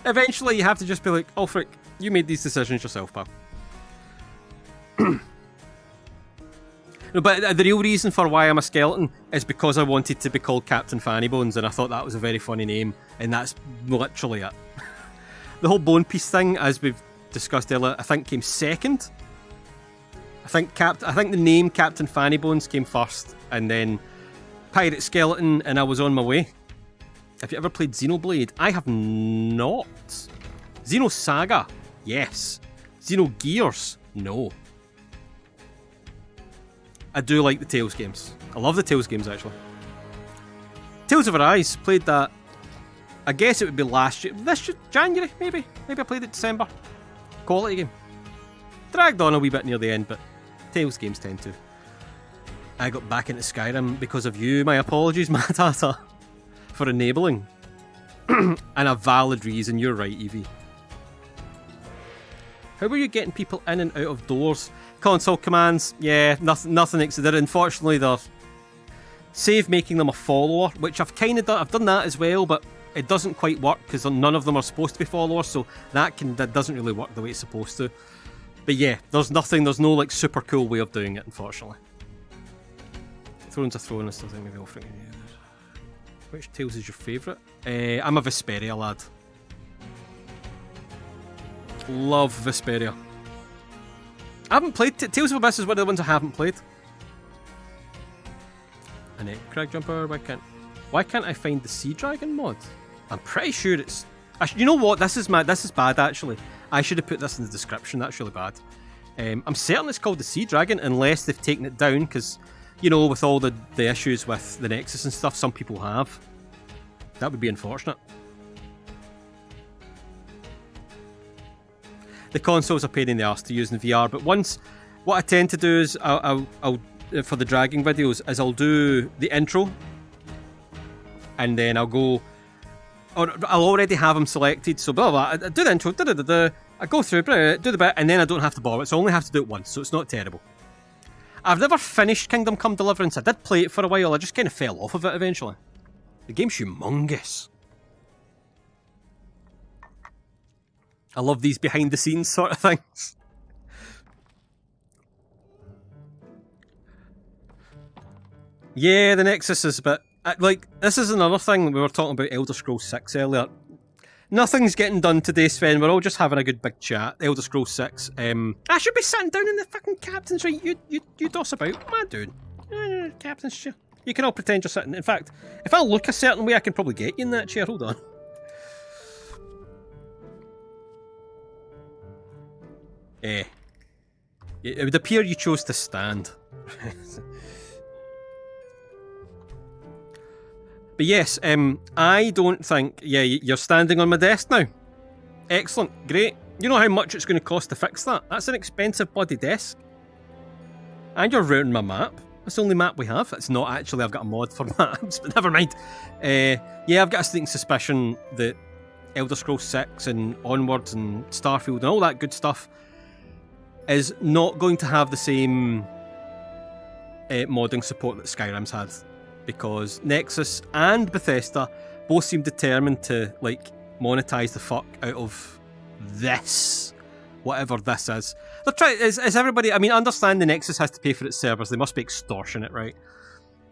Eventually you have to just be like, Ulfric, you made these decisions yourself, pal. No, but the real reason for why I'm a skeleton is because I wanted to be called Captain Fanny Bones, and I thought that was a very funny name, and that's literally it. The whole bone piece thing, as we've discussed earlier, I think came second. I think the name Captain Fanny Bones came first, and then Pirate Skeleton, and I was on my way. Have you ever played Xenoblade? I have not. Xenosaga? Yes. Xenogears? No. I do like the Tales games. I love the Tales games, actually. Tales of Arise, played that. I guess it would be last year. This year, January, maybe? Maybe I played it December. Quality game. Dragged on a wee bit near the end, but Tales games tend to. I got back into Skyrim because of you. My apologies, Matata, for enabling. And a valid reason, you're right, Evie. How are you getting people in and out of doors? Console commands, yeah, nothing exciting. Unfortunately, they're save making them a follower, which I've kind of done. I've done that as well, but it doesn't quite work because none of them are supposed to be followers, so that doesn't really work the way it's supposed to. But yeah, there's no like super cool way of doing it, unfortunately. Throne's a throne, I still think maybe offering. Which Tales is your favourite? I'm a Vesperia lad. Love Vesperia. I haven't played Tales of Abyss is one of the ones I haven't played. And Crag Jumper, why can't I find the Sea Dragon mod? I'm pretty sure it's. You know what? This is bad actually. I should have put this in the description. That's really bad. I'm certain it's called the Sea Dragon, unless they've taken it down because, you know, with all the issues with the Nexus and stuff, some people have. That would be unfortunate. The console's a pain in the arse to use in VR, but what I tend to do is I'll for the dragging videos is I'll do the intro, and then I'll go, or I'll already have them selected, so blah blah, I do the intro, I go through, do the bit, and then I don't have to bother it, so I only have to do it once, so it's not terrible. I've never finished Kingdom Come Deliverance. I did play it for a while, I just kind of fell off of it eventually. The game's humongous. I love these behind the scenes sort of things. Yeah, the Nexus is a bit... like, this is another thing. We were talking about Elder Scrolls 6 earlier. Nothing's getting done today, Sven. We're all just having a good big chat. Elder Scrolls 6. I should be sitting down in the fucking captain's right. You doss about. What am I doing? Captain's chair. You can all pretend you're sitting. In fact, if I look a certain way, I can probably get you in that chair. Hold on. It would appear you chose to stand. But yes, I don't think... Yeah, you're standing on my desk now. Excellent, great. You know how much it's going to cost to fix that? That's an expensive bloody desk. And you're ruining my map. That's the only map we have. It's not actually, I've got a mod for maps, but never mind. Yeah, I've got a sneaking suspicion that Elder Scrolls 6 and onwards and Starfield and all that good stuff is not going to have the same modding support that Skyrim's had, because Nexus and Bethesda both seem determined to like monetize the fuck out of this, whatever this is. They're trying. Is everybody? I mean, I understand the Nexus has to pay for its servers. They must be extortionate, right?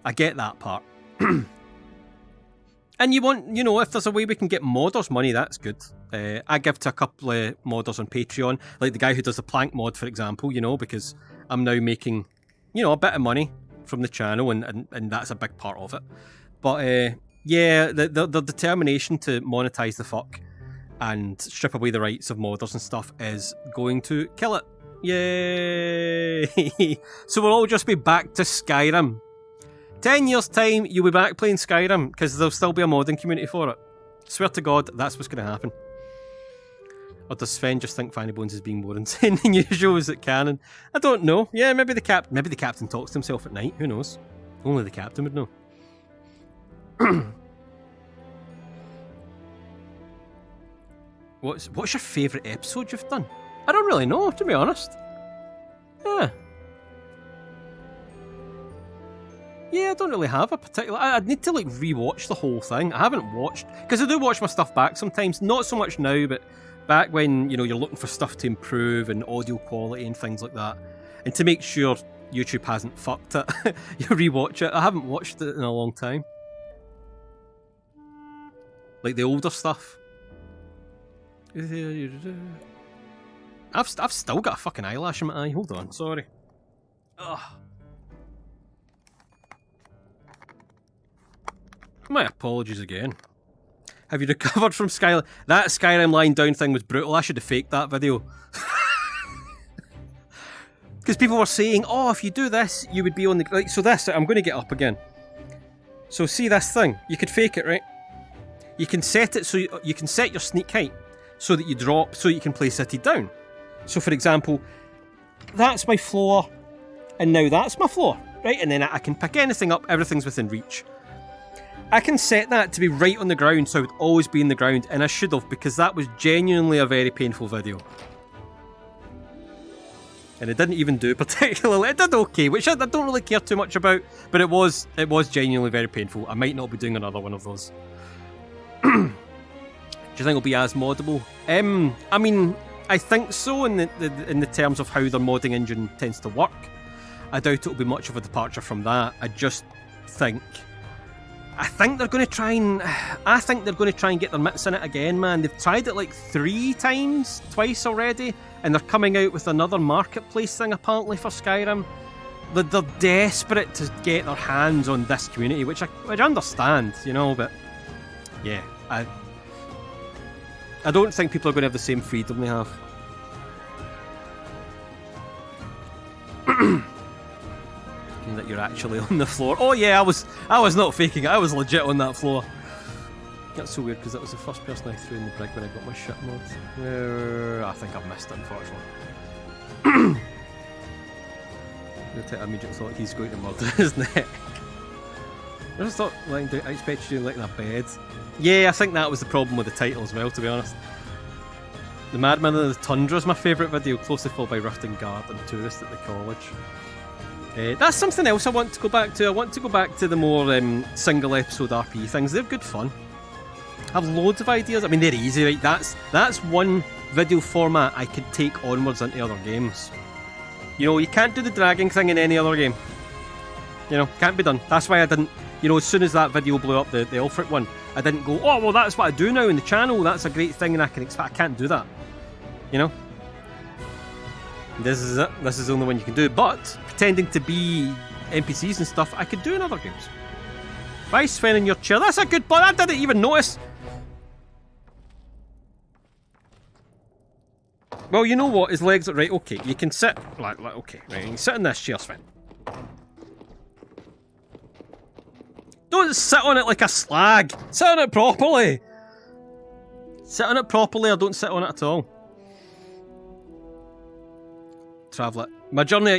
I get that part. And you want, you know, if there's a way we can get modders money, that's good. I give to a couple of modders on Patreon, like the guy who does the plank mod, for example, you know, because I'm now making, you know, a bit of money from the channel, and that's a big part of it. But yeah, the determination to monetize the fuck and strip away the rights of modders and stuff is going to kill it. Yay! So we'll all just be back to Skyrim. 10 years' time, you'll be back playing Skyrim, because there'll still be a modding community for it. Swear to God, that's what's going to happen. Or does Sven just think Fanny Bones is being more insane than usual? Is it canon? I don't know. Yeah, maybe the captain talks to himself at night. Who knows? Only the captain would know. What's your favourite episode you've done? I don't really know, to be honest. Yeah, I don't really have a particular... I'd need to like rewatch the whole thing. I haven't watched... Because I do watch my stuff back sometimes. Not so much now, but back when, you know, you're looking for stuff to improve and audio quality and things like that. And to make sure YouTube hasn't fucked it, you rewatch it. I haven't watched it in a long time. Like the older stuff. I've still got a fucking eyelash in my eye. Hold on, sorry. Ugh. My apologies again. Have you recovered from Skyrim? That Skyrim lying down thing was brutal. I should have faked that video. Because people were saying, oh, if you do this, you would be on the... Like, so this, I'm going to get up again. So see this thing? You could fake it, right? You can set it so you can set your sneak height so that you drop, so you can play seated down. So for example, that's my floor, and now that's my floor, right? And then I can pick anything up, everything's within reach. I can set that to be right on the ground, so I would always be in the ground, and I should have, because that was genuinely a very painful video. And it didn't even do particularly. It did okay, which I don't really care too much about, but it was genuinely very painful. I might not be doing another one of those. Do you think it'll be as moddable? I mean, I think so in the terms of how their modding engine tends to work. I doubt it'll be much of a departure from that. I think they're going to try and get their mitts in it again, man. They've tried it like twice already, and they're coming out with another marketplace thing apparently for Skyrim. They're desperate to get their hands on this community, which I understand, you know, but yeah, I don't think people are going to have the same freedom they have. That you're actually on the floor. Oh yeah, I was not faking it. I was legit on that floor. That's so weird because that was the first person I threw in the brig when I got my shit mod. I think I've missed it, unfortunately. I immediately thought he's going to murder his neck. I just thought, I expected you like in a bed. Yeah, I think that was the problem with the title as well, to be honest. The Madman of the Tundra is my favourite video, closely followed by Rifting Guard and Tourist at the College. That's something else I want to go back to. I want to go back to the more single episode RP things. They're good fun. I have loads of ideas. I mean, they're easy, right? That's one video format I could take onwards into other games. You know, you can't do the dragging thing in any other game. You know, can't be done. That's why I didn't, you know, as soon as that video blew up, the Ulfric one, I didn't go, oh, well, that's what I do now in the channel. That's a great thing and I can't do that. You know? This is it. This is the only one you can do. But pretending to be NPCs and stuff, I could do in other games. Why Sven in your chair? That's a good point. I didn't even notice. Well, you know what? His legs are right. Okay, you can sit like okay, right. You can sit in this chair, Sven. Don't sit on it like a slag. Sit on it properly. Sit on it properly, or don't sit on it at all. Traveller. My journey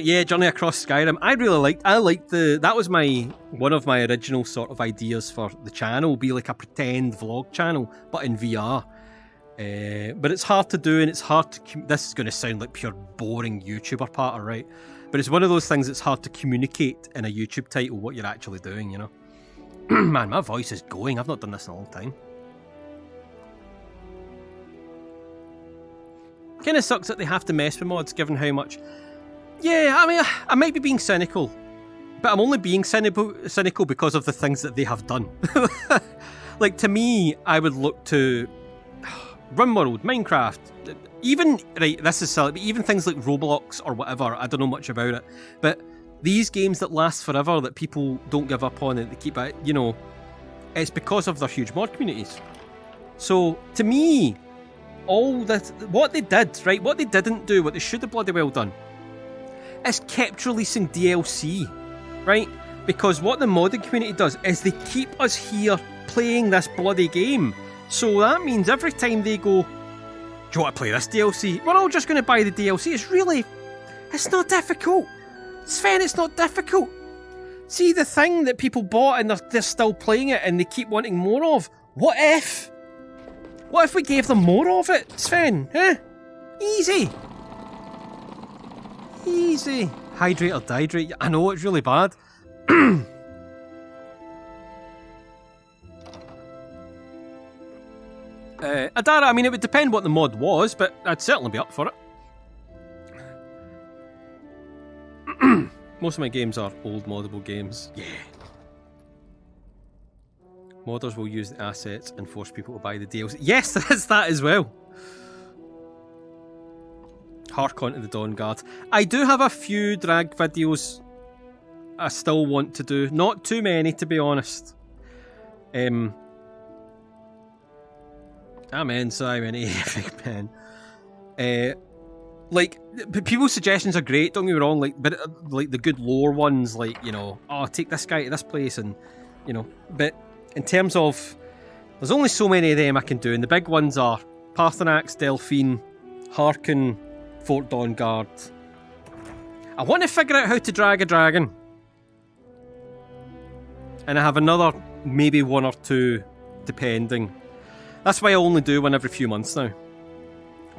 across Skyrim. I liked that was one of my original sort of ideas for the channel, be like a pretend vlog channel, but in VR. But it's hard to do, and it's hard to. This is going to sound like pure boring YouTuber patter, right? but it's one of those things that's hard to communicate in a YouTube title what you're actually doing, you know. Man, my voice is going. I've not done this in a long time. Kind of sucks that they have to mess with mods, given how much... Yeah, I mean, I might be being cynical, but I'm only being cynical because of the things that they have done. Like, to me, I would look to RimWorld, Minecraft, even, right, this is silly, but even things like Roblox or whatever, I don't know much about it, but these games that last forever, that people don't give up on and they keep it, you know, it's because of their huge mod communities. So, to me, all that, what they did, right, what they didn't do, what they should have bloody well done, is kept releasing DLC, right? Because what the modding community does is they keep us here playing this bloody game. So that means every time they go, do you want to play this DLC? We're all just going to buy the DLC. It's not difficult. Sven, it's not difficult. See the thing that people bought and they're still playing it and they keep wanting more of? What if? What if we gave them more of it, Sven? Huh? Easy. Easy. Hydrate or dihydrate. I know, it's really bad. Adara, I mean, it would depend what the mod was, but I'd certainly be up for it. Most of my games are old moddable games. Yeah. Modders will use the assets and force people to buy the DLC. Yes, there is that as well. Hark on to the Dawn Guard. I do have a few drag videos I still want to do. Not too many, to be honest. Amen, Simon, epic man. Like, people's suggestions are great, don't get me wrong, like, but like the good lore ones, like, you know, oh, take this guy to this place, and, you know, but in terms of, there's only so many of them I can do, and the big ones are Parthenax, Delphine, Harken, Fort Dawnguard. I want to figure out how to drag a dragon. And I have another, maybe one or two, depending. That's why I only do one every few months now.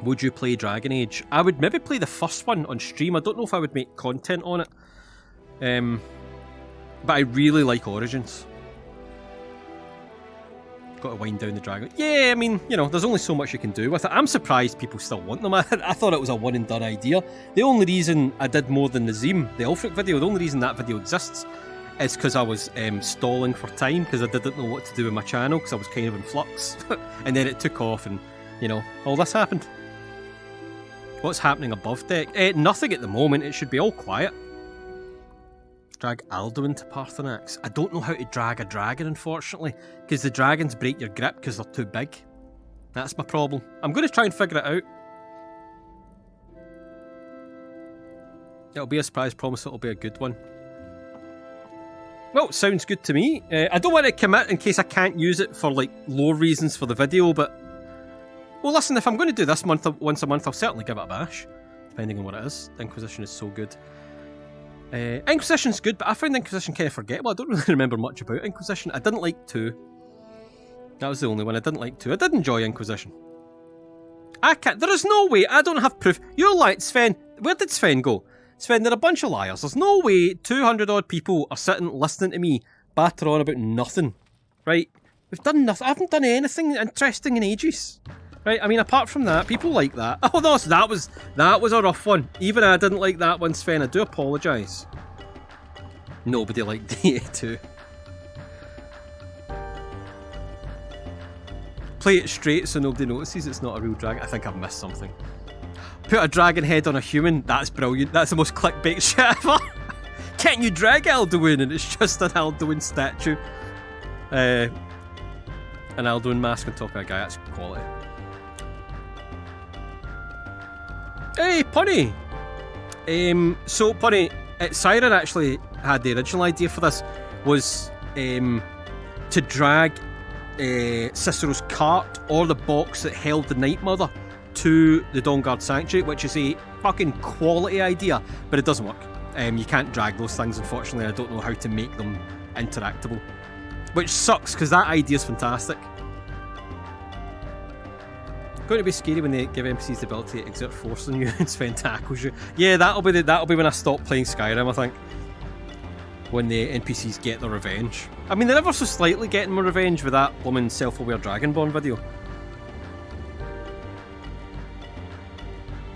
Would you play Dragon Age? I would maybe play the first one on stream. I don't know if I would make content on it. But I really like Origins. Got to wind down the dragon. Yeah, I mean, you know, there's only so much you can do with it. I'm surprised people still want them. I thought it was a one and done idea. The only reason I did more than Nazim, the Ulfric video, the only reason that video exists is because I was stalling for time because I didn't know what to do with my channel because I was kind of in flux. And then it took off and, you know, all this happened. What's happening above deck? Nothing at the moment. It should be all quiet. Drag Alduin to Parthenax. I don't know how to drag a dragon, unfortunately, because the dragons break your grip because they're too big. That's my problem. I'm going to try and figure it out. It'll be a surprise. Promise it'll be a good one. Well, sounds good to me. I don't want to commit in case I can't use it for like lore reasons for the video, but well, listen, if I'm going to do this once a month, I'll certainly give it a bash, depending on what it is. Inquisition is so good. Inquisition's good, but I found Inquisition kind of forgettable. I don't really remember much about Inquisition. I didn't like 2. That was the only one I didn't like 2. I did enjoy Inquisition. I can't. There is no way. I don't have proof. You're like, Sven. Where did Sven go? Sven, they're a bunch of liars. There's no way 200 odd people are sitting listening to me batter on about nothing. Right? We've done nothing. I haven't done anything interesting in ages. Right? I mean, apart from that, people like that. Oh no, so that was a rough one. Even I didn't like that one, Sven. I do apologise. Nobody liked DA2. Play it straight so nobody notices it's not a real dragon. I think I've missed something. Put a dragon head on a human. That's brilliant. That's the most clickbait shit ever. Can't you drag Alduin? And it's just an Alduin statue. An Alduin mask on top of a guy. That's quality. Hey, Punny! So, Punny, Siren actually had the original idea for this, was to drag Cicero's cart or the box that held the Night Mother to the Dawnguard Sanctuary, which is a fucking quality idea, but it doesn't work. You can't drag those things, unfortunately. I don't know how to make them interactable. Which sucks, because that idea is fantastic. Going to be scary when they give NPCs the ability to exert force on you and Sven tackles you. Yeah, that'll be when I stop playing Skyrim, I think. When the NPCs get their revenge. I mean, they're ever so slightly getting more revenge with that blooming self-aware Dragonborn video.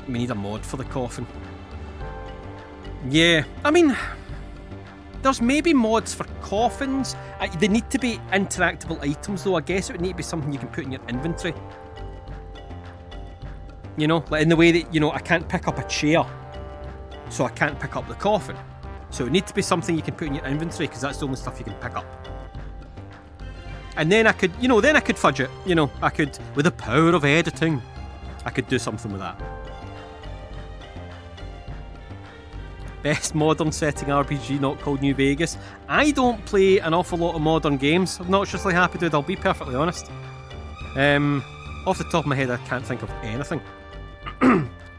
We need a mod for the coffin. Yeah, I mean, there's maybe mods for coffins. They need to be interactable items though. I guess it would need to be something you can put in your inventory. You know, like in the way that, you know, I can't pick up a chair, so I can't pick up the coffin. So it needs to be something you can put in your inventory, because that's the only stuff you can pick up. And then I could, you know, fudge it. You know, I could, with the power of editing, I could do something with that. Best modern setting RPG not called New Vegas. I don't play an awful lot of modern games. I'm not just happy to do it, I'll be perfectly honest. Off the top of my head, I can't think of anything.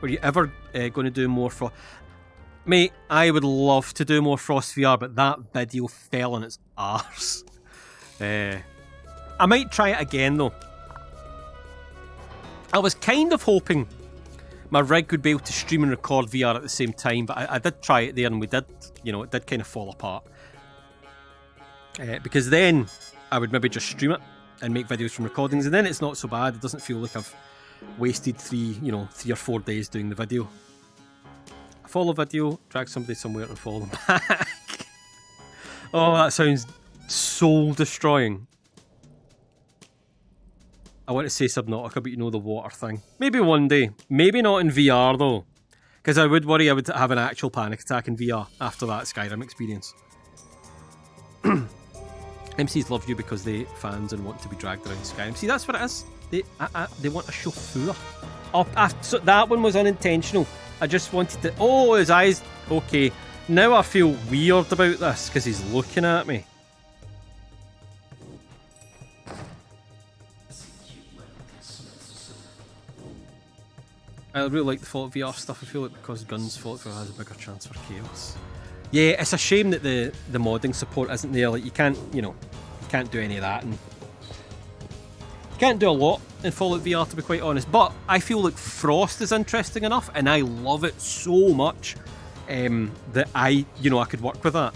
Were you ever going to do more Frost? Mate, I would love to do more Frost VR, but that video fell on its arse. I might try it again though. I was kind of hoping my rig would be able to stream and record VR at the same time, but I did try it there and we did, you know, it did kind of fall apart. Because then I would maybe just stream it and make videos from recordings, and then it's not so bad. It doesn't feel like I've wasted 3 or 4 days doing the video. Follow video, drag somebody somewhere and follow them back. Oh, that sounds soul destroying. I want to say Subnautica, but you know the water thing. Maybe one day. Maybe not in VR though. Because I would worry I would have an actual panic attack in VR after that Skyrim experience. MCs love you because they fans and want to be dragged around Skyrim. See, that's what it is. They want a chauffeur. So that one was unintentional. I just wanted to... Oh, his eyes... Okay. Now I feel weird about this because he's looking at me. I really like the Fallout VR stuff. I feel like because guns, Fallout VR has a bigger chance for chaos. Yeah, it's a shame that the modding support isn't there. Like, you can't, you know, you can't do any of that, and you can't do a lot in Fallout VR, to be quite honest. But I feel like Frost is interesting enough, and I love it so much that I could work with that.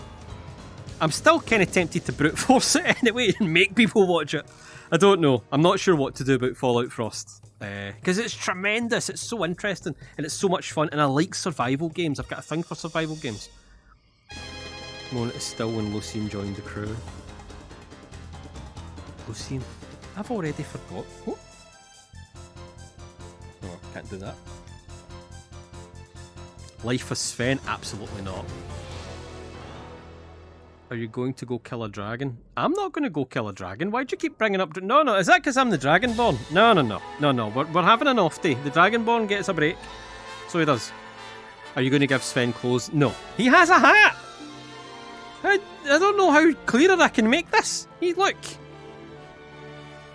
I'm still kind of tempted to brute force it anyway and make people watch it. I don't know. I'm not sure what to do about Fallout Frost. Because it's tremendous, it's so interesting, and it's so much fun, and I like survival games. I've got a thing for survival games. Moment is still when Lucien joined the crew. Lucien? I've already forgot. Oh, oh, can't do that. Life as Sven? Absolutely not. Are you going to go kill a dragon? I'm not going to go kill a dragon. Why'd you keep bringing up... No, is that because I'm the Dragonborn? No. We're having an off day. The Dragonborn gets a break. So he does. Are you going to give Sven clothes? No. He has a hat! I don't know how clearer I can make this. Look.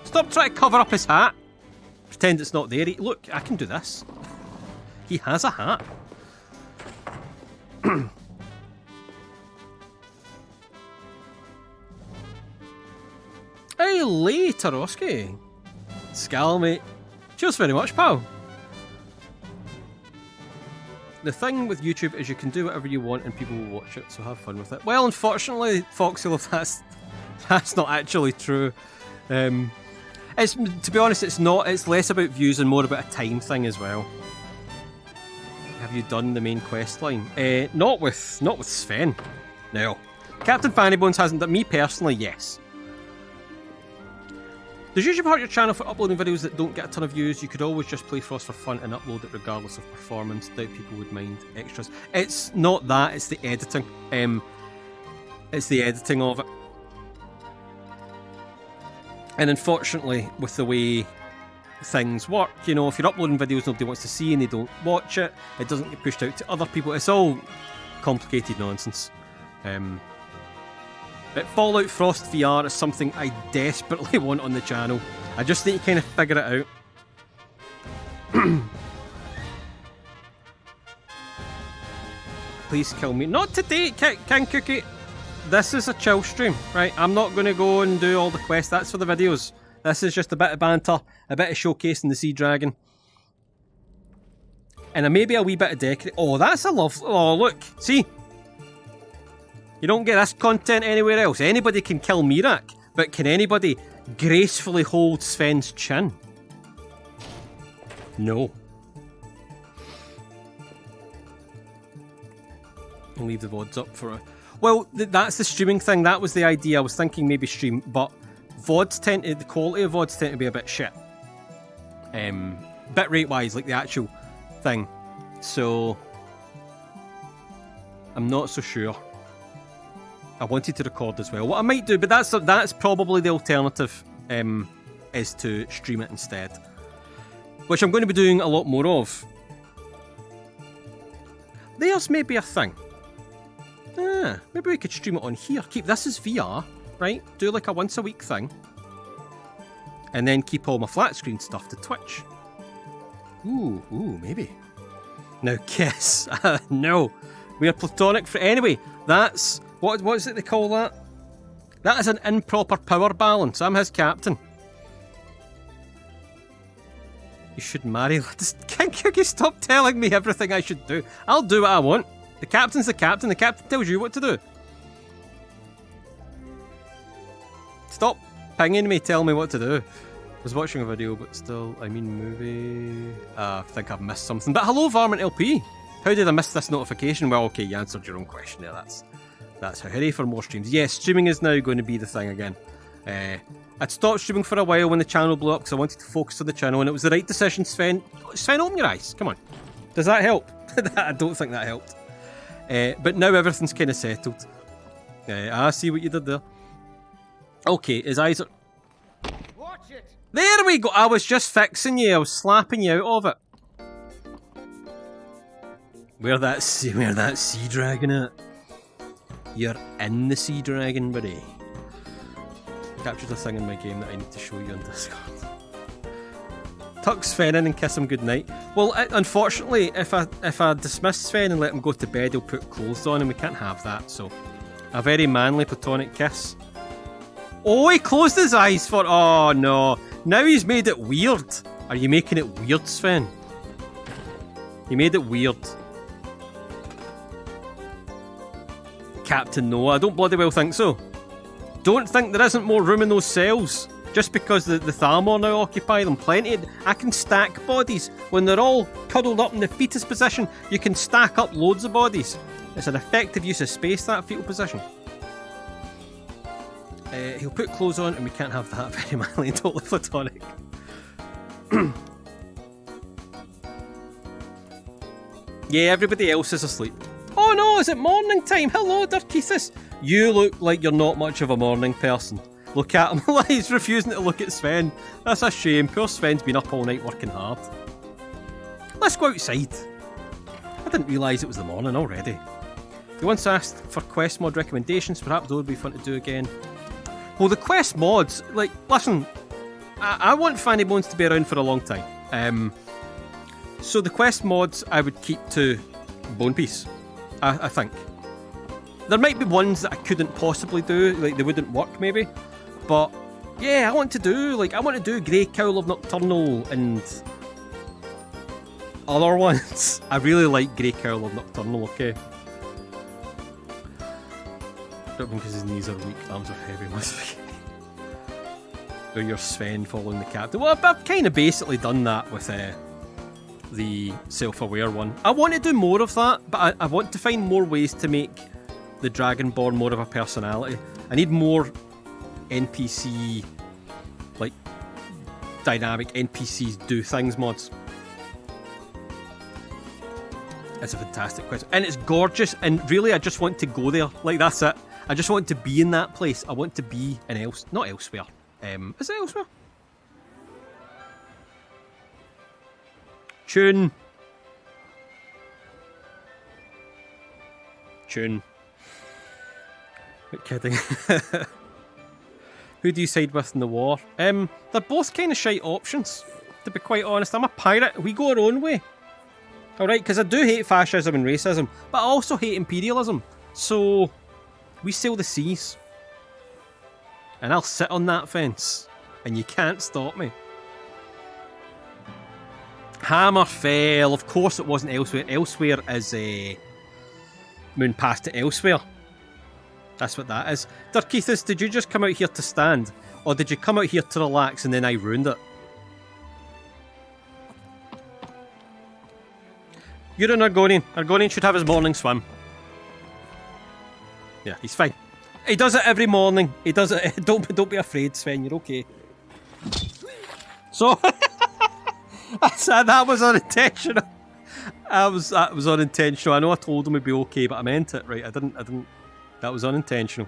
Stop trying to cover up his hat. Pretend it's not there. Look, I can do this. He has a hat. Hey, Lee Taroski. Scal, mate. Cheers very much, pal. The thing with YouTube is you can do whatever you want and people will watch it, so have fun with it. Well, unfortunately, Foxylo, that's not actually true. It's, to be honest, it's not. It's less about views and more about a time thing as well. Have you done the main quest line? Not with Sven. No. Captain Fannybones hasn't done. Me personally, yes. Does YouTube hurt your channel for uploading videos that don't get a ton of views? You could always just play Frost for fun and upload it regardless of performance. Doubt people would mind extras. It's not that, it's the editing. It's the editing of it. And unfortunately, with the way things work, you know, if you're uploading videos nobody wants to see and they don't watch it, it doesn't get pushed out to other people. It's all complicated nonsense. But Fallout Frost VR is something I desperately want on the channel. I just need to kind of figure it out. Please kill me. Not today, King Cookie. This is a chill stream, right? I'm not going to go and do all the quests. That's for the videos. This is just a bit of banter, a bit of showcasing the sea dragon. And maybe a wee bit of decorating. Oh, that's a lovely... Oh, look. See? You don't get this content anywhere else. Anybody can kill Mirak, but can anybody gracefully hold Sven's chin? No. I'll leave the VODs up for a... Well, that's the streaming thing. That was the idea. I was thinking maybe stream, but VODs tend to... The quality of VODs tend to be a bit shit. Bitrate wise, like the actual thing. So... I'm not so sure. I wanted to record as well. What I might do, but that's probably the alternative, is to stream it instead. Which I'm going to be doing a lot more of. There's maybe a thing. Maybe we could stream it on here. Keep this as VR, right? Do like a once a week thing. And then keep all my flat screen stuff to Twitch. Ooh, maybe. Now kiss. No. We are platonic for... Anyway, that's... What is it they call that? That is an improper power balance. I'm his captain. You should marry... Can you stop telling me everything I should do? I'll do what I want. The captain's the captain. The captain tells you what to do. Stop pinging me, tell me what to do. I was watching a video, but still, I mean movie... I think I've missed something. But hello, Varmint LP. How did I miss this notification? Well, okay, you answered your own question there. That's how. Hooray for more streams. Yes, streaming is now going to be the thing again. I'd stopped streaming for a while when the channel blew up because I wanted to focus on the channel, and it was the right decision, Sven. Sven, open your eyes. Come on. Does that help? I don't think that helped. But now everything's kind of settled. I see what you did there. Okay, his eyes are...
Watch it.
There we go. I was just fixing you. I was slapping you out of it. Where that sea dragon at? You're in the sea dragon, buddy. Captured a thing in my game that I need to show you on Discord. Tuck Sven in and kiss him goodnight. Well, unfortunately, if I dismiss Sven and let him go to bed, he'll put clothes on and we can't have that, so... A very manly platonic kiss. Oh, he closed his eyes for... Oh, no. Now he's made it weird. Are you making it weird, Sven? He made it weird. Captain, no, I don't bloody well think so. Don't think there isn't more room in those cells. Just because the Thalmor now occupy them. Plenty. I can stack bodies. When they're all cuddled up in the fetus position, you can stack up loads of bodies. It's an effective use of space, that fetal position. He'll put clothes on and we can't have that. Very manly and totally platonic. Yeah, everybody else is asleep. Oh no, is it morning time? Hello, Dirkeithus. You look like you're not much of a morning person. Look at him. He's refusing to look at Sven. That's a shame. Poor Sven's been up all night working hard. Let's go outside. I didn't realise it was the morning already. You once asked for quest mod recommendations. Perhaps those would be fun to do again. Well, the quest mods, like, listen, I want Fanny Bones to be around for a long time. So the quest mods I would keep to Bone Piece. I think. There might be ones that I couldn't possibly do, like they wouldn't work maybe, but yeah, I want to do Grey Cowl of Nocturnal and other ones. I really like Grey Cowl of Nocturnal, okay? Don't because his knees are weak, arms are heavy, must be. Or you're Sven following the captain. Well, I've kind of basically done that with the self-aware one. I want to do more of that, but I want to find more ways to make the Dragonborn more of a personality. I need more NPC, like, dynamic NPCs do things mods. It's a fantastic question. And it's gorgeous, and really I just want to go there. Like, that's it. I just want to be in that place. I want to be in not elsewhere. Is it elsewhere? Tune. Not kidding. Who do you side with in the war? They're both kind of shite options, to be quite honest. I'm a pirate. We go our own way. Alright, because I do hate fascism and racism, but I also hate imperialism. So, we sail the seas. And I'll sit on that fence. and you can't stop me. Hammer fell. Of course it wasn't elsewhere. Elsewhere is moon passed it elsewhere. That's what that is. Dirkeithus, did you just come out here to stand? Or did you come out here to relax and then I ruined it? You're an Argonian. Argonian should have his morning swim. Yeah, he's fine. He does it every morning. He does it. Don't be afraid, Sven. You're okay. So that was unintentional. That was unintentional. I know I told him he'd be okay, but I meant it, right? I didn't. That was unintentional.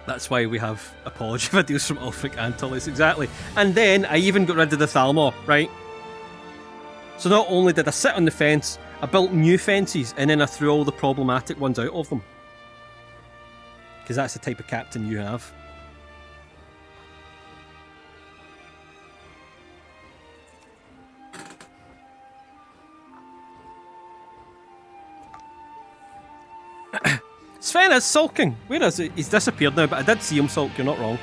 That's why we have apology videos from Ulfric and Tullis, exactly. And then I even got rid of the Thalmor, right? So not only did I sit on the fence, I built new fences, and then I threw all the problematic ones out of them. Because that's the type of captain you have. Sven is sulking. Where is he? He's disappeared now, but I did see him sulk. You're not wrong.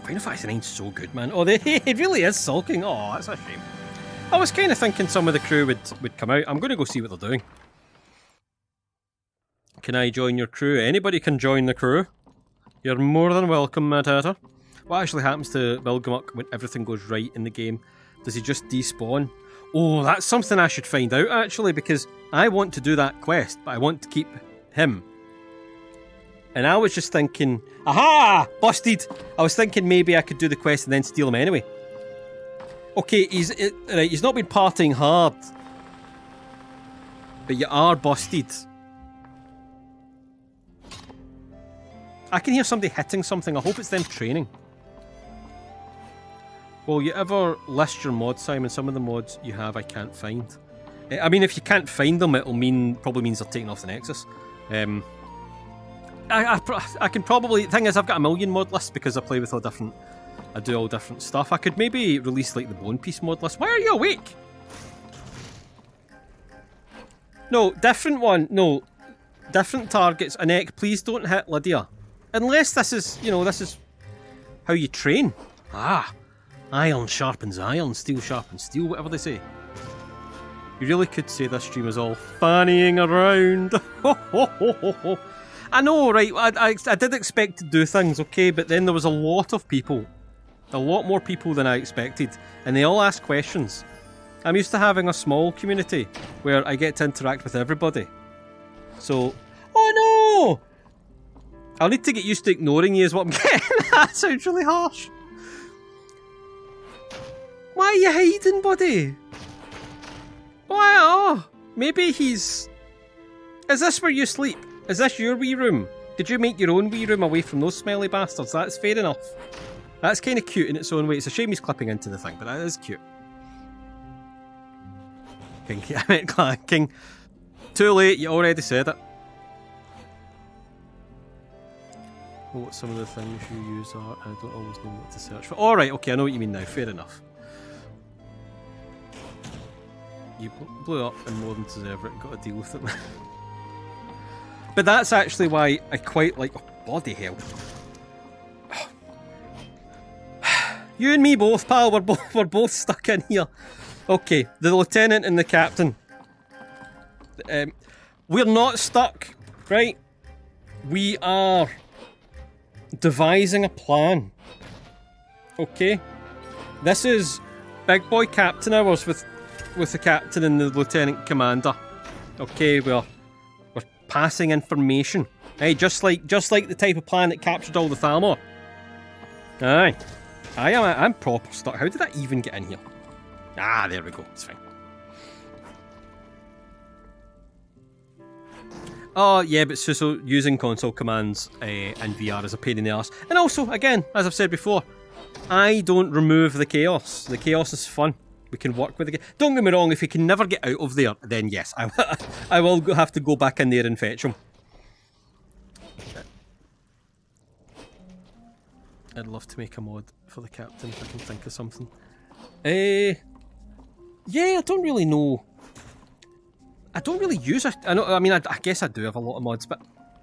Final Fantasy IX's so good, man. Oh, it really is sulking. Oh, that's a shame. I was kind of thinking some of the crew would come out. I'm going to go see what they're doing. Can I join your crew? Anybody can join the crew. You're more than welcome, Mad Hatter. What actually happens to Vilgamuk when everything goes right in the game? Does he just despawn? Oh, that's something I should find out, actually, because I want to do that quest, but I want to keep him. And I was just thinking, aha! Busted! I was thinking maybe I could do the quest and then steal him anyway. Okay, he's not been partying hard. But you are busted. I can hear somebody hitting something. I hope it's them training. Will you ever list your mods, Simon? Some of the mods you have I can't find. I mean, if you can't find them, it'll probably means they're taken off the Nexus. I can probably... Thing is, I've got a million mod lists because I play with all different... I do all different stuff. I could maybe release like the Bone Piece mod list. Why are you awake? No, different one. No. Different targets. Anek, please don't hit Lydia. Unless this is, this is how you train. Ah. Iron sharpens iron, steel sharpens steel, whatever they say. You really could say this stream is all fannying around. I know, right? I did expect to do things, okay? But then there was a lot of people. A lot more people than I expected. And they all ask questions. I'm used to having a small community where I get to interact with everybody. So... Oh no! I'll need to get used to ignoring you is what I'm getting. That sounds really harsh. Why are you hiding, buddy? Why? Oh, maybe he's... Is this where you sleep? Is this your wee room? Did you make your own wee room away from those smelly bastards? That's fair enough. That's kind of cute in its own way. It's a shame he's clipping into the thing, but that is cute. King, I meant Clan King. Too late, you already said it. What some of the things you use are, I don't always know what to search for. Alright, okay, I know what you mean now. Fair enough. You blew up and more than deserve it and got to deal with it. But that's actually why I quite like... Oh, bloody hell. You and me both, pal. We're both stuck in here. Okay, the lieutenant and the captain. We're not stuck, right? We are devising a plan. Okay? This is big boy captain hours with the captain and the lieutenant commander. Okay, we're passing information. Hey, just like the type of plan that captured all the Thalmor. Aye. I'm proper stuck. How did I even get in here? Ah, there we go. It's fine. Oh, yeah, but so using console commands in VR is a pain in the arse. And also, again, as I've said before, I don't remove the chaos. The chaos is fun. We can work with it. Don't get me wrong, if you can never get out of there, then yes, I will have to go back in there and fetch him. I'd love to make a mod for the captain if I can think of something. Yeah, I don't really know. I don't really use it. I mean, I guess I do have a lot of mods, but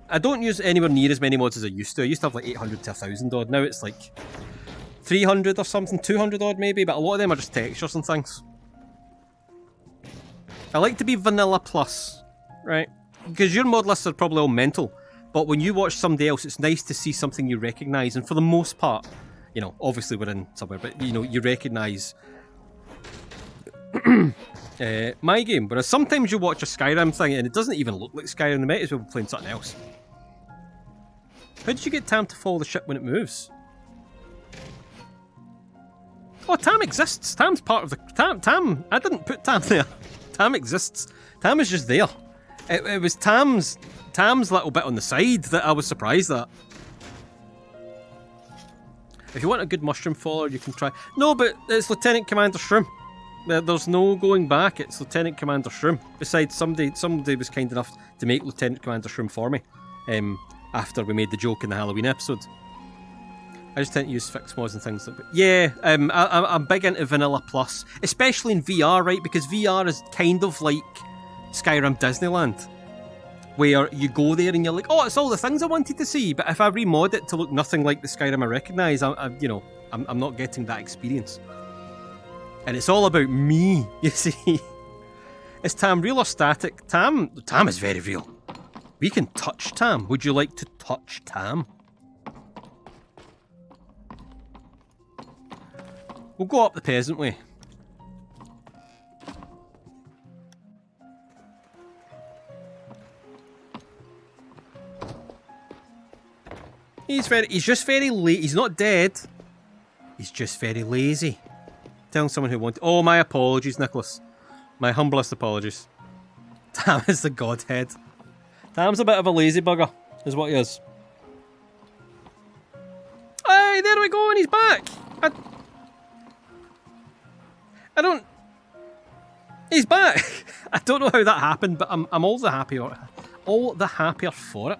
I don't use anywhere near as many mods as I used to. I used to have like 800 to 1,000 odd. Now it's like 300 or something, 200 odd maybe, but a lot of them are just textures and things. I like to be vanilla plus, right? Because your mod lists are probably all mental, but when you watch somebody else, it's nice to see something you recognise, and for the most part, you know, obviously we're in somewhere, but you know, you recognise my game. Whereas sometimes you watch a Skyrim thing and it doesn't even look like Skyrim, they might as well be playing something else. How did you get Tam to follow the ship when it moves? Oh, Tam exists. Tam's part of the... Tam, I didn't put Tam there. Tam exists. Tam is just there. It was Tam's little bit on the side that I was surprised at. If you want a good mushroom follower, you can try... No, but it's Lieutenant Commander Shroom. There's no going back. It's Lieutenant Commander Shroom. Besides, somebody was kind enough to make Lieutenant Commander Shroom for me. After we made the joke in the Halloween episode. I just tend to use fixed mods and things like that. Yeah, I'm big into Vanilla Plus. Especially in VR, right? Because VR is kind of like Skyrim Disneyland. Where you go there and you're like, oh, it's all the things I wanted to see. But if I remod it to look nothing like the Skyrim I recognise, I'm not getting that experience. And it's all about me, you see. Is Tam real or static? Tam is very real. We can touch Tam. Would you like to touch Tam? We'll go up the peasant way. He's just very late. He's not dead. He's just very lazy. Telling someone who wanted... Oh, my apologies, Nicholas. My humblest apologies. Tam is the godhead. Tam's a bit of a lazy bugger, is what he is. Hey, there we go, and he's back! I don't... He's back! I don't know how that happened, but I'm all the happier for it.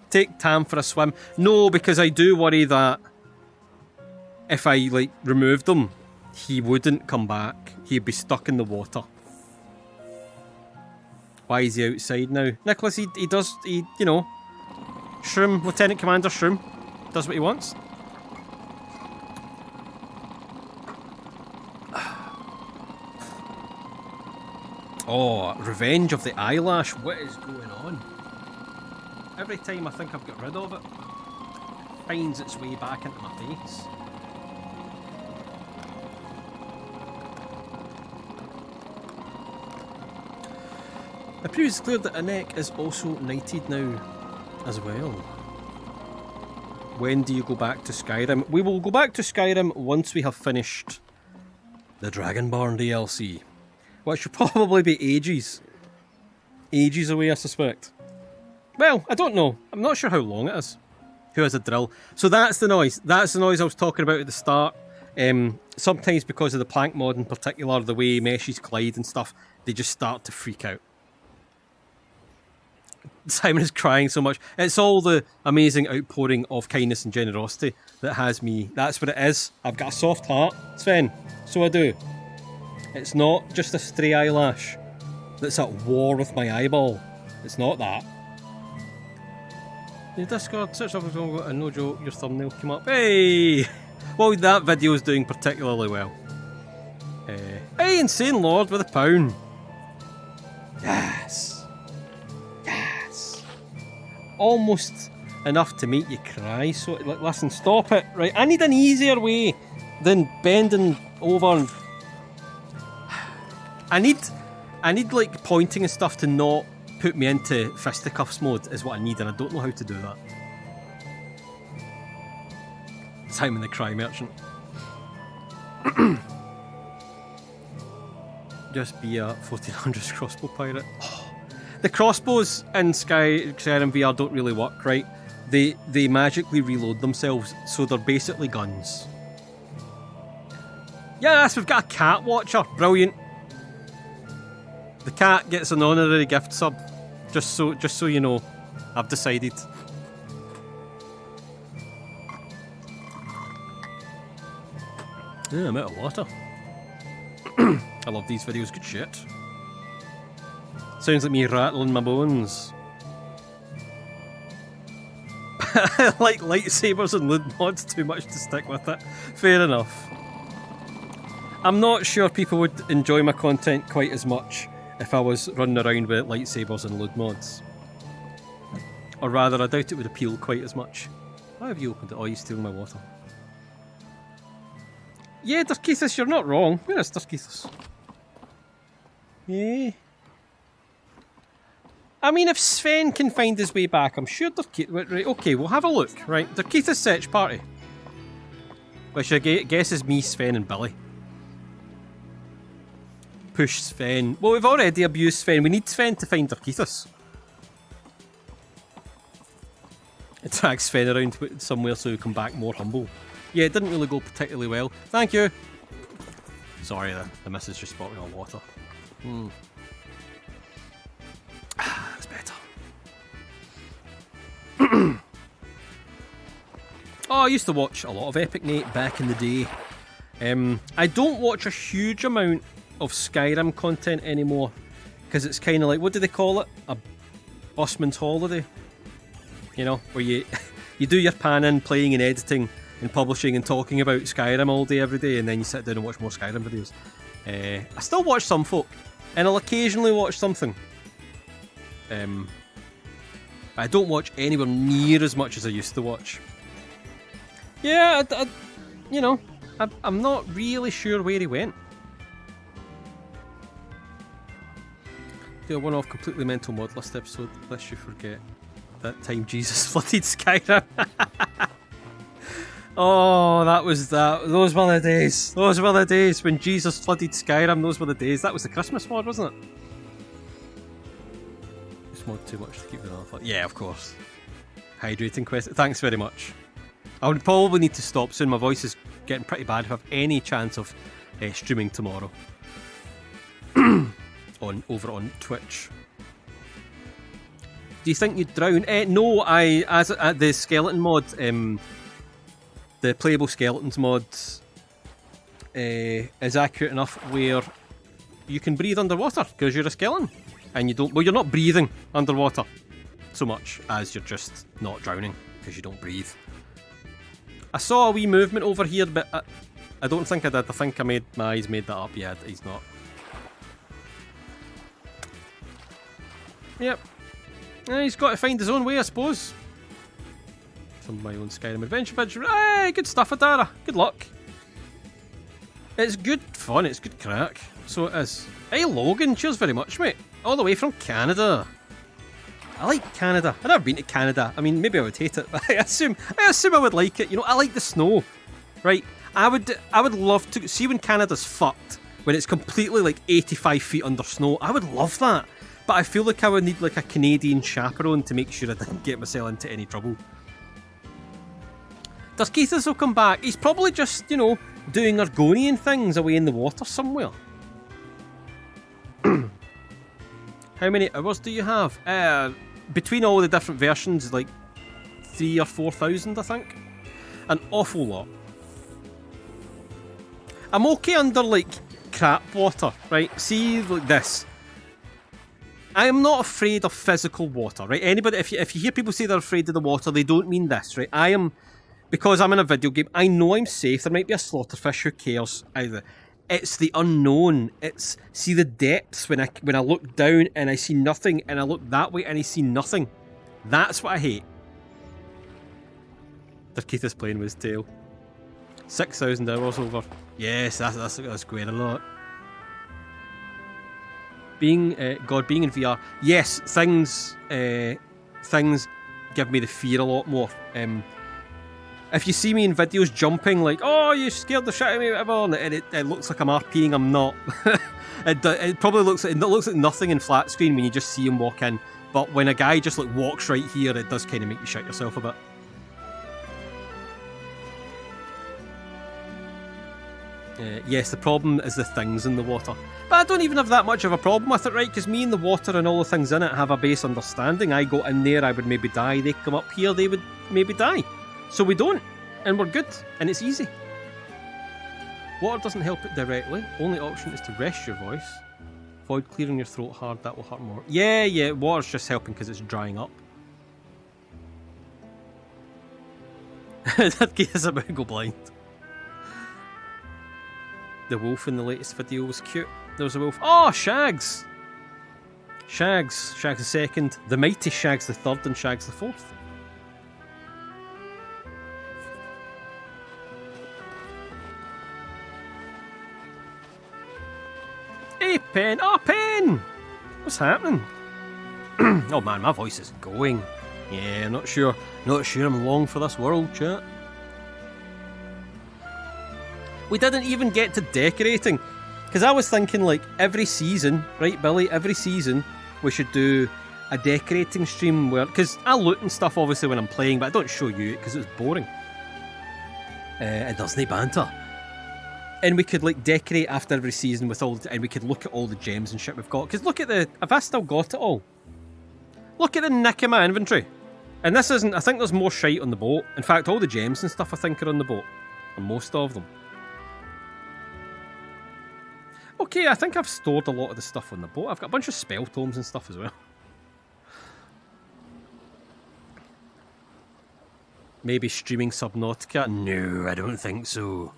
Take Tam for a swim. No, because I do worry that if I, like, removed him, he wouldn't come back. He'd be stuck in the water. Why is he outside now? Nicholas, he you know, Shroom, Lieutenant Commander Shroom, does what he wants. Oh, Revenge of the Eyelash, what is going on? Every time I think I've got rid of it, it finds its way back into my face. I previously cleared that Anek is also knighted now as well. When do you go back to Skyrim? We will go back to Skyrim once we have finished the Dragonborn DLC. Which should probably be ages. Ages away, I suspect. Well, I don't know. I'm not sure how long it is. Who has a drill? So that's the noise. That's the noise I was talking about at the start. Sometimes because of the plank mod in particular, the way meshes collide and stuff, they just start to freak out. Simon is crying so much. It's all the amazing outpouring of kindness and generosity that has me. That's what it is. I've got a soft heart, Sven. So I do. It's not just a stray eyelash that's at war with my eyeball. It's not that. Your Discord, search up and no joke, your thumbnail came up. Hey! Well, that video's doing particularly well. Hey, Insane Lord with a pound. Yes. Yes. Almost enough to make you cry. So, like, listen, stop it. Right, I need an easier way than bending over and... I need like pointing and stuff to not put me into fisticuffs mode is what I need, and I don't know how to do that. Simon the Cry Merchant. Just be a 1400s crossbow pirate. Oh, the crossbows in Skyrim VR don't really work, right? They magically reload themselves, so they're basically guns. Yes, we've got a cat watcher. Brilliant. The cat gets an honorary gift sub. Just so you know, I've decided. Yeah, I'm out of water. I love these videos, good shit. Sounds like me rattling my bones. I like lightsabers and loot mods too much to stick with it. Fair enough. I'm not sure people would enjoy my content quite as much if I was running around with lightsabers and loot mods. Or rather, I doubt it would appeal quite as much. Why have you opened it? Oh, you stealing my water. Yeah, Darkethus, you're not wrong. Where is Darkethus? Yeah. I mean, if Sven can find his way back, I'm sure Darkethus... Right, okay, we'll have a look. Right, Darkethus search party. Which I guess is me, Sven and Billy. Push Sven. Well, we've already abused Sven. We need Sven to find Darkethus. It drags Sven around somewhere so we come back more humble. Yeah, it didn't really go particularly well. Thank you. Sorry, the missus just bought me on water. That's better. Oh, I used to watch a lot of Epic Nate back in the day. I don't watch a huge amount of Skyrim content anymore because it's kind of like, what do they call it? A busman's holiday. You know, where you do your panning, playing and editing and publishing and talking about Skyrim all day every day, and then you sit down and watch more Skyrim videos. I still watch some folk, and I'll occasionally watch something. I don't watch anywhere near as much as I used to watch. Yeah, you know, I'm not really sure where he went. Do a one-off completely mental mod list episode, lest you forget that time Jesus flooded Skyrim. Oh, those were the days. Those were the days when Jesus flooded Skyrim. Those were the days. That was the Christmas mod, wasn't it? This mod too much to keep it off. Yeah, of course. Hydrating quest. Thanks very much. I would probably need to stop soon. My voice is getting pretty bad if I have any chance of streaming tomorrow. Over on Twitch. Do you think you'd drown? No, as the skeleton mod, the playable skeletons mod is accurate enough where you can breathe underwater because you're a skeleton, and you don't. Well, you're not breathing underwater so much as you're just not drowning because you don't breathe. I saw a wee movement over here, but I don't think I did. I think my eyes made that up. Yeah, he's not. Yep. He's got to find his own way, I suppose. Some of my own Skyrim adventure picture. Hey, good stuff, Adara. Good luck. It's good fun. It's good crack. So it is. Hey, Logan. Cheers very much, mate. All the way from Canada. I like Canada. I've never been to Canada. I mean, maybe I would hate it, but I assume I would like it. You know, I like the snow, right? I would love to see when Canada's fucked, when it's completely like 85 feet under snow. I would love that. But I feel like I would need like a Canadian chaperone to make sure I didn't get myself into any trouble. Darkethus will come back. He's probably just, you know, doing Argonian things away in the water somewhere. How many hours do you have? Between all the different versions, like 3,000 or 4,000, I think. An awful lot. I'm okay under like crap water, right? See, like this. I am not afraid of physical water, right? Anybody, if you hear people say they're afraid of the water, they don't mean this, right? I am, because I'm in a video game, I know I'm safe. There might be a slaughterfish, who cares? Either. It's the unknown. It's, see the depths when I look down and I see nothing, and I look that way and I see nothing. That's what I hate. Darkethus playing with his tail. 6,000 hours over. Yes, that's great a lot. Being in VR, yes, things give me the fear a lot more. If you see me in videos jumping, like, oh, you scared the shit out of me, whatever, and it looks like I'm RPing, I'm not. it probably looks like nothing in flat screen when you just see him walk in, but when a guy just like walks right here, it does kind of make you shit yourself a bit. Yes, the problem is the things in the water. But I don't even have that much of a problem with it, right? Because me and the water and all the things in it have a base understanding. I go in there, I would maybe die. They come up here, they would maybe die. So we don't. And we're good. And it's easy. Water doesn't help it directly. Only option is to rest your voice. Avoid clearing your throat hard, that will hurt more. Yeah, water's just helping because it's drying up. That gave us about to go blind. The wolf in the latest video was cute. There was a wolf. Oh, Shags! Shags the second. The mighty Shags the third and Shags the fourth. Hey, Pen! Oh, Pen! What's happening? Oh man, my voice is going. Yeah, not sure I'm long for this world, chat. We didn't even get to decorating. Because I was thinking, like, every season, right, Billy? Every season, we should do a decorating stream where... Because I loot and stuff, obviously, when I'm playing, but I don't show you it because it's boring. It doesn't banter. And we could, like, decorate after every season with all... And we could look at all the gems and shit we've got. Because look at the... Have I still got it all? Look at the nick in my inventory. And this isn't... I think there's more shite on the boat. In fact, all the gems and stuff I think are on the boat. Or most of them. Okay, I think I've stored a lot of the stuff on the boat. I've got a bunch of spell tomes and stuff as well. Maybe streaming Subnautica? No, I don't think so.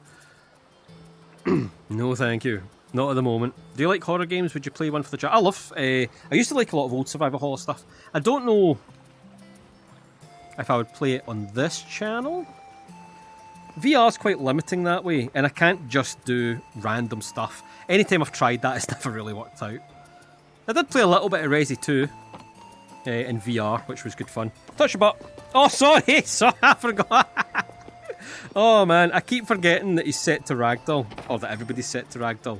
No, thank you. Not at the moment. Do you like horror games? Would you play one for the chat? I love... I used to like a lot of old survival horror stuff. I don't know if I would play it on this channel. VR's quite limiting that way, and I can't just do random stuff. Anytime I've tried that, it's never really worked out. I did play a little bit of Resi 2 in VR, which was good fun. Touch your butt. Oh, sorry! Sorry, I forgot. Oh, man. I keep forgetting that he's set to Ragdoll. Or that everybody's set to Ragdoll.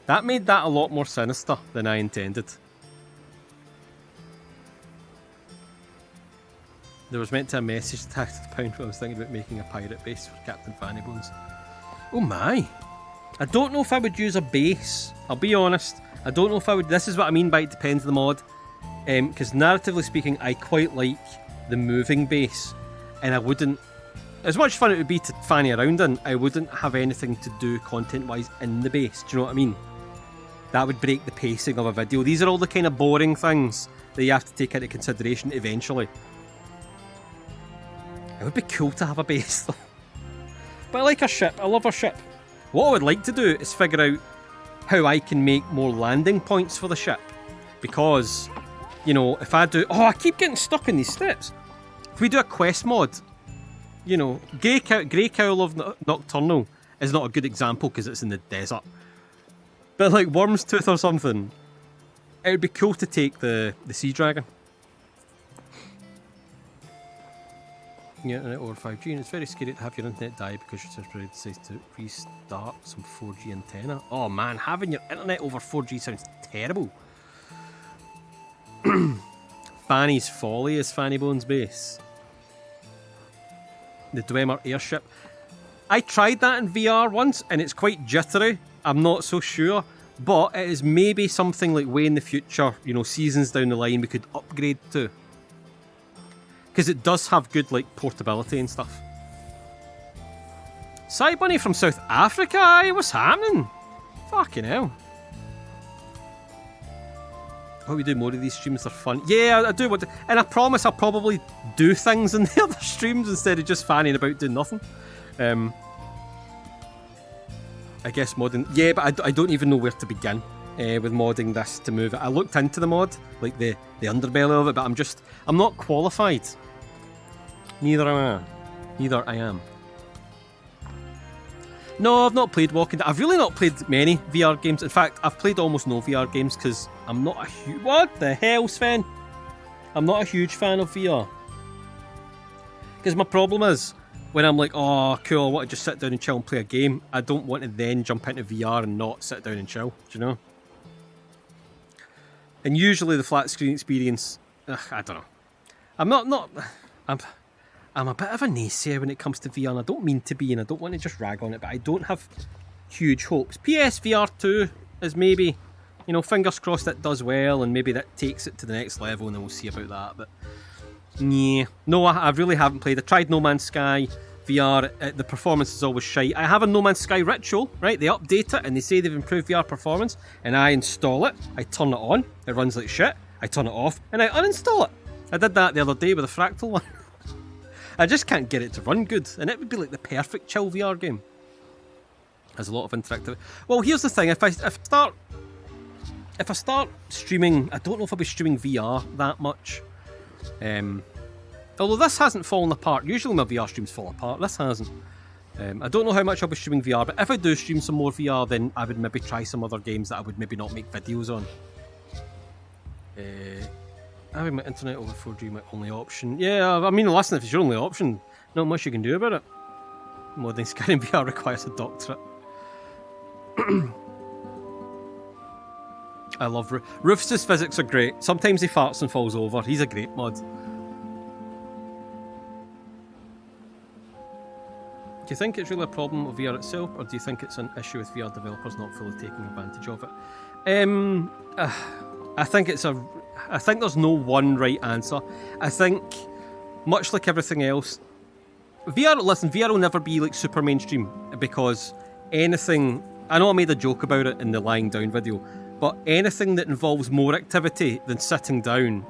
That made that a lot more sinister than I intended. There was meant to be a message tagged to the pound when I was thinking about making a pirate base for Captain Fanny Bones. Oh my! I don't know if I would use a base. I'll be honest. I don't know if I would... This is what I mean by it depends on the mod. Because narratively speaking, I quite like the moving base. And I wouldn't... As much fun it would be to fanny around in, I wouldn't have anything to do content-wise in the base. Do you know what I mean? That would break the pacing of a video. These are all the kind of boring things that you have to take into consideration eventually. It would be cool to have a base though. But I like a ship. I love a ship. What I would like to do is figure out how I can make more landing points for the ship. Because, you know, if I do... Oh, I keep getting stuck in these steps. If we do a quest mod, you know, Grey Cowl of Nocturnal is not a good example because it's in the desert. But like Worm's Tooth or something, it would be cool to take the Sea Dragon. Yeah, internet over 5G, and it's very scary to have your internet die because your service provider decides to restart some 4G antenna. Oh man, having your internet over 4G sounds terrible. Fanny's Folly is Fanny Bones' base. The Dwemer airship. I tried that in VR once, and it's quite jittery. I'm not so sure, but it is maybe something like way in the future, you know, seasons down the line we could upgrade to. Because it does have good, like, portability and stuff. Bunny from South Africa, aye, what's happening? Fucking hell. Hope we do more of these streams, they're fun. Yeah, I do want to, and I promise I'll probably do things in the other streams instead of just fanning about doing nothing. I guess modding, yeah, but I don't even know where to begin with modding this to move it. I looked into the mod, like the underbelly of it, but I'm not qualified. Neither am I. Neither I am. No, I've not played Walking Dead. I've really not played many VR games. In fact, I've played almost no VR games because I'm not a huge... What the hell, Sven? I'm not a huge fan of VR. Because my problem is, when I'm like, oh, cool, I want to just sit down and chill and play a game, I don't want to then jump into VR and not sit down and chill. Do you know? And usually the flat screen experience, I don't know. I'm a bit of a naysayer when it comes to VR, and I don't mean to be, and I don't want to just rag on it, but I don't have huge hopes. PSVR 2 is maybe, you know, fingers crossed it does well, and maybe that takes it to the next level, and then we'll see about that. But yeah, no, I really haven't played. I tried No Man's Sky. VR, the performance is always shite. I have a No Man's Sky ritual, right? They update it and they say they've improved VR performance, and I install it, I turn it on, it runs like shit, I turn it off, and I uninstall it. I did that the other day with a Fractal one. I just can't get it to run good, and it would be like the perfect chill VR game. Has a lot of interactivity. Well, here's the thing: if I start streaming, I don't know if I'll be streaming VR that much. Although this hasn't fallen apart. Usually my VR streams fall apart. This hasn't. I don't know how much I'll be streaming VR, but if I do stream some more VR, then I would maybe try some other games that I would maybe not make videos on. Having my internet over 4G my only option. Yeah, I mean, listen, if it's your only option, not much you can do about it. Modding Skyrim VR requires a doctorate. I love Rufus' physics are great. Sometimes he farts and falls over. He's a great mod. Do you think it's really a problem with VR itself, or do you think it's an issue with VR developers not fully taking advantage of it? I think there's no one right answer. I think, much like everything else, VR will never be like super mainstream, because anything, I know I made a joke about it in the lying down video, but anything that involves more activity than sitting down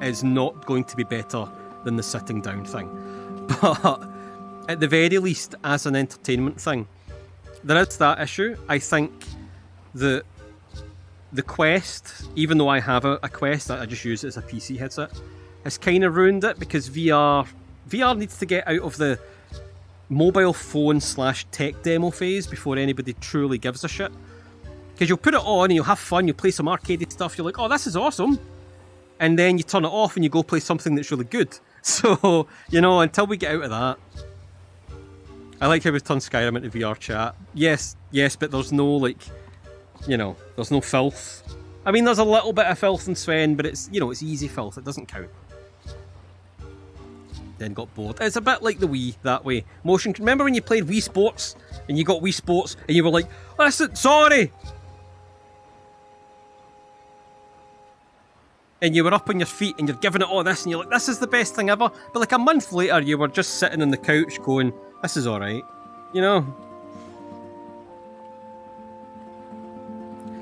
is not going to be better than the sitting down thing. But at the very least, as an entertainment thing, there is that issue. I think that the Quest, even though I have a Quest, I just use it as a PC headset, has kind of ruined it, because VR needs to get out of the mobile phone / tech demo phase before anybody truly gives a shit. Because you'll put it on and you'll have fun, you'll play some arcadey stuff, you're like, oh, this is awesome. And then you turn it off and you go play something that's really good. So, until we get out of that. I like how we've turned Skyrim into VR chat. Yes, but there's no, there's no filth. I mean, there's a little bit of filth in Sven, but it's, it's easy filth, it doesn't count. Then got bored. It's a bit like the Wii that way. Remember when you played Wii Sports, and you got Wii Sports, and you were like, listen, sorry! And you were up on your feet, and you're giving it all this, and you're like, this is the best thing ever. But like a month later, you were just sitting on the couch going, this is alright.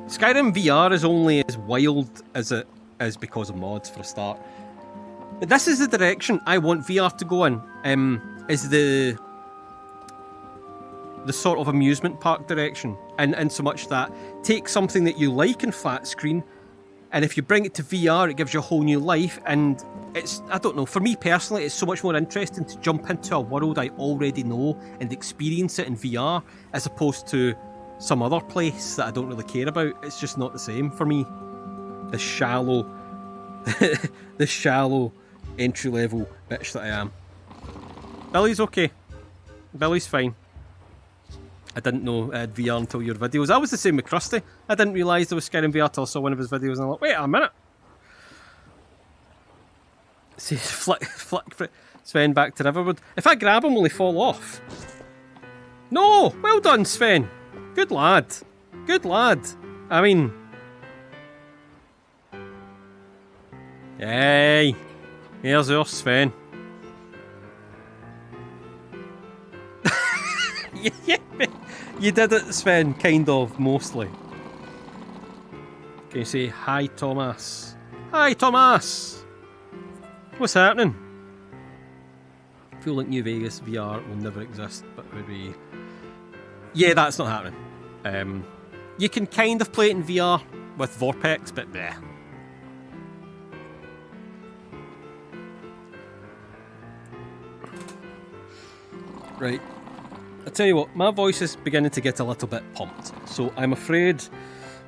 Skyrim VR is only as wild as it is because of mods, for a start. But this is the direction I want VR to go in, is the sort of amusement park direction. And so much that take something that you like in flat screen, and if you bring it to VR, it gives you a whole new life. And it's, I don't know, for me personally, it's so much more interesting to jump into a world I already know and experience it in VR, as opposed to some other place that I don't really care about. It's just not the same for me. The shallow entry-level bitch that I am. Billy's okay. Billy's fine. I didn't know I had VR until your videos. I was the same with Krusty. I didn't realise there was Skyrim VR until I saw one of his videos, and I'm like, wait a minute. See, flick Sven back to Riverwood. If I grab him, will he fall off? No! Well done, Sven. Good lad. Good lad. I mean... Hey! Here's your Sven. Yeah, you did it, Sven, kind of, mostly. Can you say, hi, Thomas? Hi, Thomas! What's happening? I feel like New Vegas VR will never exist, but would be... Yeah, that's not happening. You can kind of play it in VR with Vorpex, but bleh. Right. I tell you what, my voice is beginning to get a little bit pumped, so I'm afraid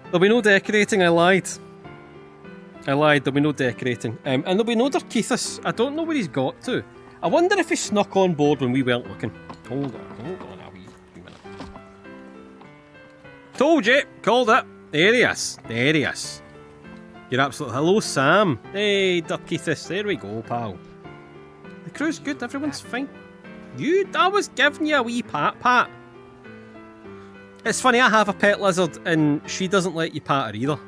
there'll be no decorating. I lied, there'll be no decorating. And there'll be no Darkeithus. I don't know where he's got to. I wonder if he snuck on board when we weren't looking. Hold on a wee minute. Told you! Called it! There he is. You're absolutely... Hello, Sam. Hey, Darkeithus. There we go, pal. The crew's good, everyone's fine. I was giving you a wee pat. It's funny, I have a pet lizard and she doesn't let you pat her either.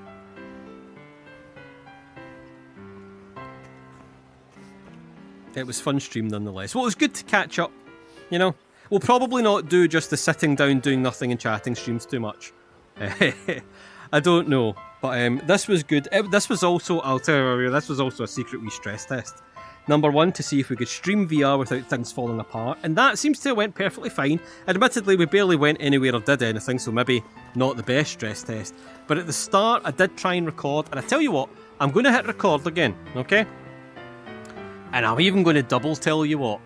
It was fun stream nonetheless. Well, it was good to catch up You know, we'll probably not do just the sitting down, doing nothing and chatting streams too much. I don't know, but this was good. This was also, I'll tell you, this was also a secret wee stress test. Number one, to see if we could stream VR without things falling apart, and that seems to have went perfectly fine. Admittedly, we barely went anywhere or did anything, so maybe not the best stress test. But at the start, I did try and record, and I tell you what, I'm going to hit record again, okay? And I'm even going to double tell you what.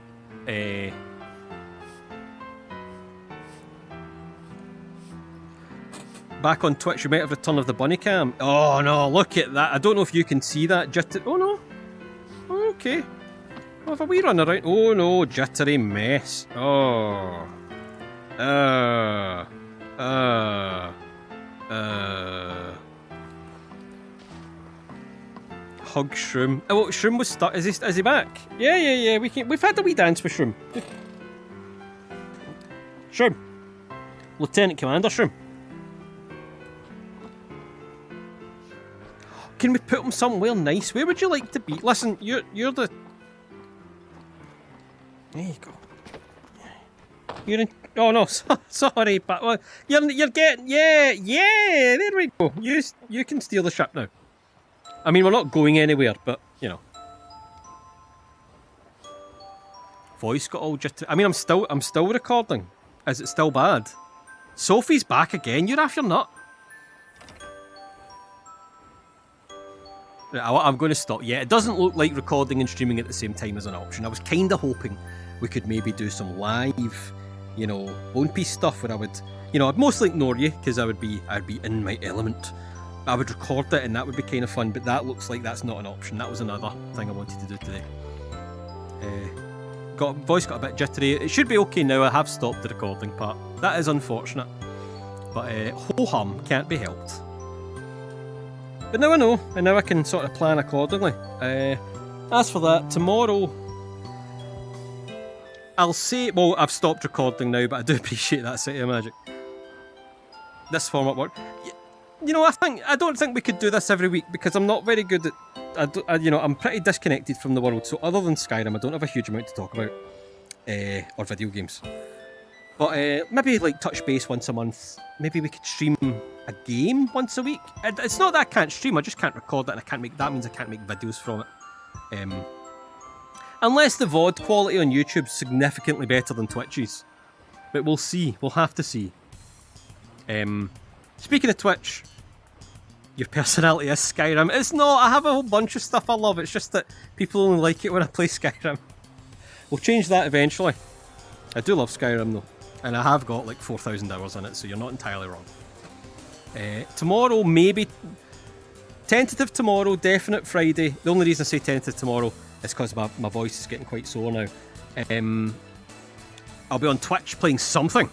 Back on Twitch, you might have return of the bunny cam. Oh no, look at that. I don't know if you can see that. Oh no. Okay. Oh, have a wee run around. Oh no, jittery mess. Oh. Hug Shroom. Oh, Shroom was stuck. Is he back? Yeah. We've had a wee dance with Shroom. Shroom. Lieutenant Commander Shroom. Can we put him somewhere nice? Where would you like to be? Listen, you're the... There you go. You're in... Oh no, sorry, but well, you're getting... Yeah, there we go. You can steal the ship now. I mean, we're not going anywhere, but, you know. Voice got all just... I mean, I'm still recording. Is it still bad? Sophie's back again. You're off your nut. I'm going to stop. Yeah, it doesn't look like recording and streaming at the same time is an option. I was kind of hoping we could maybe do some live, you know, One Piece stuff where I would, you know, I'd mostly ignore you because I'd be in my element. I would record it and that would be kind of fun, but that looks like that's not an option. That was another thing I wanted to do today. Voice got a bit jittery. It should be okay now. I have stopped the recording part. That is unfortunate, but ho-hum can't be helped. But now I know, and now I can sort of plan accordingly. As for that, tomorrow, I'll say, well, I've stopped recording now, but I do appreciate that City of Magic. This format work. You know, I don't think we could do this every week because I'm not very good at, I'm pretty disconnected from the world. So other than Skyrim, I don't have a huge amount to talk about, or video games. But maybe like touch base once a month. Maybe we could stream a game once a week. It's not that I can't stream, I just can't record it, and that means I can't make videos from it. Unless the VOD quality on YouTube's significantly better than Twitch's. But we'll see. We'll have to see. Speaking of Twitch, your personality is Skyrim. It's not. I have a whole bunch of stuff I love. It's just that people only like it when I play Skyrim. We'll change that eventually. I do love Skyrim though. And I have got like 4,000 hours in it, so you're not entirely wrong. Tomorrow, maybe. Tentative tomorrow, definite Friday. The only reason I say tentative tomorrow is because my voice is getting quite sore now. I'll be on Twitch playing something.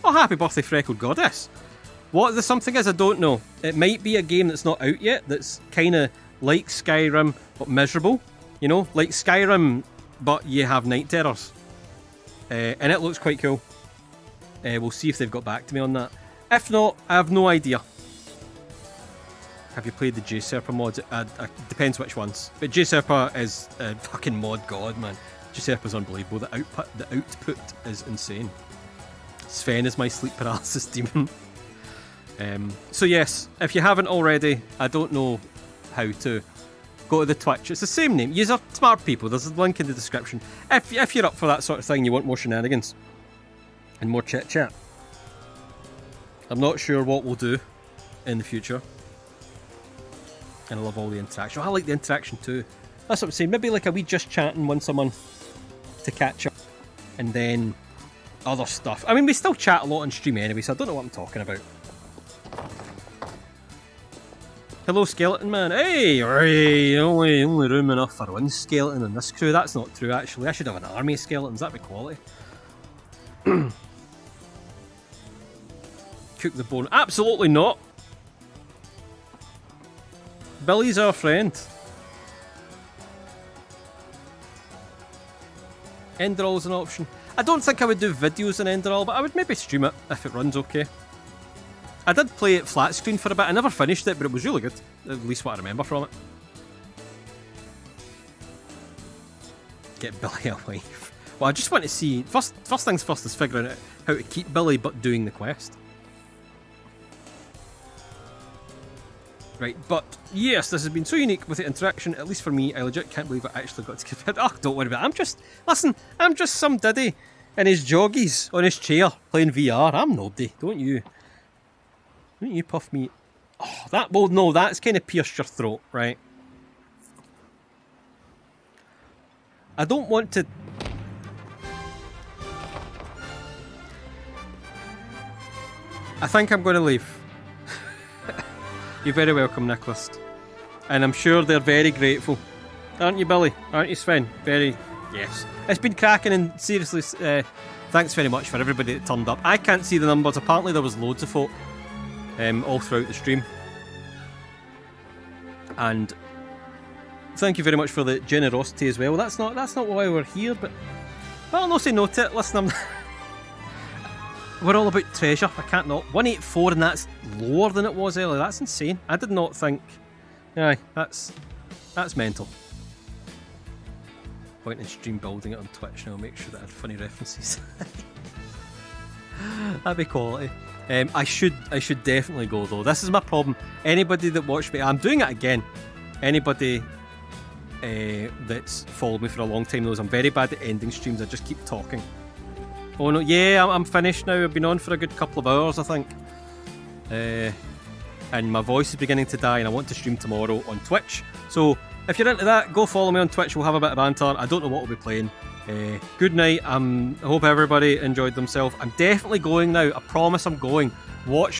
Oh, happy birthday, Freckled Goddess. What the something is, I don't know. It might be a game that's not out yet, that's kind of like Skyrim, but miserable. You know, like Skyrim, but you have night terrors. And it looks quite cool. We'll see if they've got back to me on that. If not, I have no idea. Have you played the J-Serper mods? Depends which ones. But J-Serper is a fucking mod god, man. J-Serper's unbelievable. The output is insane. Sven is my sleep paralysis demon. So yes, if you haven't already, I don't know how to go to the Twitch. It's the same name. You're smart people. There's a link in the description. If you're up for that sort of thing, you want more shenanigans and more chit chat. I'm not sure what we'll do in the future. And I love all the interaction. I like the interaction too. That's what I'm saying. Maybe like a wee just chatting once a month to catch up. And then other stuff. I mean, we still chat a lot on stream anyway, so I don't know what I'm talking about. Hello, Skeleton Man. Hey, only room enough for one skeleton in this crew. That's not true, actually. I should have an army of skeletons. That'd be quality. Cook the bone. Absolutely not. Billy's our friend. Enderall's an option. I don't think I would do videos on Enderall, but I would maybe stream it if it runs okay. I did play it flat screen for a bit. I never finished it, but it was really good. At least what I remember from it. Get Billy a wife. Well, I just want to see... First things first is figuring out how to keep Billy but doing the quest. Right, but yes, this has been so unique with the interaction, at least for me. I legit can't believe I actually got to give it. Oh, don't worry about it. I'm just some diddy in his joggies on his chair playing VR. I'm nobody. Don't you puff me. Oh, well, no, that's kind of pierced your throat, right? I don't want to... I think I'm going to leave. You're very welcome, Nicholas. And I'm sure they're very grateful. Aren't you, Billy? Aren't you, Sven? Very... Yes. It's been cracking, and seriously, thanks very much for everybody that turned up. I can't see the numbers. Apparently there was loads of folk all throughout the stream. And thank you very much for the generosity as well. That's not why we're here, but I'll not say no to it. Listen, we're all about treasure. I can't not. 184, and that's lower than it was earlier. That's insane. I did not think. Aye, that's mental. Point in stream building it on Twitch now. Make sure that I had funny references. That'd be quality. I should definitely go though. This is my problem. Anybody that watched me, I'm doing it again. Anybody that's followed me for a long time knows I'm very bad at ending streams. I just keep talking. Oh no, yeah, I'm finished now. I've been on for a good couple of hours, I think. And my voice is beginning to die, and I want to stream tomorrow on Twitch. So if you're into that, go follow me on Twitch. We'll have a bit of banter. I don't know what we'll be playing. Good night. I hope everybody enjoyed themselves. I'm definitely going now. I promise I'm going. Watch